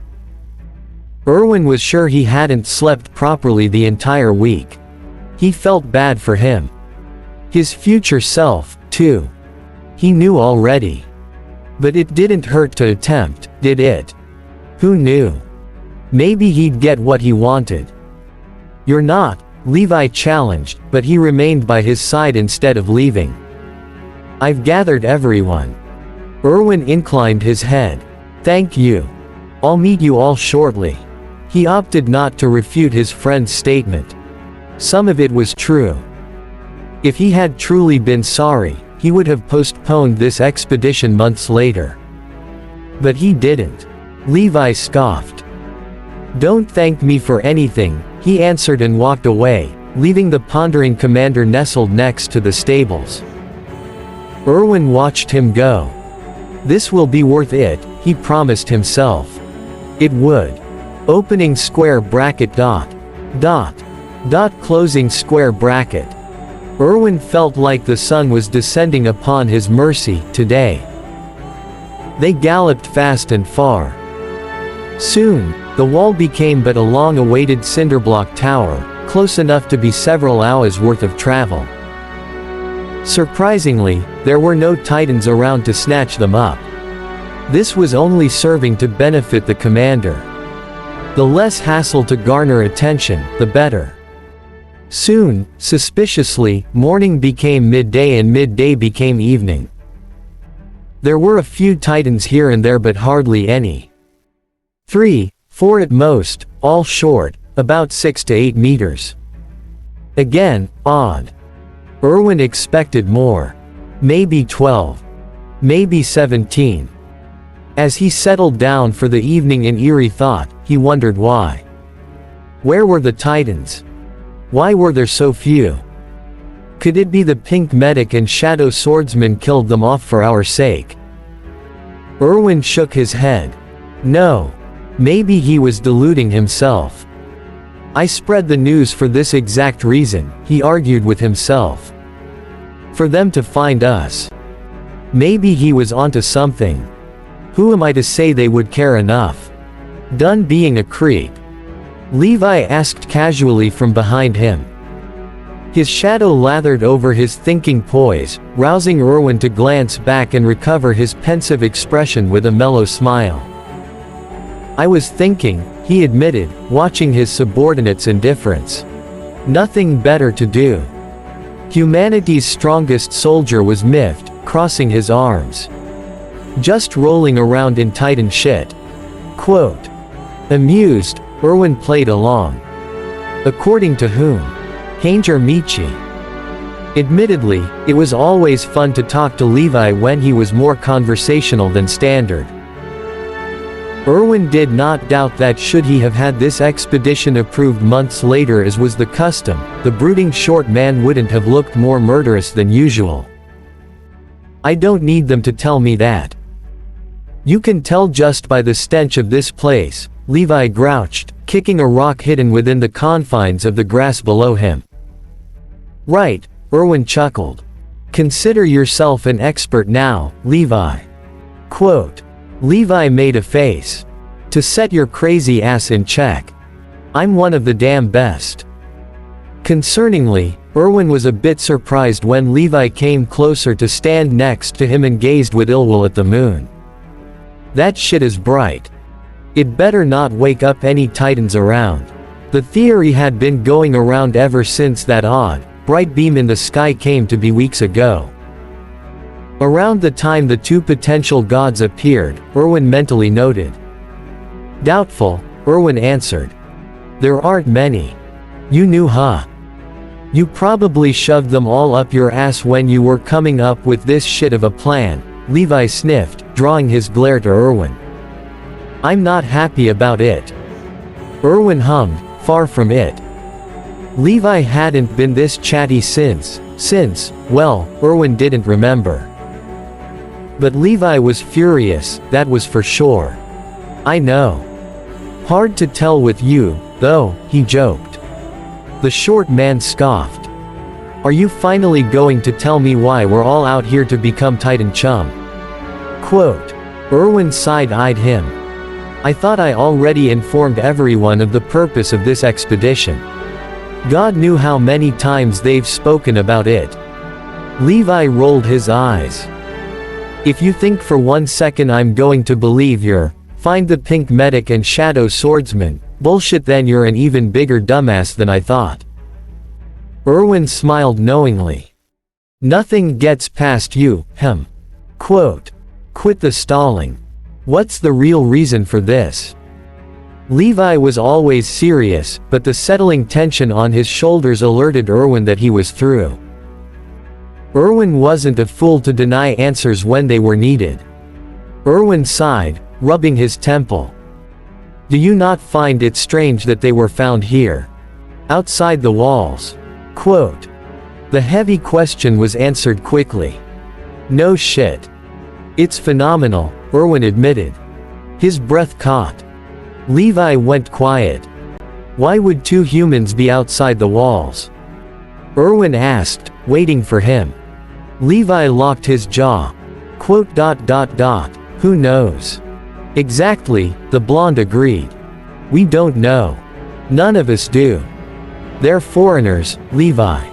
Erwin was sure he hadn't slept properly the entire week. He felt bad for him. His future self, too. He knew already. But it didn't hurt to attempt, did it? Who knew? Maybe he'd get what he wanted. You're not, Levi challenged, but he remained by his side instead of leaving. I've gathered everyone. Erwin inclined his head. Thank you. I'll meet you all shortly. He opted not to refute his friend's statement. Some of it was true. If he had truly been sorry, he would have postponed this expedition months later. But he didn't. Levi scoffed. Don't thank me for anything, he answered and walked away, leaving the pondering commander nestled next to the stables. Erwin watched him go. This will be worth it, he promised himself. It would. Opening square bracket dot. Closing square bracket. Erwin felt like the sun was descending upon his mercy today. They galloped fast and far. Soon, the wall became but a long-awaited cinderblock tower, close enough to be several hours' worth of travel. Surprisingly, there were no titans around to snatch them up. This was only serving to benefit the commander. The less hassle to garner attention, the better. Soon, suspiciously, morning became midday and midday became evening. There were a few titans here and there but hardly any. 3, 4 at most, all short, about 6 to 8 meters. Again, odd. Erwin expected more. Maybe 12. Maybe 17. As he settled down for the evening in eerie thought, he wondered why. Where were the titans? Why were there so few? Could it be the pink medic and shadow swordsman killed them off for our sake? Erwin shook his head. No. Maybe he was deluding himself. I spread the news for this exact reason, he argued with himself. For them to find us. Maybe he was onto something. Who am I to say they would care enough? Done being a creep? Levi asked casually from behind him. His shadow lathered over his thinking poise, rousing Erwin to glance back and recover his pensive expression with a mellow smile. I was thinking, he admitted, watching his subordinate's indifference. Nothing better to do. Humanity's strongest soldier was miffed, crossing his arms. Just rolling around in Titan shit. Quote. Amused, Erwin played along. According to whom? Hanger Michi. Admittedly, it was always fun to talk to Levi when he was more conversational than standard. Erwin did not doubt that should he have had this expedition approved months later as was the custom, the brooding short man wouldn't have looked more murderous than usual. I don't need them to tell me that. You can tell just by the stench of this place, Levi grouched, kicking a rock hidden within the confines of the grass below him. Right, Erwin chuckled. Consider yourself an expert now, Levi. Quote. Levi made a face. To set your crazy ass in check. I'm one of the damn best. Concerningly, Erwin was a bit surprised when Levi came closer to stand next to him and gazed with ill will at the moon. That shit is bright. It better not wake up any titans around. The theory had been going around ever since that odd, bright beam in the sky came to be weeks ago. Around the time the two potential gods appeared, Erwin mentally noted. Doubtful, Erwin answered. There aren't many. You knew, huh? You probably shoved them all up your ass when you were coming up with this shit of a plan, Levi sniffed, drawing his glare to Erwin. I'm not happy about it. Erwin hummed, far from it. Levi hadn't been this chatty since, well, Erwin didn't remember. But Levi was furious, that was for sure. I know. Hard to tell with you, though, he joked. The short man scoffed. Are you finally going to tell me why we're all out here to become Titan chum? Quote. Erwin side-eyed him. I thought I already informed everyone of the purpose of this expedition. God knew how many times they've spoken about it. Levi rolled his eyes. If you think for 1 second I'm going to believe you're find the pink medic and shadow swordsman bullshit, then you're an even bigger dumbass than I thought. Erwin smiled knowingly. Nothing gets past you, him. Quote. Quit the stalling. What's the real reason for this? Levi was always serious, but the settling tension on his shoulders alerted Erwin that he was through. Erwin wasn't a fool to deny answers when they were needed. Erwin sighed, rubbing his temple. Do you not find it strange that they were found here? Outside the walls? Quote. The heavy question was answered quickly. No shit. It's phenomenal, Erwin admitted. His breath caught. Levi went quiet. Why would two humans be outside the walls? Erwin asked, waiting for him. Levi locked his jaw. Quote. Who knows? Exactly, the blonde agreed. We don't know. None of us do. They're foreigners, Levi.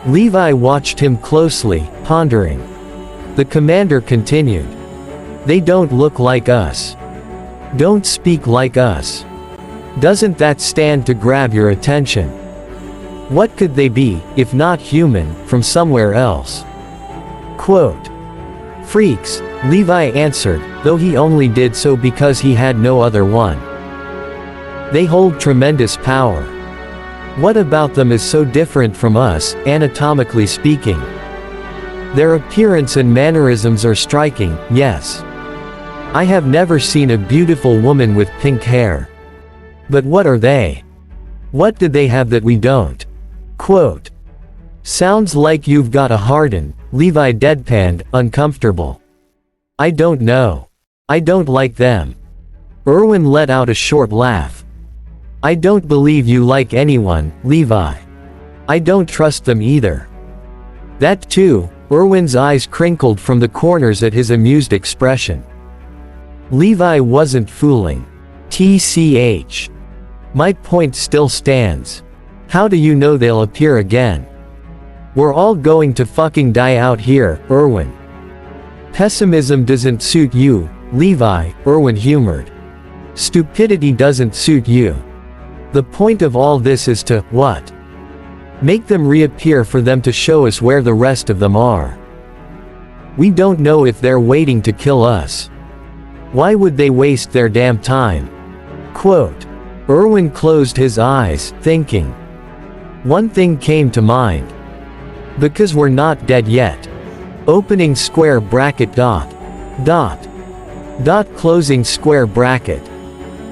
Levi watched him closely, pondering. The commander continued. They don't look like us. Don't speak like us. Doesn't that stand to grab your attention? What could they be, if not human, from somewhere else? Quote. Freaks, Levi answered, though he only did so because he had no other one. They hold tremendous power. What about them is so different from us, anatomically speaking? Their appearance and mannerisms are striking, yes. I have never seen a beautiful woman with pink hair. But what are they? What do they have that we don't? Quote. Sounds like you've got a harden, Levi deadpanned, uncomfortable. I don't know. I don't like them. Erwin let out a short laugh. I don't believe you like anyone, Levi. I don't trust them either. That too, Erwin's eyes crinkled from the corners at his amused expression. Levi wasn't fooling. TCH. My point still stands. How do you know they'll appear again? We're all going to fucking die out here, Erwin. Pessimism doesn't suit you, Levi, Erwin humored. Stupidity doesn't suit you. The point of all this is to, what? Make them reappear for them to show us where the rest of them are. We don't know if they're waiting to kill us. Why would they waste their damn time? Quote. Erwin closed his eyes, thinking. One thing came to mind. Because we're not dead yet. Opening square bracket dot. Closing square bracket.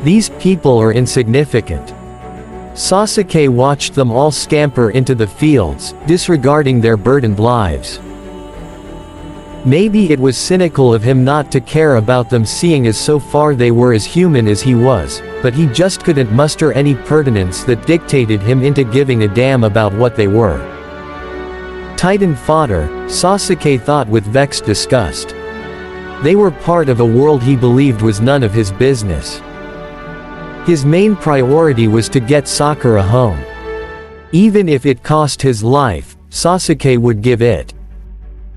These people are insignificant. Sasuke watched them all scamper into the fields, disregarding their burdened lives. Maybe it was cynical of him not to care about them, seeing as so far they were as human as he was, but he just couldn't muster any pertinence that dictated him into giving a damn about what they were. Titan fodder, Sasuke thought with vexed disgust. They were part of a world he believed was none of his business. His main priority was to get Sakura home. Even if it cost his life, Sasuke would give it.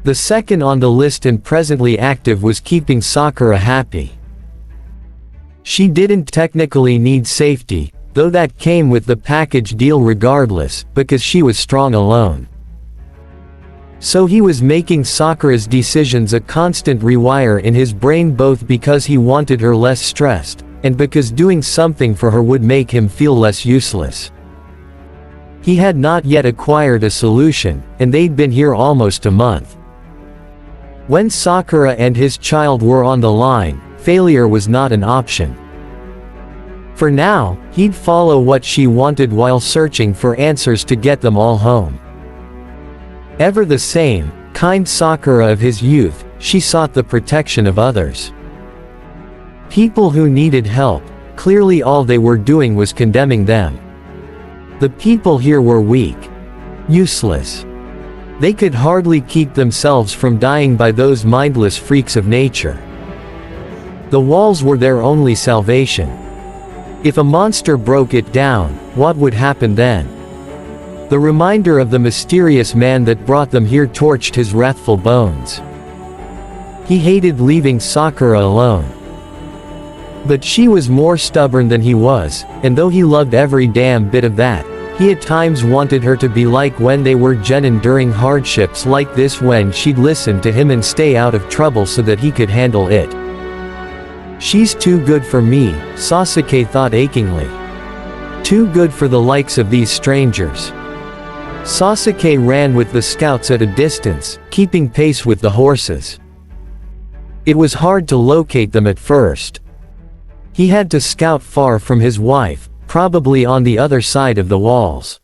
The second on the list and presently active was keeping Sakura happy. She didn't technically need safety, though that came with the package deal regardless, because she was strong alone. So he was making Sakura's decisions a constant rewire in his brain, both because he wanted her less stressed, and because doing something for her would make him feel less useless. He had not yet acquired a solution, and they'd been here almost a month. When Sakura and his child were on the line, failure was not an option. For now, he'd follow what she wanted while searching for answers to get them all home. Ever the same, kind Sakura of his youth, she sought the protection of others. People who needed help, clearly all they were doing was condemning them. The people here were weak. Useless. They could hardly keep themselves from dying by those mindless freaks of nature. The walls were their only salvation. If a monster broke it down, what would happen then? The reminder of the mysterious man that brought them here torched his wrathful bones. He hated leaving Sakura alone. But she was more stubborn than he was, and though he loved every damn bit of that, he at times wanted her to be like when they were genin during hardships like this, when she'd listen to him and stay out of trouble so that he could handle it. She's too good for me, Sasuke thought achingly. Too good for the likes of these strangers. Sasuke ran with the scouts at a distance, keeping pace with the horses. It was hard to locate them at first. He had to scout far from his wife, probably on the other side of the walls.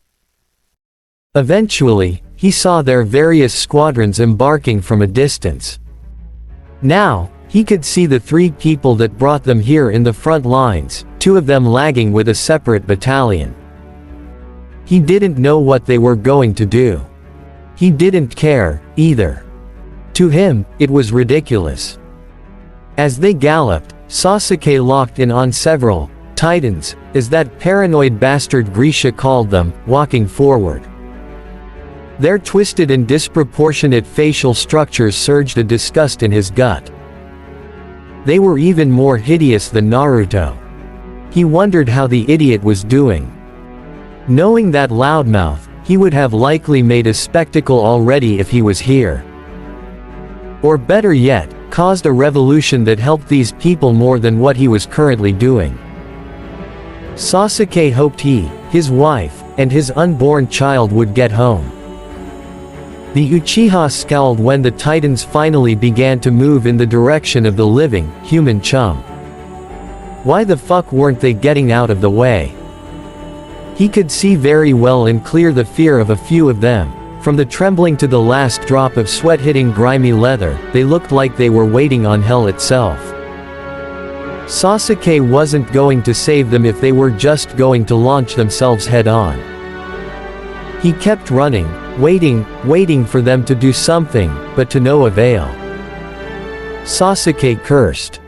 Eventually, he saw their various squadrons embarking from a distance. Now, he could see the 3 people that brought them here in the front lines, 2 of them lagging with a separate battalion. He didn't know what they were going to do. He didn't care, either. To him, it was ridiculous. As they galloped, Sasuke locked in on several Titans, as that paranoid bastard Grisha called them, walking forward. Their twisted and disproportionate facial structures surged a disgust in his gut. They were even more hideous than Naruto. He wondered how the idiot was doing. Knowing that loudmouth, he would have likely made a spectacle already if he was here. Or better yet, caused a revolution that helped these people more than what he was currently doing. Sasuke hoped he, his wife, and his unborn child would get home. The Uchiha scowled when the Titans finally began to move in the direction of the living, human chum. Why the fuck weren't they getting out of the way? He could see very well and clear the fear of a few of them. From the trembling to the last drop of sweat hitting grimy leather, they looked like they were waiting on hell itself. Sasuke wasn't going to save them if they were just going to launch themselves head-on. He kept running, waiting for them to do something, but to no avail. Sasuke cursed.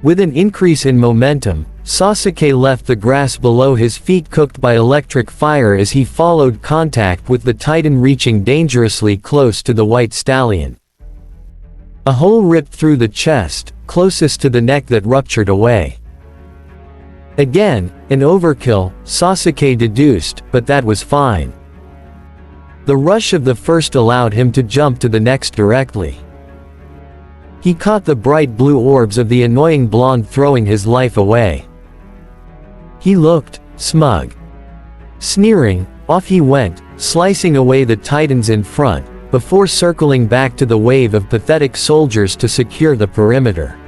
With an increase in momentum, Sasuke left the grass below his feet cooked by electric fire as he followed contact with the Titan, reaching dangerously close to the white stallion. A hole ripped through the chest, closest to the neck, that ruptured away. Again, an overkill, Sasuke deduced, but that was fine. The rush of the first allowed him to jump to the next directly. He caught the bright blue orbs of the annoying blonde throwing his life away. He looked smug. Sneering, off he went, slicing away the Titans in front, before circling back to the wave of pathetic soldiers to secure the perimeter.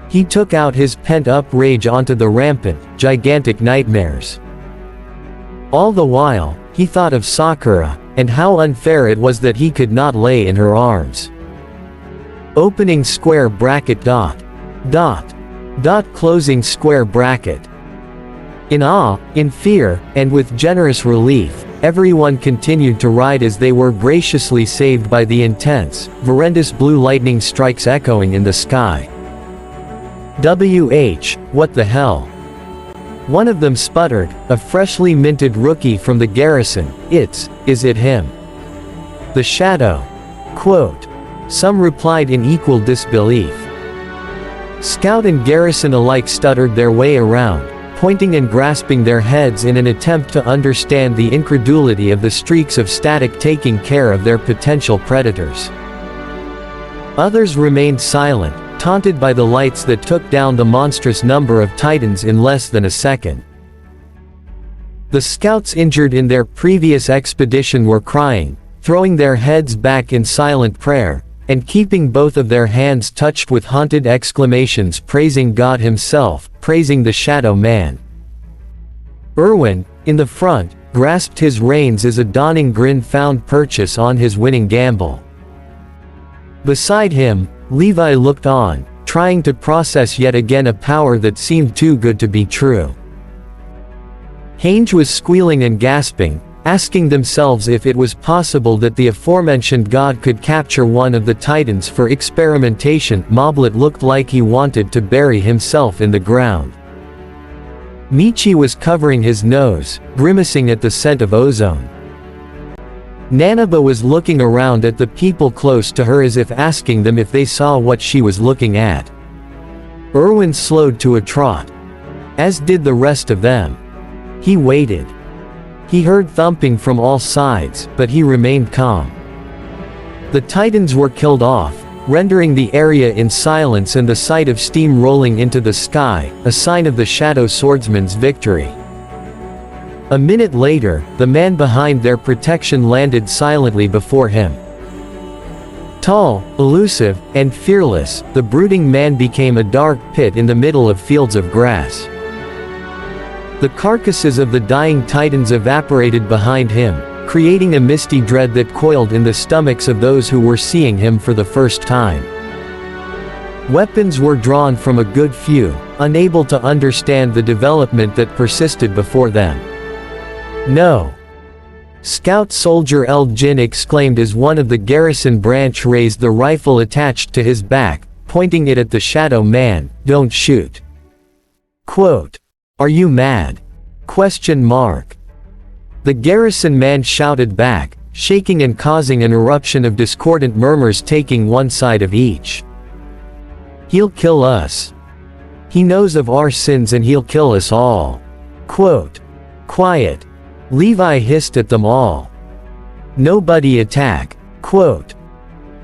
He took out his pent-up rage onto the rampant, gigantic nightmares. All the while, he thought of Sakura, and how unfair it was that he could not lay in her arms. Opening square bracket dot. Closing square bracket. In awe, in fear, and with generous relief, everyone continued to ride as they were graciously saved by the intense, horrendous blue lightning strikes echoing in the sky. What the hell? One of them sputtered, a freshly minted rookie from the garrison. Is it him? The shadow. Quote. Some replied in equal disbelief. Scout and garrison alike stuttered their way around, pointing and grasping their heads in an attempt to understand the incredulity of the streaks of static taking care of their potential predators. Others remained silent, taunted by the lights that took down the monstrous number of Titans in less than a second. The scouts injured in their previous expedition were crying, throwing their heads back in silent prayer, and keeping both of their hands touched with haunted exclamations praising God himself, praising the Shadow Man. Erwin, in the front, grasped his reins as a dawning grin found purchase on his winning gamble. Beside him, Levi looked on, trying to process yet again a power that seemed too good to be true. Hange was squealing and gasping, asking themselves if it was possible that the aforementioned god could capture one of the titans for experimentation. Moblet looked like he wanted to bury himself in the ground. Michi was covering his nose, grimacing at the scent of ozone. Nanaba was looking around at the people close to her as if asking them if they saw what she was looking at. Erwin slowed to a trot, as did the rest of them. He waited. He heard thumping from all sides, but he remained calm. The titans were killed off, rendering the area in silence and the sight of steam rolling into the sky, a sign of the Shadow Swordsman's victory. A minute later, the man behind their protection landed silently before him. Tall, elusive, and fearless, the brooding man became a dark pit in the middle of fields of grass. The carcasses of the dying titans evaporated behind him, creating a misty dread that coiled in the stomachs of those who were seeing him for the first time. Weapons were drawn from a good few, unable to understand the development that persisted before them. "No!" Scout Soldier El Jin exclaimed as one of the garrison branch raised the rifle attached to his back, pointing it at the Shadow Man. "Don't shoot." Quote, "Are you mad?" Question mark. The garrison man shouted back, shaking and causing an eruption of discordant murmurs taking one side of each. "He'll kill us. He knows of our sins and he'll kill us all." Quote, "Quiet." Levi hissed at them all. "Nobody attack." Quote.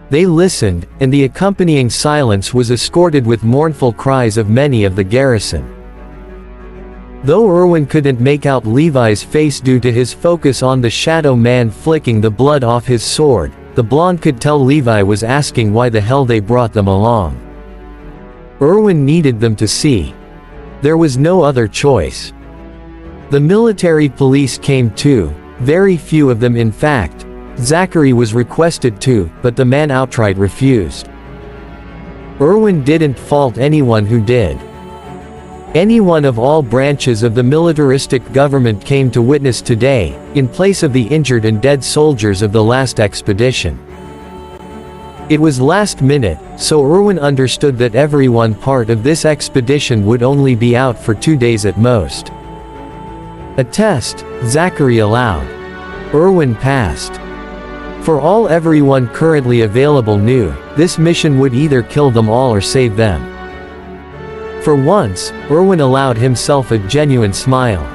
They listened, and the accompanying silence was escorted with mournful cries of many of the garrison. Though Erwin couldn't make out Levi's face due to his focus on the Shadow Man flicking the blood off his sword, the blonde could tell Levi was asking why the hell they brought them along. Erwin needed them to see. There was no other choice. The military police came too, very few of them in fact. Zachary was requested to, but the man outright refused. Erwin didn't fault anyone who did. Anyone of all branches of the militaristic government came to witness today, in place of the injured and dead soldiers of the last expedition. It was last minute, so Erwin understood that everyone part of this expedition would only be out for 2 days at most. A test, Zachary allowed. Erwin passed. For all everyone currently available knew, this mission would either kill them all or save them. For once, Erwin allowed himself a genuine smile.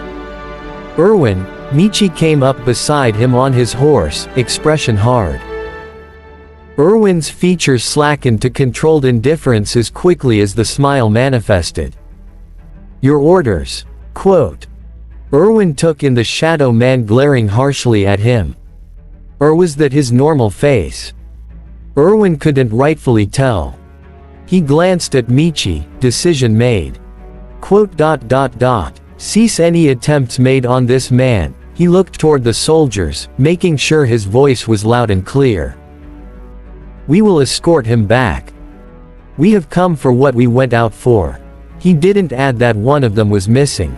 "Erwin," Michi came up beside him on his horse, expression hard. Erwin's features slackened to controlled indifference as quickly as the smile manifested. "Your orders." Quote. Erwin took in the Shadow Man glaring harshly at him. Or was that his normal face? Erwin couldn't rightfully tell. He glanced at Michi, decision made. Quote. "Cease any attempts made on this man." He looked toward the soldiers, making sure his voice was loud and clear. "We will escort him back. We have come for what we went out for." He didn't add that one of them was missing.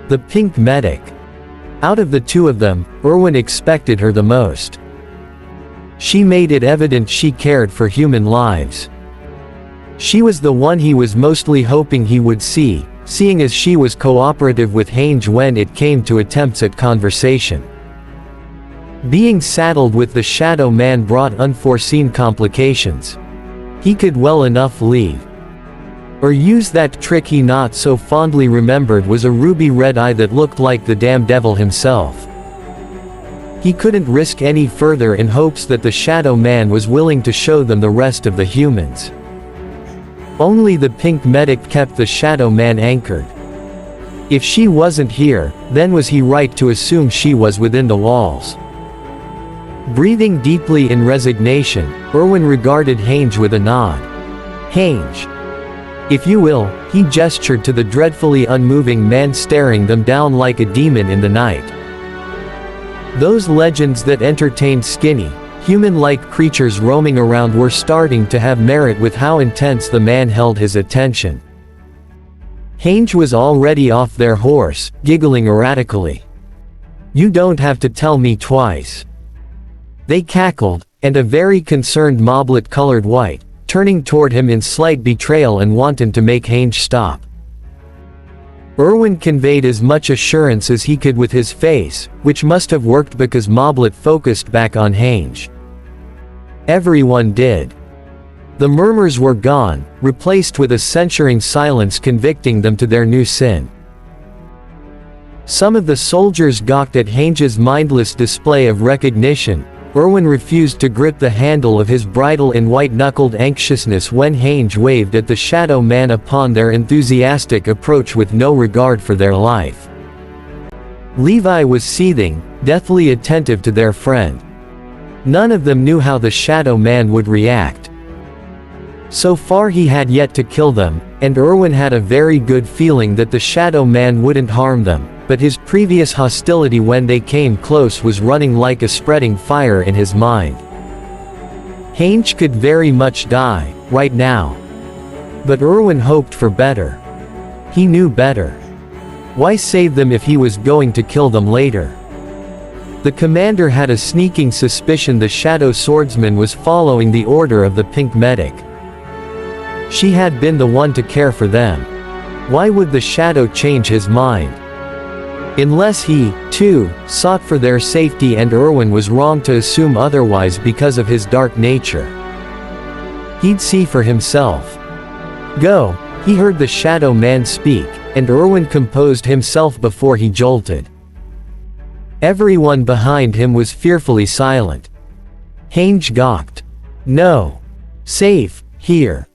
The pink medic. Out of the two of them, Erwin expected her the most. She made it evident she cared for human lives. She was the one he was mostly hoping he would see, seeing as she was cooperative with Hange when it came to attempts at conversation. Being saddled with the Shadow Man brought unforeseen complications. He could well enough leave. Or use that trick he not so fondly remembered was a ruby red eye that looked like the damn devil himself. He couldn't risk any further in hopes that the Shadow Man was willing to show them the rest of the humans. Only the pink medic kept the Shadow Man anchored. If she wasn't here, then was he right to assume she was within the walls? Breathing deeply in resignation, Erwin regarded Hange with a nod. Hange. If you will, he gestured to the dreadfully unmoving man staring them down like a demon in the night. Those legends that entertained skinny, human-like creatures roaming around were starting to have merit with how intense the man held his attention. Hange was already off their horse, giggling erratically. You don't have to tell me twice. They cackled, and a very concerned Moonlit colored white, turning toward him in slight betrayal and wanting to make Hange stop. Erwin conveyed as much assurance as he could with his face, which must have worked because Moonlit focused back on Hange. Everyone did. The murmurs were gone, replaced with a censuring silence convicting them to their new sin. Some of the soldiers gawked at Hange's mindless display of recognition. Erwin refused to grip the handle of his bridle in white-knuckled anxiousness when Hange waved at the shadow man upon their enthusiastic approach with no regard for their life. Levi was seething, deathly attentive to their friend. None of them knew how the shadow man would react. So far he had yet to kill them, and Erwin had a very good feeling that the shadow man wouldn't harm them, but his previous hostility when they came close was running like a spreading fire in his mind. Hange could very much die, right now. But Erwin hoped for better. He knew better. Why save them if he was going to kill them later? The commander had a sneaking suspicion the shadow swordsman was following the order of the pink medic. She had been the one to care for them. Why would the shadow change his mind? Unless he, too, sought for their safety, and Erwin was wrong to assume otherwise because of his dark nature. He'd see for himself. Go, he heard the shadow man speak, and Erwin composed himself before he jolted. Everyone behind him was fearfully silent. Hange gawked. No. Safe, here.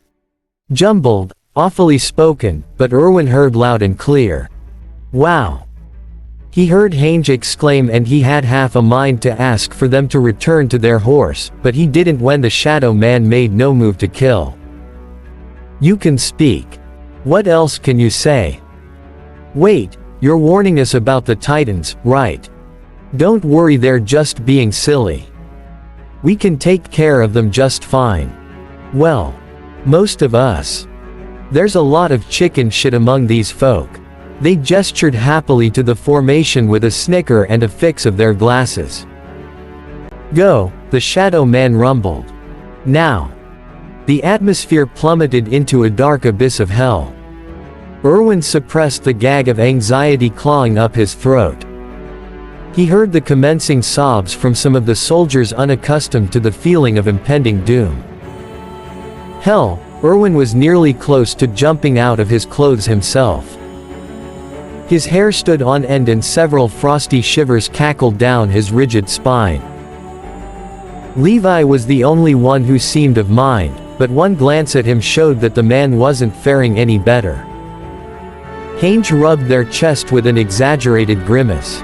Jumbled, awfully spoken, but Erwin heard loud and clear. Wow. He heard Hange exclaim, and he had half a mind to ask for them to return to their horse, but he didn't when the shadow man made no move to kill. You can speak. What else can you say? Wait, you're warning us about the Titans, right? Don't worry, they're just being silly. We can take care of them just fine. Well, most of us. There's a lot of chicken shit among these folk. They gestured happily to the formation with a snicker and a fix of their glasses. Go, the shadow man rumbled. Now. The atmosphere plummeted into a dark abyss of hell. Erwin suppressed the gag of anxiety clawing up his throat. He heard the commencing sobs from some of the soldiers unaccustomed to the feeling of impending doom. Hell, Erwin was nearly close to jumping out of his clothes himself. His hair stood on end and several frosty shivers cackled down his rigid spine. Levi was the only one who seemed of mind, but one glance at him showed that the man wasn't faring any better. Hange rubbed their chest with an exaggerated grimace.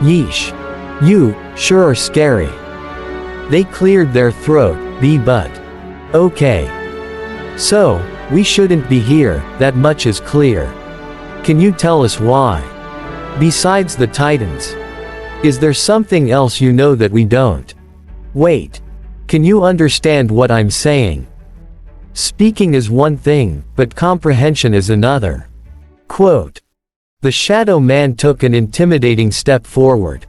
Yeesh. You, sure are scary. They cleared their throat, but. Okay. So, we shouldn't be here, that much is clear. Can you tell us why? Besides the Titans. Is there something else you know that we don't? Wait. Can you understand what I'm saying? Speaking is one thing, but comprehension is another. Quote. The shadow man took an intimidating step forward.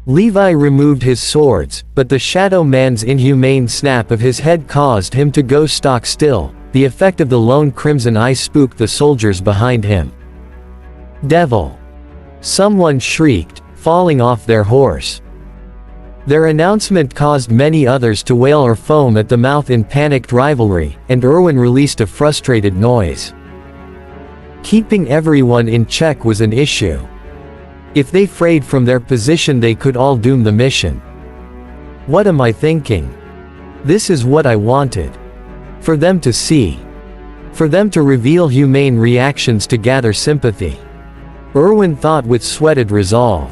Levi removed his swords, but the shadow man's inhumane snap of his head caused him to go stock still. The effect of the lone crimson eye spooked the soldiers behind him. Devil! Someone shrieked, falling off their horse. Their announcement caused many others to wail or foam at the mouth in panicked rivalry, and Erwin released a frustrated noise. Keeping everyone in check was an issue. If they frayed from their position, they could all doom the mission. What am I thinking? This is what I wanted. For them to see. For them to reveal humane reactions to gather sympathy. Erwin thought with sweated resolve.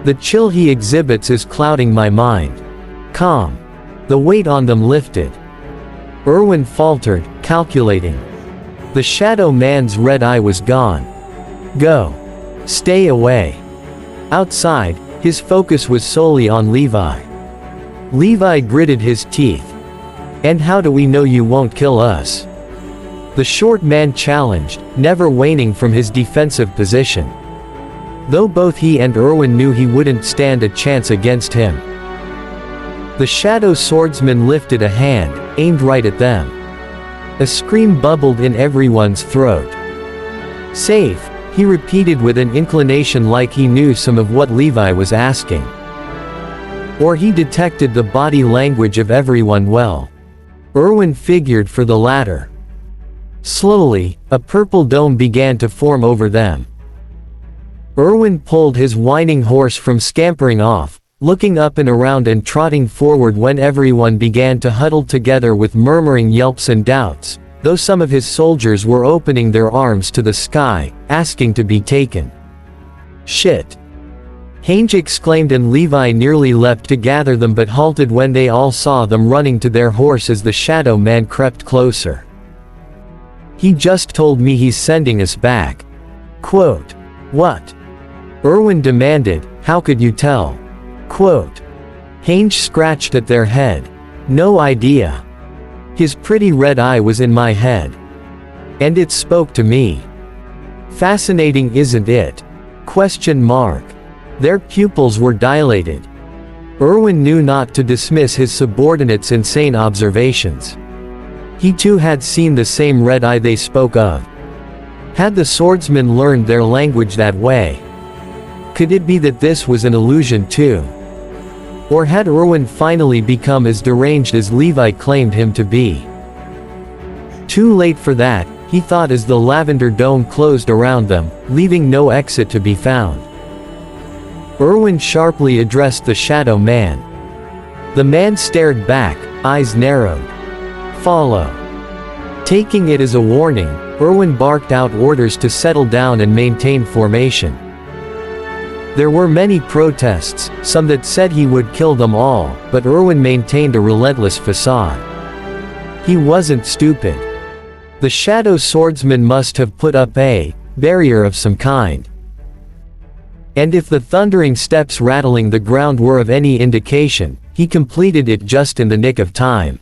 The chill he exhibits is clouding my mind. Calm. The weight on them lifted. Erwin faltered, calculating. The shadow man's red eye was gone. Go. Stay away. Outside, his focus was solely on Levi. Levi gritted his teeth. And how do we know you won't kill us? The short man challenged, never waning from his defensive position. Though both he and Erwin knew he wouldn't stand a chance against him. The shadow swordsman lifted a hand, aimed right at them. A scream bubbled in everyone's throat. Safe, he repeated with an inclination like he knew some of what Levi was asking. Or he detected the body language of everyone well. Erwin figured for the latter. Slowly, a purple dome began to form over them. Erwin pulled his whining horse from scampering off, looking up and around and trotting forward when everyone began to huddle together with murmuring yelps and doubts, though some of his soldiers were opening their arms to the sky, asking to be taken. Shit! Heinz exclaimed, and Levi nearly leapt to gather them but halted when they all saw them running to their horse as the shadow man crept closer. He just told me he's sending us back. Quote. What? Erwin demanded, how could you tell? Quote. Heinz scratched at their head. No idea. His pretty red eye was in my head. And it spoke to me. Fascinating, isn't it? Question mark. Their pupils were dilated. Erwin knew not to dismiss his subordinates' insane observations. He too had seen the same red eye they spoke of. Had the swordsman learned their language that way? Could it be that this was an illusion too? Or had Erwin finally become as deranged as Levi claimed him to be? Too late for that, he thought as the lavender dome closed around them, leaving no exit to be found. Erwin sharply addressed the shadow man. The man stared back, eyes narrowed. Follow. Taking it as a warning, Erwin barked out orders to settle down and maintain formation. There were many protests, some that said he would kill them all, but Erwin maintained a relentless facade. He wasn't stupid. The shadow swordsman must have put up a barrier of some kind. And if the thundering steps rattling the ground were of any indication, he completed it just in the nick of time.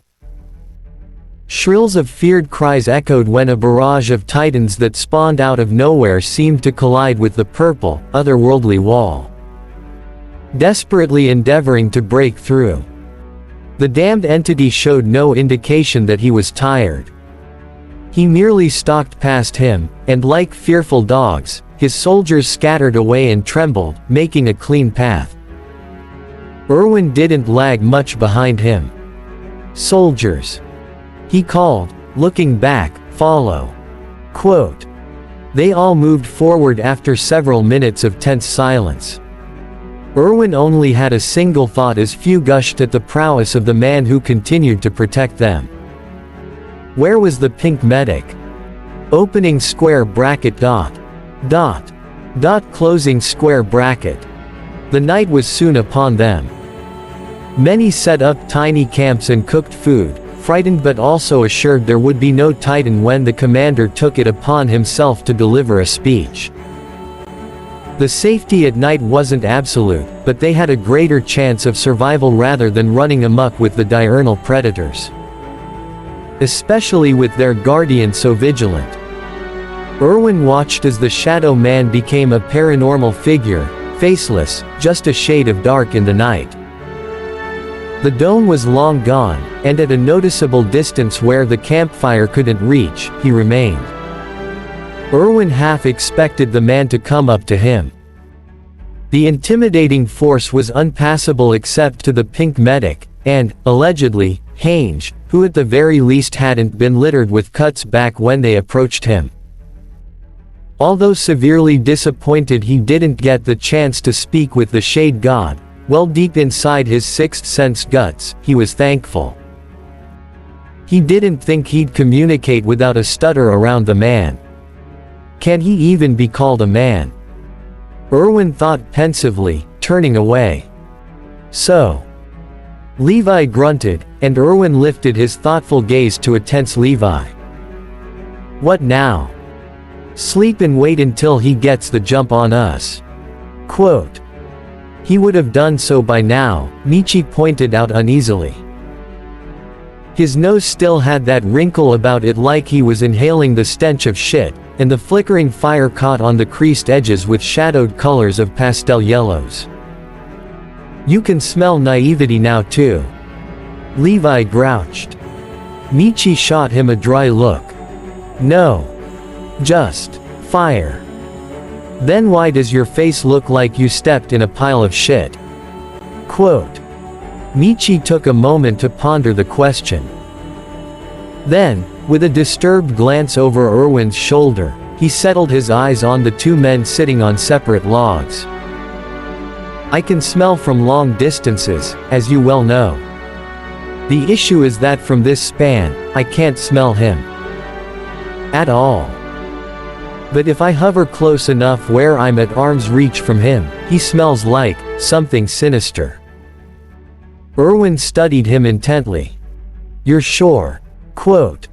Shrills of feared cries echoed when a barrage of titans that spawned out of nowhere seemed to collide with the purple, otherworldly wall. Desperately endeavoring to break through. The damned entity showed no indication that he was tired. He merely stalked past him, and like fearful dogs, his soldiers scattered away and trembled, making a clean path. Erwin didn't lag much behind him. Soldiers. He called, looking back, follow. Quote. They all moved forward after several minutes of tense silence. Erwin only had a single thought as few gushed at the prowess of the man who continued to protect them. Where was the pink medic? Opening square bracket dot. Dot. Dot closing square bracket. The night was soon upon them. Many set up tiny camps and cooked food, frightened but also assured there would be no Titan when the commander took it upon himself to deliver a speech. The safety at night wasn't absolute, but they had a greater chance of survival rather than running amok with the diurnal predators. Especially with their guardian so vigilant. Erwin watched as the shadow man became a paranormal figure, faceless, just a shade of dark in the night. The dome was long gone, and at a noticeable distance where the campfire couldn't reach, he remained. Erwin half expected the man to come up to him. The intimidating force was unpassable except to the pink medic, and, allegedly, Heinz, who at the very least hadn't been littered with cuts back when they approached him. Although severely disappointed he didn't get the chance to speak with the Shade God, well deep inside his sixth sense guts, he was thankful. He didn't think he'd communicate without a stutter around the man. Can he even be called a man? Erwin thought pensively, turning away. So. Levi grunted, and Erwin lifted his thoughtful gaze to a tense Levi. What now? Sleep and wait until he gets the jump on us. Quote. He would have done so by now, Michi pointed out uneasily. His nose still had that wrinkle about it like he was inhaling the stench of shit, and the flickering fire caught on the creased edges with shadowed colors of pastel yellows. You can smell naivety now too. Levi grouched. Michi shot him a dry look. No. Just fire. Then why does your face look like you stepped in a pile of shit? Quote. Michi took a moment to ponder the question. Then, with a disturbed glance over Erwin's shoulder, he settled his eyes on the two men sitting on separate logs. I can smell from long distances, as you well know. The issue is that from this span, I can't smell him. At all. But if I hover close enough where I'm at arm's reach from him, he smells like something sinister. Erwin studied him intently. You're sure? Quote.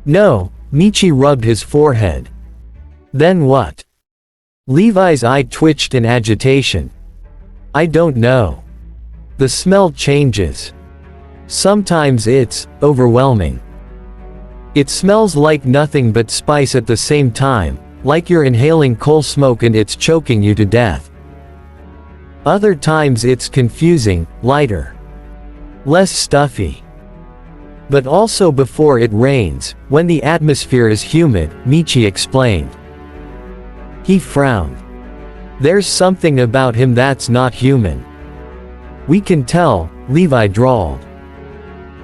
No, Michi rubbed his forehead. Then what? Levi's eye twitched in agitation. I don't know. The smell changes. Sometimes it's overwhelming. It smells like nothing but spice at the same time, like you're inhaling coal smoke and it's choking you to death. Other times it's confusing, lighter. Less stuffy. But also before it rains, when the atmosphere is humid, Michi explained. He frowned. There's something about him that's not human. We can tell, Levi drawled.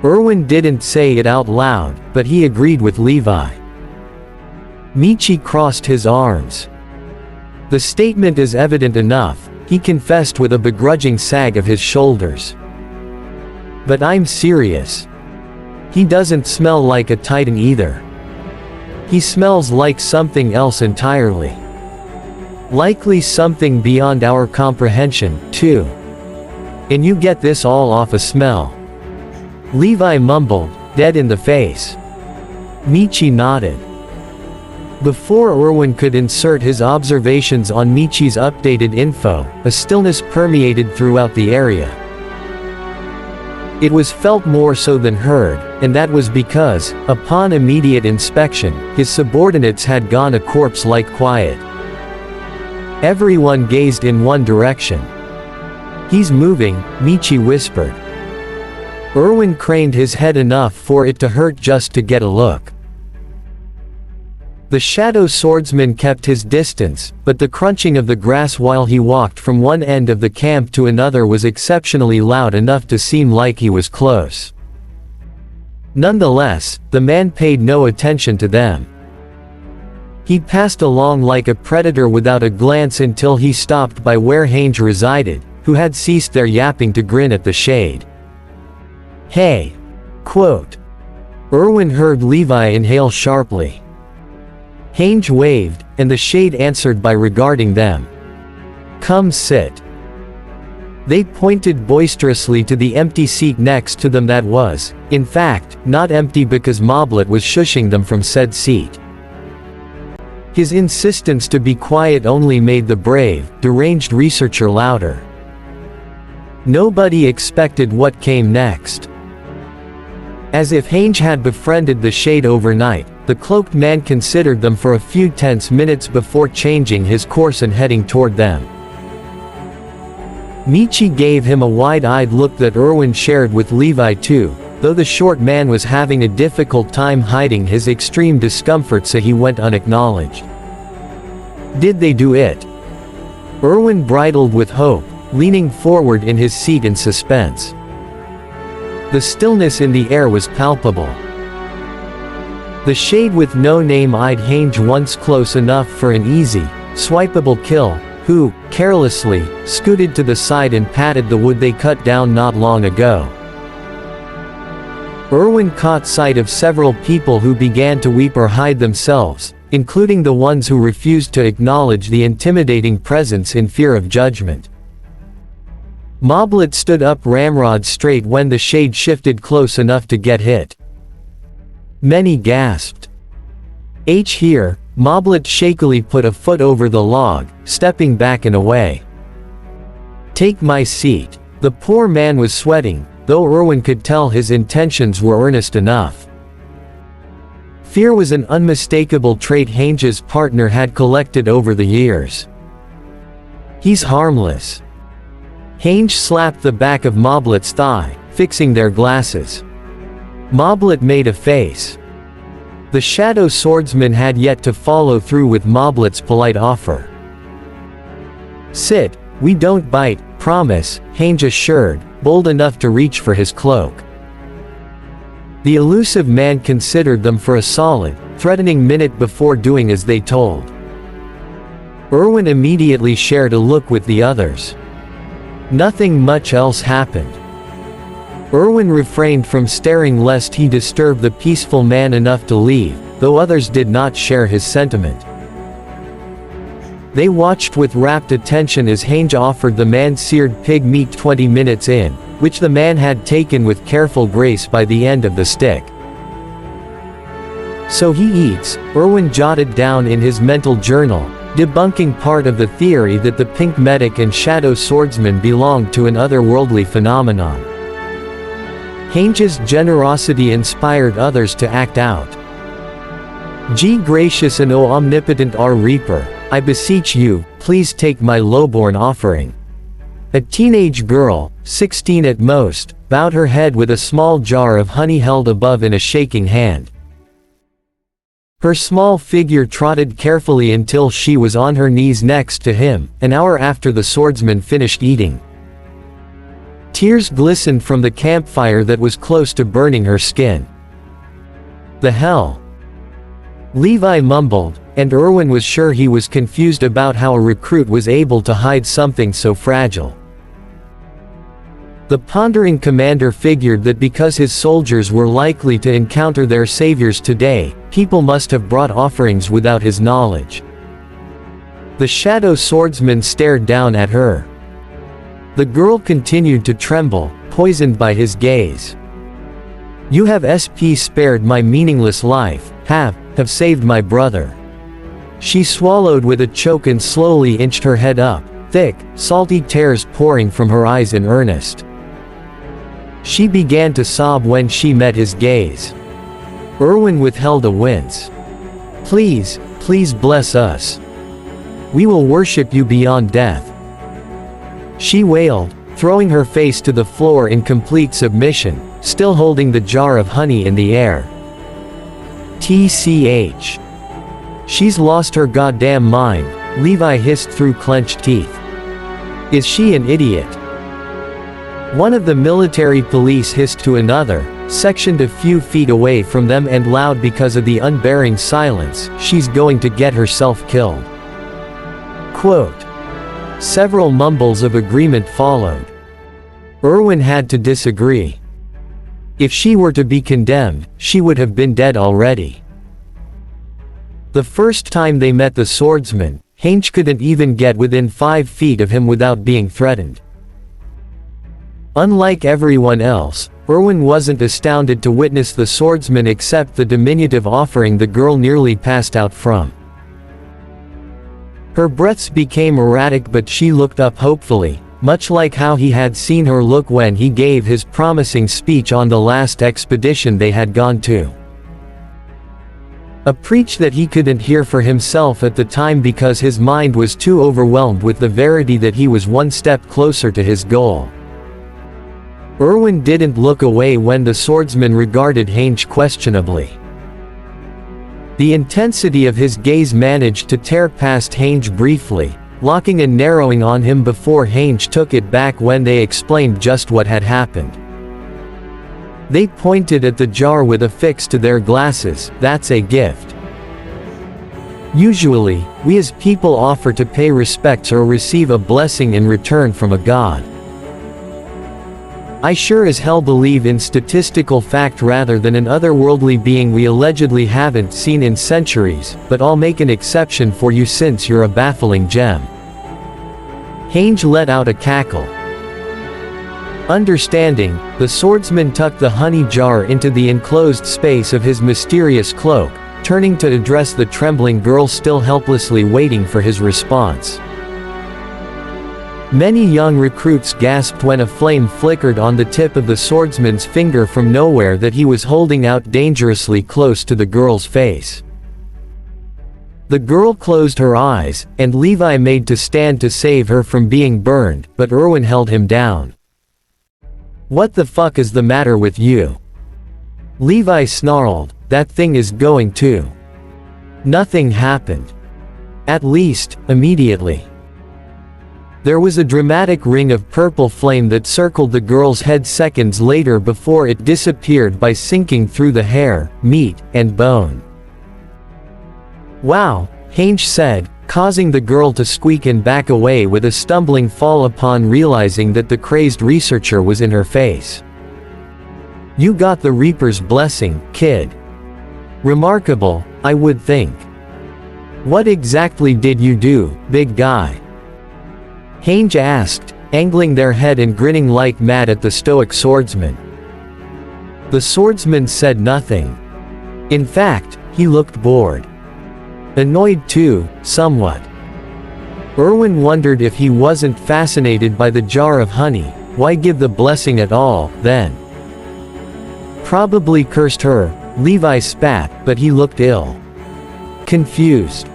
Erwin didn't say it out loud, but he agreed with Levi. Michi crossed his arms. The statement is evident enough, he confessed with a begrudging sag of his shoulders. But I'm serious. He doesn't smell like a titan either. He smells like something else entirely. Likely something beyond our comprehension, too. And you get this all off a smell. Levi mumbled, dead in the face. Michi nodded. Before Erwin could insert his observations on Michi's updated info, a stillness permeated throughout the area. It was felt more so than heard, and that was because, upon immediate inspection, his subordinates had gone a corpse-like quiet. Everyone gazed in one direction. He's moving, Michi whispered. Erwin craned his head enough for it to hurt just to get a look. The shadow swordsman kept his distance, but the crunching of the grass while he walked from one end of the camp to another was exceptionally loud enough to seem like he was close. Nonetheless, the man paid no attention to them. He passed along like a predator without a glance until he stopped by where Hange resided, who had ceased their yapping to grin at the shade. Hey! Quote. Erwin heard Levi inhale sharply. Hange waved, and the shade answered by regarding them. Come sit. They pointed boisterously to the empty seat next to them that was, in fact, not empty because Moblet was shushing them from said seat. His insistence to be quiet only made the brave, deranged researcher louder. Nobody expected what came next. As if Hange had befriended the shade overnight, the cloaked man considered them for a few tense minutes before changing his course and heading toward them. Michi gave him a wide-eyed look that Erwin shared with Levi too, though the short man was having a difficult time hiding his extreme discomfort, so he went unacknowledged. Did they do it? Erwin bridled with hope, leaning forward in his seat in suspense. The stillness in the air was palpable. The shade with no name eyed Hange once close enough for an easy, swipeable kill, who, carelessly, scooted to the side and patted the wood they cut down not long ago. Erwin caught sight of several people who began to weep or hide themselves, including the ones who refused to acknowledge the intimidating presence in fear of judgment. Moonlit stood up ramrod straight when the shade shifted close enough to get hit. Many gasped. Here, Moonlit shakily put a foot over the log, stepping back and away. Take my seat. The poor man was sweating, though Erwin could tell his intentions were earnest enough. Fear was an unmistakable trait Hange's partner had collected over the years. He's harmless. Hange slapped the back of Moonlit's thigh, fixing their glasses. Moonlit made a face. The shadow swordsman had yet to follow through with Moonlit's polite offer. Sit, we don't bite, promise, Hange assured, bold enough to reach for his cloak. The elusive man considered them for a solid, threatening minute before doing as they told. Erwin immediately shared a look with the others. Nothing much else happened. Erwin refrained from staring lest he disturb the peaceful man enough to leave, though others did not share his sentiment. They watched with rapt attention as Hange offered the man seared pig meat 20 minutes in, which the man had taken with careful grace by the end of the stick. So he eats, Erwin jotted down in his mental journal, debunking part of the theory that the pink medic and shadow swordsman belonged to an otherworldly phenomenon. Hange's generosity inspired others to act out. Gracious and O omnipotent our Reaper, I beseech you, please take my lowborn offering. A teenage girl, 16 at most, bowed her head with a small jar of honey held above in a shaking hand. Her small figure trotted carefully until she was on her knees next to him, an hour after the swordsman finished eating. Tears glistened from the campfire that was close to burning her skin. The hell? Levi mumbled, and Erwin was sure he was confused about how a recruit was able to hide something so fragile. The pondering commander figured that because his soldiers were likely to encounter their saviors today, people must have brought offerings without his knowledge. The shadow swordsman stared down at her. The girl continued to tremble, poisoned by his gaze. You have spared my meaningless life, have saved my brother. She swallowed with a choke and slowly inched her head up, thick, salty tears pouring from her eyes in earnest. She began to sob when she met his gaze. Erwin withheld a wince. Please, please bless us. We will worship you beyond death. She wailed, throwing her face to the floor in complete submission, still holding the jar of honey in the air. TCH. She's lost her goddamn mind, Levi hissed through clenched teeth. Is she an idiot? One of the military police hissed to another, sectioned a few feet away from them and loud because of the unbearing silence, she's going to get herself killed. Quote. Several mumbles of agreement followed. Erwin had to disagree. If she were to be condemned, she would have been dead already. The first time they met the swordsman, Hange couldn't even get within 5 feet of him without being threatened. Unlike everyone else, Erwin wasn't astounded to witness the swordsman accept the diminutive offering the girl nearly passed out from. Her breaths became erratic but she looked up hopefully, much like how he had seen her look when he gave his promising speech on the last expedition they had gone to. A preach that he couldn't hear for himself at the time because his mind was too overwhelmed with the verity that he was one step closer to his goal. Erwin didn't look away when the swordsman regarded Hange questionably. The intensity of his gaze managed to tear past Hange briefly, locking and narrowing on him before Hange took it back when they explained just what had happened. They pointed at the jar with a fix to their glasses. That's a gift. Usually, we as people offer to pay respects or receive a blessing in return from a god. I sure as hell believe in statistical fact rather than an otherworldly being we allegedly haven't seen in centuries, but I'll make an exception for you since you're a baffling gem." Hange let out a cackle. Understanding, the swordsman tucked the honey jar into the enclosed space of his mysterious cloak, turning to address the trembling girl still helplessly waiting for his response. Many young recruits gasped when a flame flickered on the tip of the swordsman's finger from nowhere that he was holding out dangerously close to the girl's face. The girl closed her eyes, and Levi made to stand to save her from being burned, but Erwin held him down. "What the fuck is the matter with you?" Levi snarled, "That thing is going to." Nothing happened. At least, immediately. There was a dramatic ring of purple flame that circled the girl's head seconds later before it disappeared by sinking through the hair, meat, and bone. "Wow," Hange said, causing the girl to squeak and back away with a stumbling fall upon realizing that the crazed researcher was in her face. "You got the Reaper's blessing, kid. Remarkable, I would think. What exactly did you do, big guy?" Hange asked, angling their head and grinning like mad at the stoic swordsman. The swordsman said nothing. In fact, he looked bored. Annoyed too, somewhat. Erwin wondered if he wasn't fascinated by the jar of honey, why give the blessing at all, then? Probably cursed her, Levi spat, but he looked ill. Confused.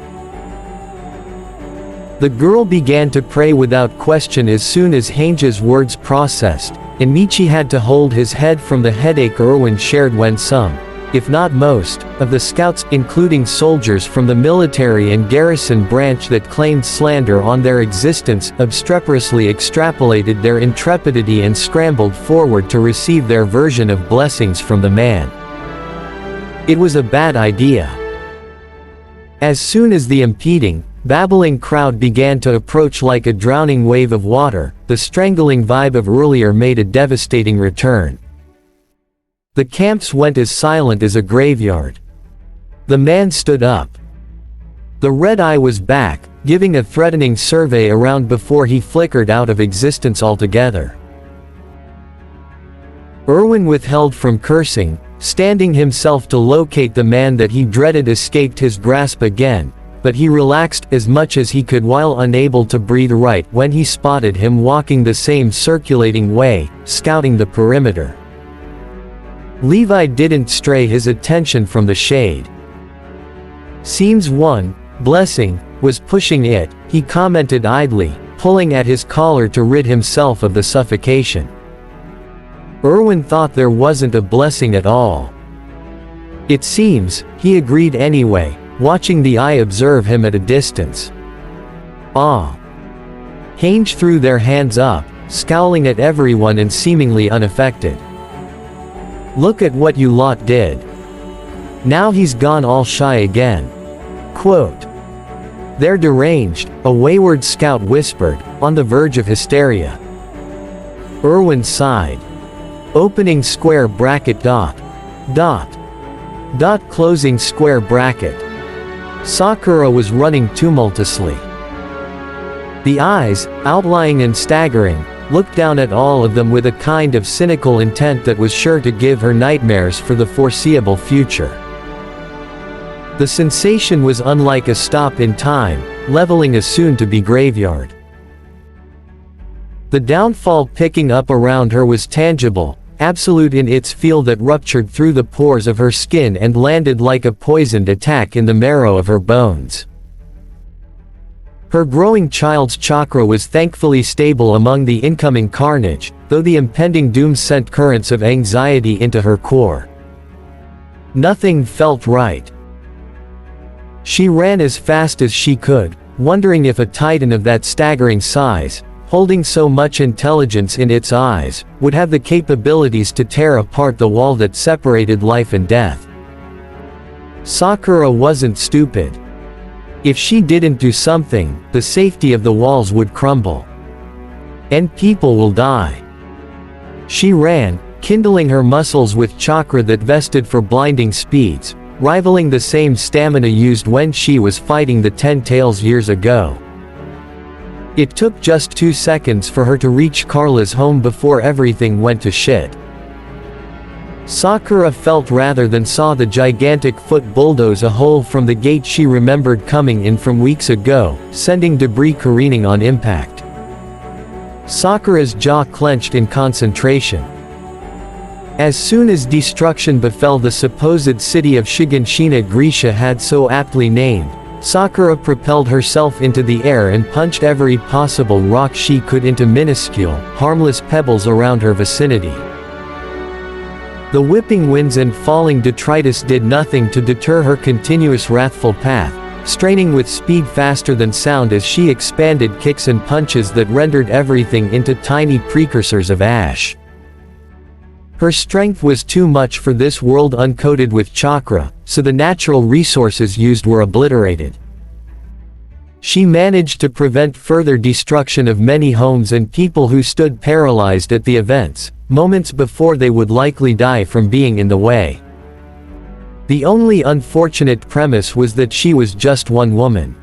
The girl began to pray without question as soon as Hange's words processed, and Michi had to hold his head from the headache Erwin shared when some, if not most, of the scouts, including soldiers from the military and garrison branch that claimed slander on their existence, obstreperously extrapolated their intrepidity and scrambled forward to receive their version of blessings from the man. It was a bad idea. As soon as the impeding, babbling crowd began to approach like a drowning wave of water, the strangling vibe of earlier made a devastating return. The camps went as silent as a graveyard. The man stood up. The red eye was back, giving a threatening survey around before he flickered out of existence altogether. Erwin withheld from cursing, standing himself to locate the man that he dreaded escaped his grasp again, but he relaxed as much as he could while unable to breathe right when he spotted him walking the same circulating way, scouting the perimeter. Levi didn't stray his attention from the shade. "Seems one, blessing, was pushing it," he commented idly, pulling at his collar to rid himself of the suffocation. Erwin thought there wasn't a blessing at all. "It seems," he agreed anyway, watching the eye observe him at a distance. "Ah." Hange threw their hands up, scowling at everyone and seemingly unaffected. "Look at what you lot did. Now he's gone all shy again." Quote. "They're deranged," a wayward scout whispered, on the verge of hysteria. Erwin sighed. Opening square bracket dot. Dot. Dot closing square bracket. Sakura was running tumultuously. The eyes, outlying and staggering, looked down at all of them with a kind of cynical intent that was sure to give her nightmares for the foreseeable future. The sensation was unlike a stop in time, leveling a soon-to-be graveyard. The downfall picking up around her was tangible, absolute in its feel that ruptured through the pores of her skin and landed like a poisoned attack in the marrow of her bones. Her growing child's chakra was thankfully stable among the incoming carnage, though the impending doom sent currents of anxiety into her core. Nothing felt right. She ran as fast as she could, wondering if a titan of that staggering size, holding so much intelligence in its eyes, would have the capabilities to tear apart the wall that separated life and death. Sakura wasn't stupid. If she didn't do something, the safety of the walls would crumble. And people will die. She ran, kindling her muscles with chakra that vested for blinding speeds, rivaling the same stamina used when she was fighting the 10 Tails years ago. It took just 2 seconds for her to reach Carla's home before everything went to shit. Sakura felt rather than saw the gigantic foot bulldoze a hole from the gate she remembered coming in from weeks ago, sending debris careening on impact. Sakura's jaw clenched in concentration. As soon as destruction befell the supposed city of Shiganshina Grisha had so aptly named, Sakura propelled herself into the air and punched every possible rock she could into minuscule, harmless pebbles around her vicinity. The whipping winds and falling detritus did nothing to deter her continuous wrathful path, straining with speed faster than sound as she expanded kicks and punches that rendered everything into tiny precursors of ash. Her strength was too much for this world uncoated with chakra, so the natural resources used were obliterated. She managed to prevent further destruction of many homes and people who stood paralyzed at the events, moments before they would likely die from being in the way. The only unfortunate premise was that she was just one woman.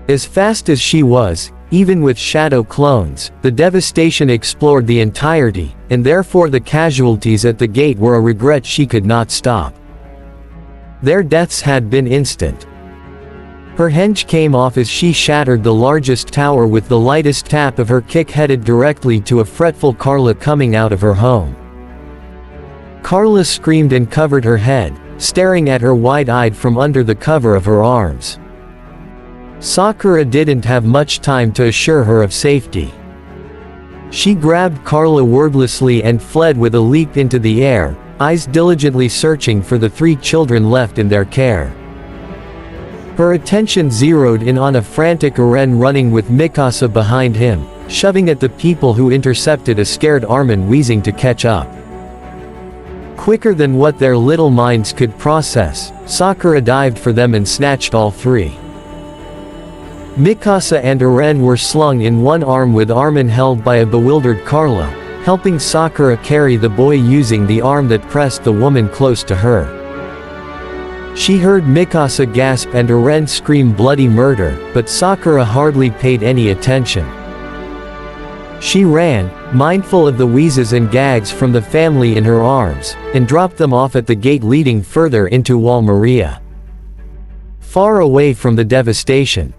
As fast as she was, even with shadow clones, the devastation explored the entirety, and therefore the casualties at the gate were a regret she could not stop. Their deaths had been instant. Her henge came off as she shattered the largest tower with the lightest tap of her kick headed directly to a fretful Carla coming out of her home. Carla screamed and covered her head, staring at her wide-eyed from under the cover of her arms. Sakura didn't have much time to assure her of safety. She grabbed Carla wordlessly and fled with a leap into the air, eyes diligently searching for the 3 children left in their care. Her attention zeroed in on a frantic Eren running with Mikasa behind him, shoving at the people who intercepted a scared Armin wheezing to catch up. Quicker than what their little minds could process, Sakura dived for them and snatched all 3. Mikasa and Eren were slung in one arm with Armin held by a bewildered Carla, helping Sakura carry the boy using the arm that pressed the woman close to her. She heard Mikasa gasp and Eren scream bloody murder, but Sakura hardly paid any attention. She ran, mindful of the wheezes and gags from the family in her arms, and dropped them off at the gate leading further into Wall Maria. Far away from the devastation,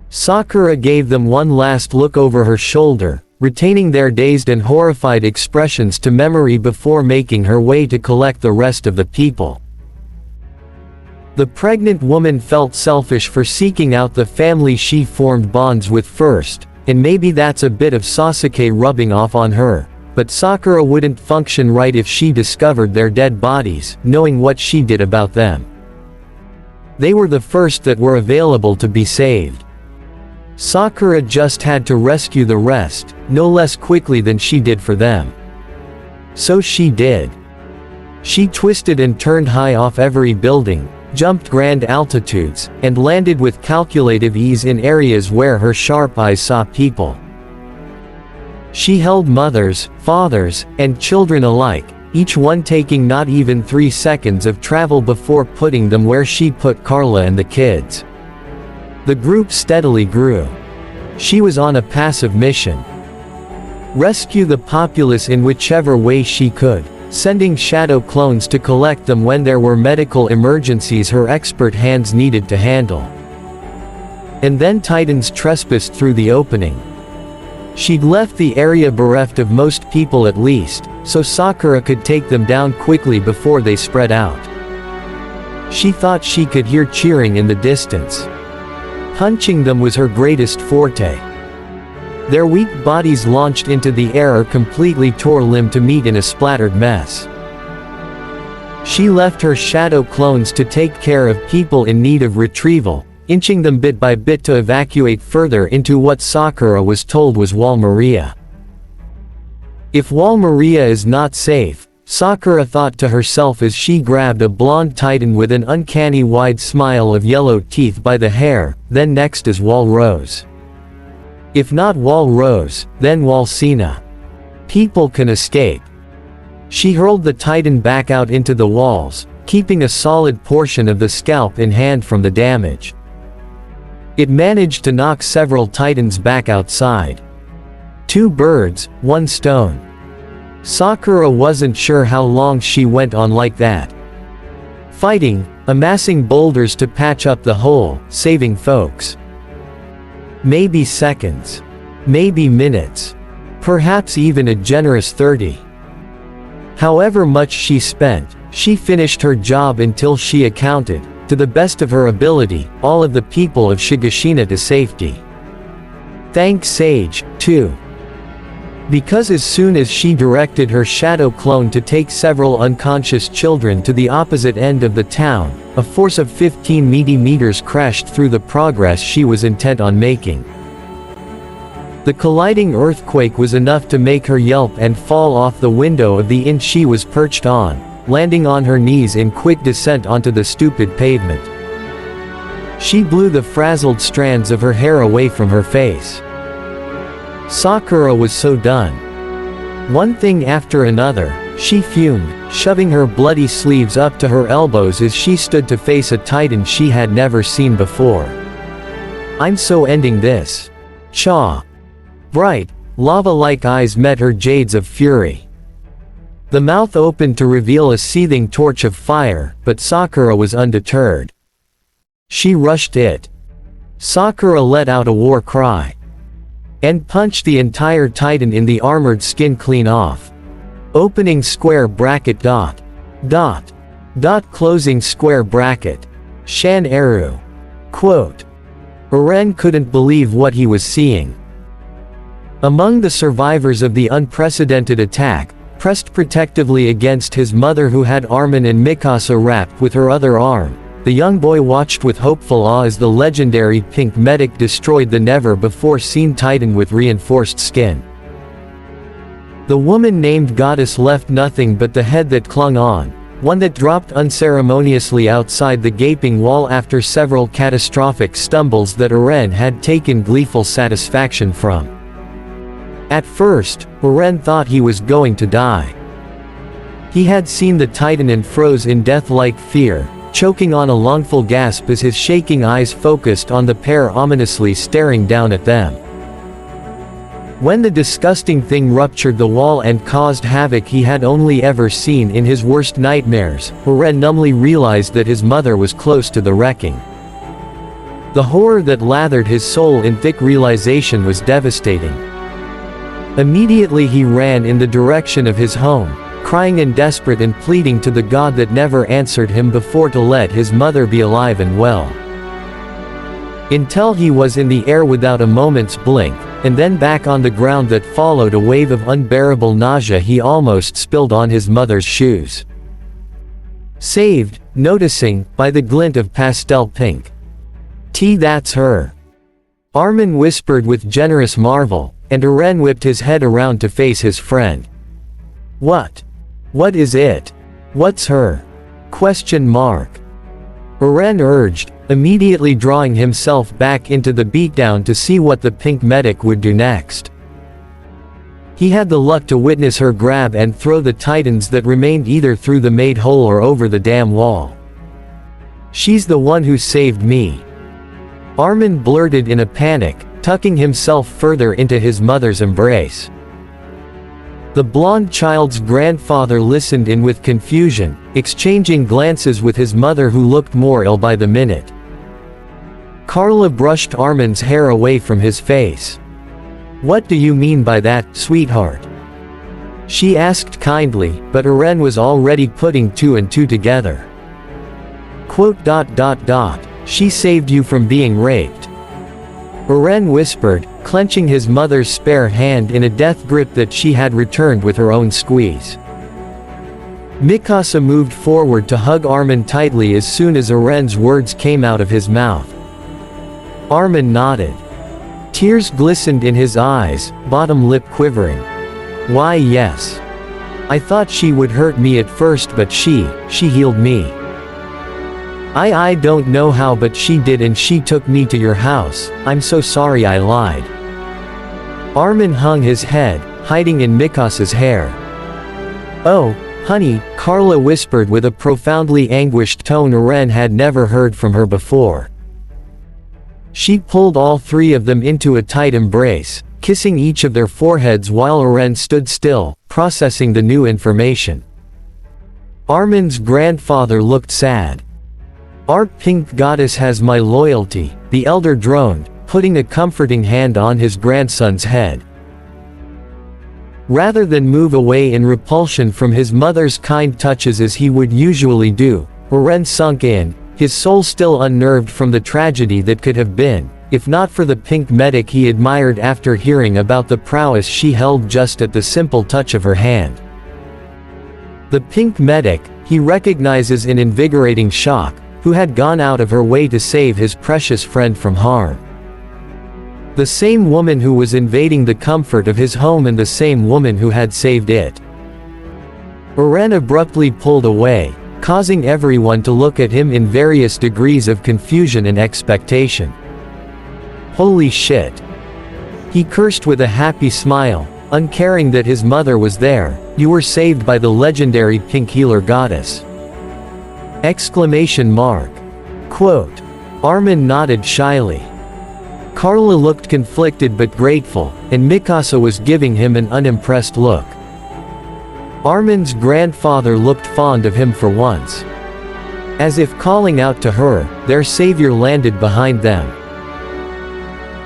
Sakura gave them one last look over her shoulder, retaining their dazed and horrified expressions to memory before making her way to collect the rest of the people. The pregnant woman felt selfish for seeking out the family she formed bonds with first, and maybe that's a bit of Sasuke rubbing off on her, but Sakura wouldn't function right if she discovered their dead bodies, knowing what she did about them. They were the first that were available to be saved. Sakura just had to rescue the rest, no less quickly than she did for them. So she did. She twisted and turned high off every building, jumped grand altitudes, and landed with calculative ease in areas where her sharp eyes saw people. She held mothers, fathers, and children alike, each one taking not even 3 seconds of travel before putting them where she put Carla and the kids. The group steadily grew. She was on a passive mission. Rescue the populace in whichever way she could, sending shadow clones to collect them when there were medical emergencies her expert hands needed to handle. And then Titans trespassed through the opening. She'd left the area bereft of most people at least, so Sakura could take them down quickly before they spread out. She thought she could hear cheering in the distance. Punching them was her greatest forte. Their weak bodies launched into the air or completely tore limb to meet in a splattered mess. She left her shadow clones to take care of people in need of retrieval, inching them bit by bit to evacuate further into what Sakura was told was Wall Maria. If Wall Maria is not safe, Sakura thought to herself as she grabbed a blonde titan with an uncanny wide smile of yellow teeth by the hair, then next is Wall Rose. If not Wall Rose, then Wall Cena. People can escape. She hurled the titan back out into the walls, keeping a solid portion of the scalp in hand from the damage. It managed to knock several titans back outside. 2 birds, 1 stone. Sakura wasn't sure how long she went on like that. Fighting, amassing boulders to patch up the hole, saving folks. Maybe seconds. Maybe minutes. Perhaps even a generous 30. However much she spent, she finished her job until she accounted, to the best of her ability, all of the people of Shigashina to safety. Thank Sage, too. Because as soon as she directed her shadow clone to take several unconscious children to the opposite end of the town, a force of 15 meters crashed through the progress she was intent on making. The colliding earthquake was enough to make her yelp and fall off the window of the inn she was perched on, landing on her knees in quick descent onto the stupid pavement. She blew the frazzled strands of her hair away from her face. Sakura was so done. One thing after another, she fumed, shoving her bloody sleeves up to her elbows as she stood to face a titan she had never seen before. I'm so ending this. Cha. Bright, lava-like eyes met her jades of fury. The mouth opened to reveal a seething torch of fire, but Sakura was undeterred. She rushed it. Sakura let out a war cry. And punched the entire titan in the armored skin clean off. Opening square bracket dot. Dot. Dot closing square bracket. Shan Eru. Quote. Eren couldn't believe what he was seeing. Among the survivors of the unprecedented attack, pressed protectively against his mother who had Armin and Mikasa wrapped with her other arm, the young boy watched with hopeful awe as the legendary pink medic destroyed the never-before-seen titan with reinforced skin. The woman named Goddess left nothing but the head that clung on, one that dropped unceremoniously outside the gaping wall after several catastrophic stumbles that Eren had taken gleeful satisfaction from. At first, Eren thought he was going to die. He had seen the titan and froze in death-like fear, choking on a lungful gasp as his shaking eyes focused on the pair ominously staring down at them. When the disgusting thing ruptured the wall and caused havoc he had only ever seen in his worst nightmares, Eren numbly realized that his mother was close to the wrecking. The horror that lathered his soul in thick realization was devastating. Immediately he ran in the direction of his home, crying and desperate and pleading to the god that never answered him before to let his mother be alive and well. Until he was in the air without a moment's blink, and then back on the ground that followed a wave of unbearable nausea he almost spilled on his mother's shoes. Saved, noticing, by the glint of pastel pink. That's her. Armin whispered with generous marvel, and Eren whipped his head around to face his friend. What? What is it? What's her? Question mark. Eren urged, immediately drawing himself back into the beatdown to see what the pink medic would do next. He had the luck to witness her grab and throw the titans that remained either through the made hole or over the damn wall. She's the one who saved me. Armin blurted in a panic, tucking himself further into his mother's embrace. The blonde child's grandfather listened in with confusion, exchanging glances with his mother who looked more ill by the minute. Carla brushed Armin's hair away from his face. What do you mean by that, sweetheart? She asked kindly, but Eren was already putting 2 and 2 together. Quote. She saved you from being raped. Eren whispered, clenching his mother's spare hand in a death grip that she had returned with her own squeeze. Mikasa moved forward to hug Armin tightly as soon as Eren's words came out of his mouth. Armin nodded. Tears glistened in his eyes, bottom lip quivering. Why yes. I thought she would hurt me at first but she healed me. I don't know how but she did and she took me to your house, I'm so sorry I lied. Armin hung his head, hiding in Mikasa's hair. "Oh, honey," Carla whispered with a profoundly anguished tone Eren had never heard from her before. She pulled all three of them into a tight embrace, kissing each of their foreheads while Eren stood still, processing the new information. Armin's grandfather looked sad. "Our pink goddess has my loyalty," the elder droned, putting a comforting hand on his grandson's head. Rather than move away in repulsion from his mother's kind touches as he would usually do, Eren sunk in, his soul still unnerved from the tragedy that could have been, if not for the pink medic he admired after hearing about the prowess she held just at the simple touch of her hand. The pink medic, he recognizes in invigorating shock, who had gone out of her way to save his precious friend from harm. The same woman who was invading the comfort of his home and the same woman who had saved it. Eren abruptly pulled away, causing everyone to look at him in various degrees of confusion and expectation. Holy shit. He cursed with a happy smile, uncaring that his mother was there. "You were saved by the legendary pink healer goddess!" Exclamation mark. Quote. Armin nodded shyly. Carla looked conflicted but grateful, and Mikasa was giving him an unimpressed look. Armin's grandfather looked fond of him for once. As if calling out to her, their savior landed behind them.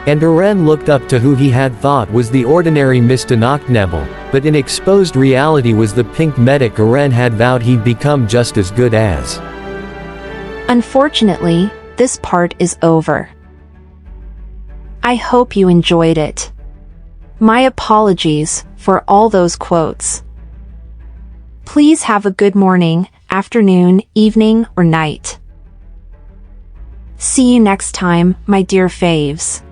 And Eren looked up to who he had thought was the ordinary Mr. Knocknebel, but in exposed reality was the pink medic Eren had vowed he'd become just as good as. Unfortunately, this part is over. I hope you enjoyed it. My apologies for all those quotes. Please have a good morning, afternoon, evening, or night. See you next time, my dear faves.